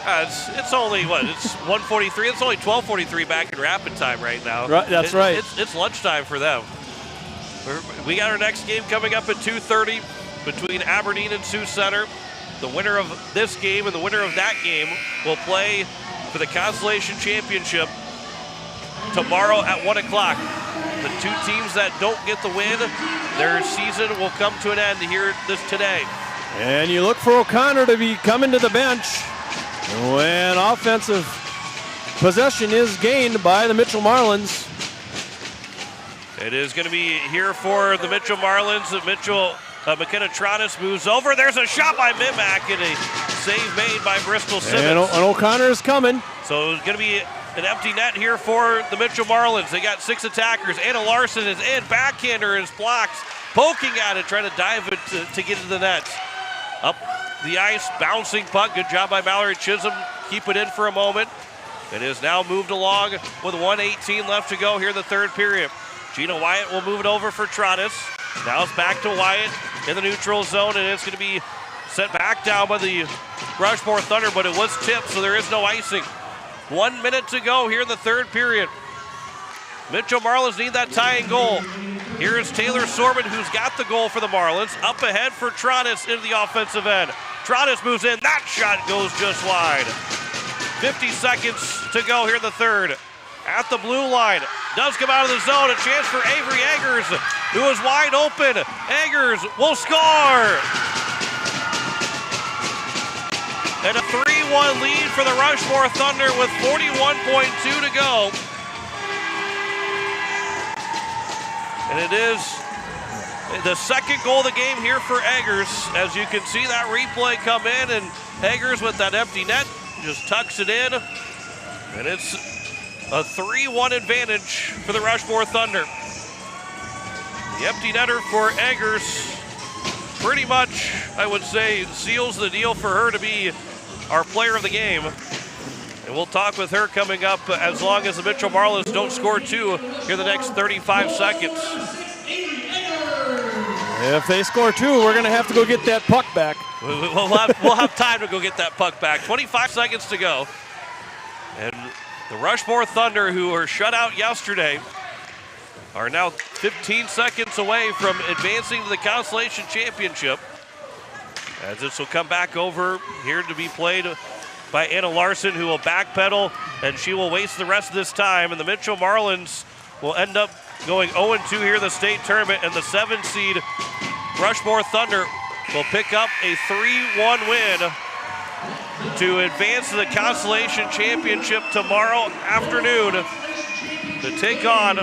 It's only, what, it's 1:43. It's only 12:43 back in rapid time right now. Right, that's right. It's lunchtime for them. We got our next game coming up at 2:30 between Aberdeen and Sioux Center. The winner of this game and the winner of that game will play for the Consolation Championship tomorrow at 1 o'clock. The two teams that don't get the win, their season will come to an end here today. And you look for O'Connor to be coming to the bench when offensive possession is gained by the Mitchell Marlins. It is going to be here for the Mitchell Marlins. McKenna Tronis moves over. There's a shot by Mimak and a save made by Bristol Simmons. And O'Connor is coming. So it's going to be an empty net here for the Mitchell Marlins. They got 6 attackers. Anna Larson is in. Backhander is blocked. Poking at it, trying to dive it to get into the net. Up the ice, bouncing puck. Good job by Mallory Chisholm. Keep it in for a moment. It is now moved along with 1:18 left to go here in the third period. Gina Wyatt will move it over for Tronis. Now it's back to Wyatt in the neutral zone, and it's going to be set back down by the Rushmore Thunder, but it was tipped, so there is no icing. 1 minute to go here in the third period. Mitchell Marlins need that tying goal. Here is Taylor Sorbin, who's got the goal for the Marlins. Up ahead for Tronis into the offensive end. Tronis moves in. That shot goes just wide. 50 seconds to go here in the third. At the blue line. Does come out of the zone. A chance for Avery Eggers, who is wide open. Eggers will score. And a 3-1 lead for the Rushmore Thunder with 41.2 to go. And it is the second goal of the game here for Eggers. As you can see that replay come in, and Eggers with that empty net just tucks it in. And it's a 3-1 advantage for the Rushmore Thunder. The empty netter for Eggers pretty much, I would say, seals the deal for her to be our player of the game. And we'll talk with her coming up as long as the Mitchell Marlins don't score 2 here the next 35 seconds. If they score 2, we're going to have to go get that puck back. We'll have time to go get that puck back. 25 seconds to go. And the Rushmore Thunder, who were shut out yesterday, are now 15 seconds away from advancing to the Consolation Championship. As this will come back over here to be played by Anna Larson, who will backpedal, and she will waste the rest of this time. And the Mitchell Marlins will end up going 0-2 here in the state tournament, and the 7-seed Rushmore Thunder will pick up a 3-1 win to advance to the Consolation Championship tomorrow afternoon to take on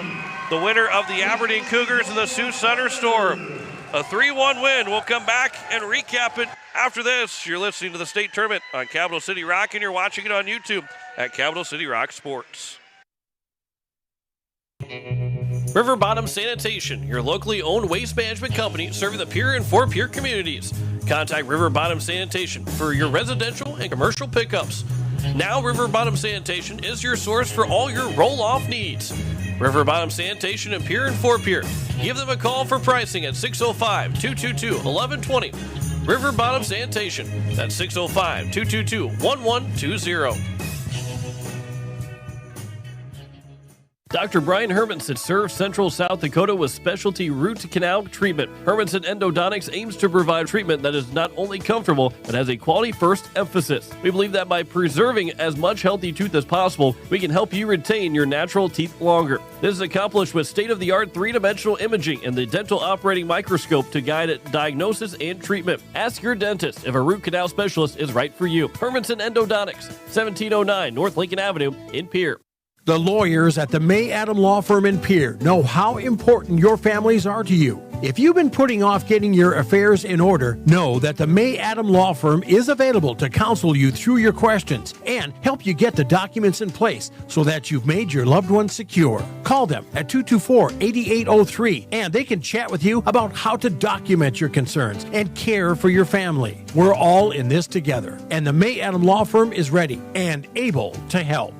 the winner of the Aberdeen Cougars in the Sioux Center Storm. A 3-1 win. We'll come back and recap it after this. You're listening to the state tournament on Capital City Rock, and you're watching it on YouTube at Capital City Rock Sports. River Bottom Sanitation, your locally owned waste management company serving the Pierre and Fort Pierre communities. Contact River Bottom Sanitation for your residential and commercial pickups. Now River Bottom Sanitation is your source for all your roll-off needs. River Bottom Sanitation in Pierre and Fort Pierre. Give them a call for pricing at 605-222-1120. River Bottom Sanitation. That's 605-222-1120. Dr. Brian Hermanson serves Central South Dakota with specialty root canal treatment. Hermanson Endodontics aims to provide treatment that is not only comfortable, but has a quality first emphasis. We believe that by preserving as much healthy tooth as possible, we can help you retain your natural teeth longer. This is accomplished with state-of-the-art three-dimensional imaging and the dental operating microscope to guide diagnosis and treatment. Ask your dentist if a root canal specialist is right for you. Hermanson Endodontics, 1709 North Lincoln Avenue in Pierre. The lawyers at the May Adam Law Firm in Pierre know how important your families are to you. If you've been putting off getting your affairs in order, know that the May Adam Law Firm is available to counsel you through your questions and help you get the documents in place so that you've made your loved ones secure. Call them at 224-8803 and they can chat with you about how to document your concerns and care for your family. We're all in this together, and the May Adam Law Firm is ready and able to help.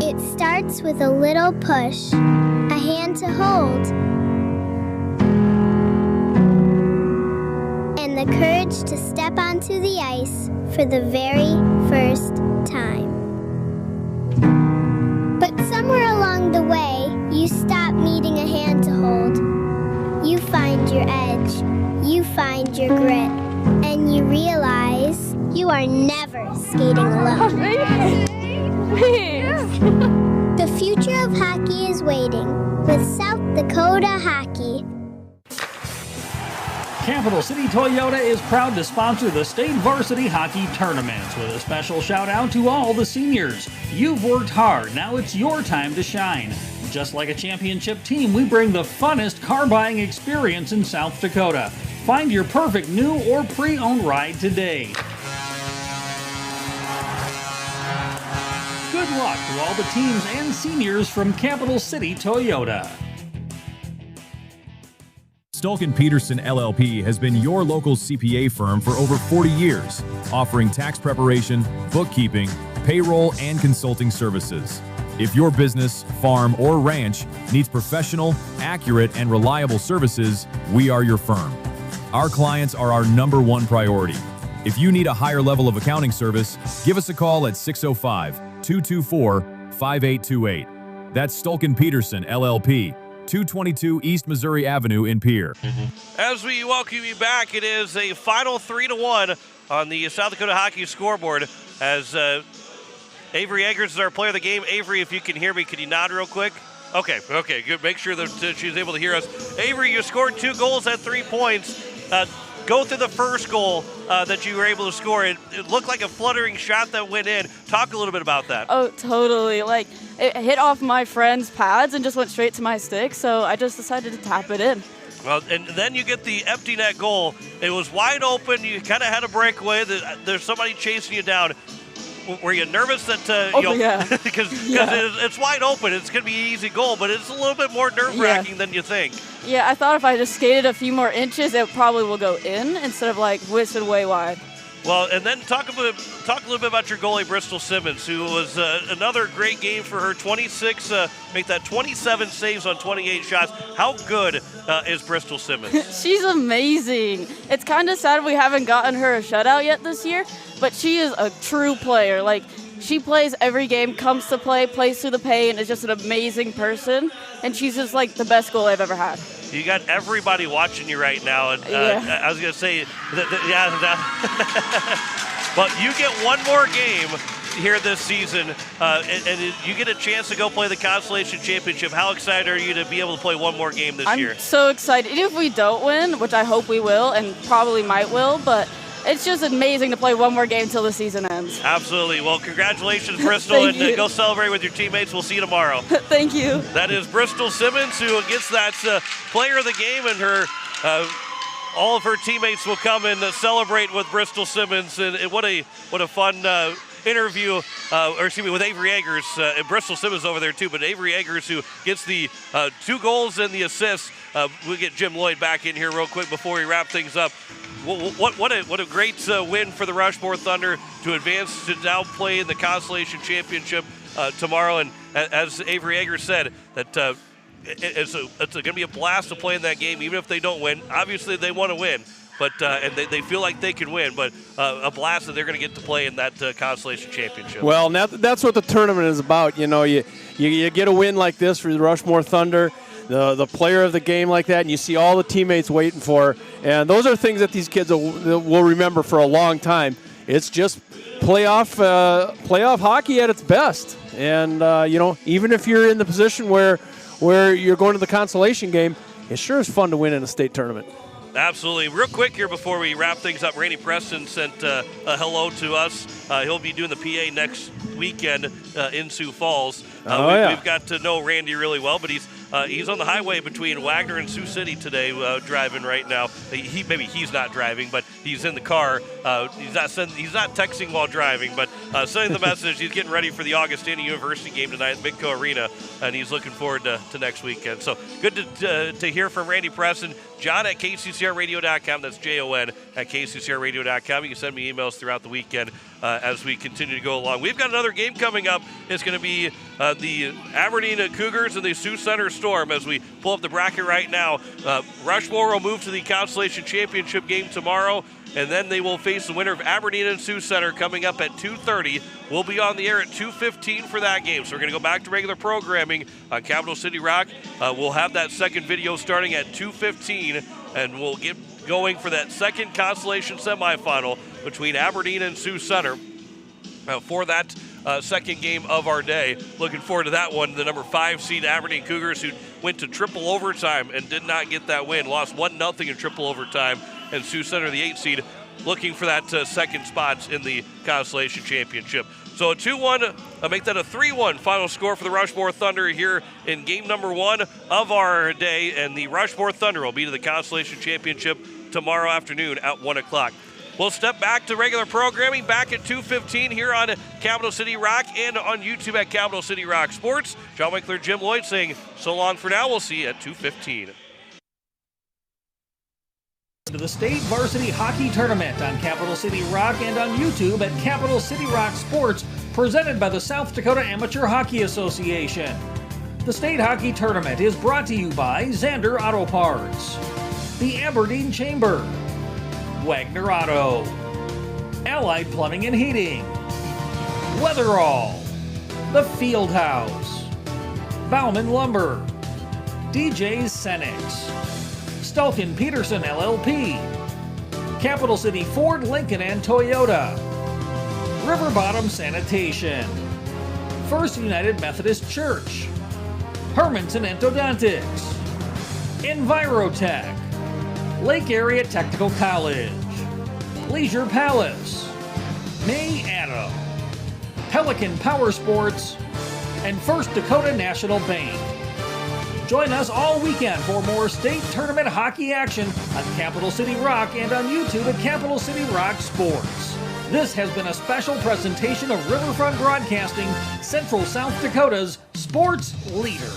It starts with a little push, a hand to hold, and the courage to step onto the ice for the very first time. But somewhere along the way, you stop needing a hand to hold. You find your edge, you find your grit, and you realize you are never skating alone. The future of hockey is waiting with South Dakota Hockey. Capital City Toyota is proud to sponsor the state varsity hockey tournaments with a special shout out to all the seniors. You've worked hard, now it's your time to shine. Just like a championship team, we bring the funnest car buying experience in South Dakota. Find your perfect new or pre-owned ride today. Good luck to all the teams and seniors from Capital City Toyota. Stolken Peterson LLP has been your local CPA firm for over 40 years, offering tax preparation, bookkeeping, payroll, and consulting services. If your business, farm, or ranch needs professional, accurate, and reliable services, we are your firm. Our clients are our #1 priority. If you need a higher level of accounting service, give us a call at 605-224-5828. That's Stolken Peterson LLP, 222 East Missouri Avenue in Pierre. As we welcome you back, it is a final 3-1 on the South Dakota Hockey scoreboard as Avery Eggers is our player of the game. Avery, if you can hear me, can you nod real quick? Okay, good. Make sure that she's able to hear us. Avery, you scored 2 goals at 3 points. Go through the first goal that you were able to score. It looked like a fluttering shot that went in. Talk a little bit about that. Oh, totally. Like, it hit off my friend's pads and just went straight to my stick, so I just decided to tap it in. Well, and then you get the empty net goal. It was wide open. You kind of had a breakaway. There's somebody chasing you down. Were you nervous that, yeah. because it's wide open. It's going to be an easy goal, but it's a little bit more nerve-wracking than you think. Yeah, I thought if I just skated a few more inches, it probably will go in instead of, like, whisked way wide. Well, and then talk a little bit about your goalie, Bristol Simmons, who was another great game for her. 27 saves on 28 shots. How good is Bristol Simmons? She's amazing. It's kind of sad we haven't gotten her a shutout yet this year, but she is a true player. Like, she plays every game, comes to play, plays through the pain, is just an amazing person, and she's just like the best goal I've ever had. You got everybody watching you right now, and I was going to say, but you get one more game here this season, and you get a chance to go play the Consolation Championship. How excited are you to be able to play one more game this year? I'm so excited. Even if we don't win, which I hope we will, and probably might will, but it's just amazing to play one more game until the season ends. Absolutely. Well, congratulations, Bristol, and go celebrate with your teammates. We'll see you tomorrow. Thank you. That is Bristol Simmons, who gets that player of the game, and her all of her teammates will come and celebrate with Bristol Simmons. And what a fun interview, with Avery Eggers. And Bristol Simmons over there too, but Avery Eggers, who gets the 2 goals and the assists. We'll get Jim Lloyd back in here real quick before we wrap things up. What a great win for the Rushmore Thunder to advance to now play in the Consolation Championship tomorrow. And as Avery Eggers said, that it's going to be a blast to play in that game, even if they don't win. Obviously, they want to win. But and they feel like they can win, but a blast that they're going to get to play in that Consolation Championship. Well, that's what the tournament is about. You know, you get a win like this for the Rushmore Thunder, the player of the game like that, and you see all the teammates waiting for. And those are things that these kids will remember for a long time. It's just playoff hockey at its best. And even if you're in the position where you're going to the consolation game, it sure is fun to win in a state tournament. Absolutely. Real quick here before we wrap things up, Randy Preston sent a hello to us. He'll be doing the PA next weekend in Sioux Falls. We've got to know Randy really well, but he's on the highway between Wagner and Sioux City today, driving right now. He's not driving, but he's in the car. He's not texting while driving, but sending the message. He's getting ready for the Augustana University game tonight at Midco Arena, and he's looking forward to next weekend. So good to hear from Randy Preston. John at KCCRradio.com. That's Jon at KCCRradio.com. You can send me emails throughout the weekend as we continue to go along. We've got another game coming up. It's going to be the Aberdeen Cougars and the Sioux Center Storm. As we pull up the bracket right now, Rushmore will move to the Consolation Championship game tomorrow, and then they will face the winner of Aberdeen and Sioux Center coming up at 2:30. We'll be on the air at 2:15 for that game. So we're going to go back to regular programming on Capital City Rock. We'll have that second video starting at 2:15, and we'll get going for that second Consolation semifinal between Aberdeen and Sioux Center for that second game of our day. Looking forward to that one. The number 5 seed Aberdeen Cougars, who went to triple overtime and did not get that win, lost 1-0 in triple overtime, and Sioux Center, the 8 seed, looking for that second spot in the Consolation Championship. So a 2-1, make that a 3-1 final score for the Rushmore Thunder here in game number 1 of our day, and the Rushmore Thunder will be to the Consolation Championship tomorrow afternoon at 1 o'clock. We'll step back to regular programming back at 2:15 here on Capital City Rock and on YouTube at Capital City Rock Sports. John Winkler, Jim Lloyd saying so long for now. We'll see you at 2:15. To the State Varsity Hockey Tournament on Capital City Rock and on YouTube at Capital City Rock Sports, presented by the South Dakota Amateur Hockey Association. The State Hockey Tournament is brought to you by Zander Auto Parts, the Aberdeen Chamber, Wagner Auto, Allied Plumbing and Heating, Weatherall, The Field House, Bauman Lumber, DJ's Cenex, Stulkin Peterson LLP, Capital City Ford, Lincoln and Toyota, River Bottom Sanitation, First United Methodist Church, Hermanson Endodontics, Envirotech, Lake Area Technical College, Leisure Palace, May Adam, Pelican Power Sports, and First Dakota National Bank. Join us all weekend for more state tournament hockey action on Capital City Rock and on YouTube at Capital City Rock Sports. This has been a special presentation of Riverfront Broadcasting, Central South Dakota's sports leader.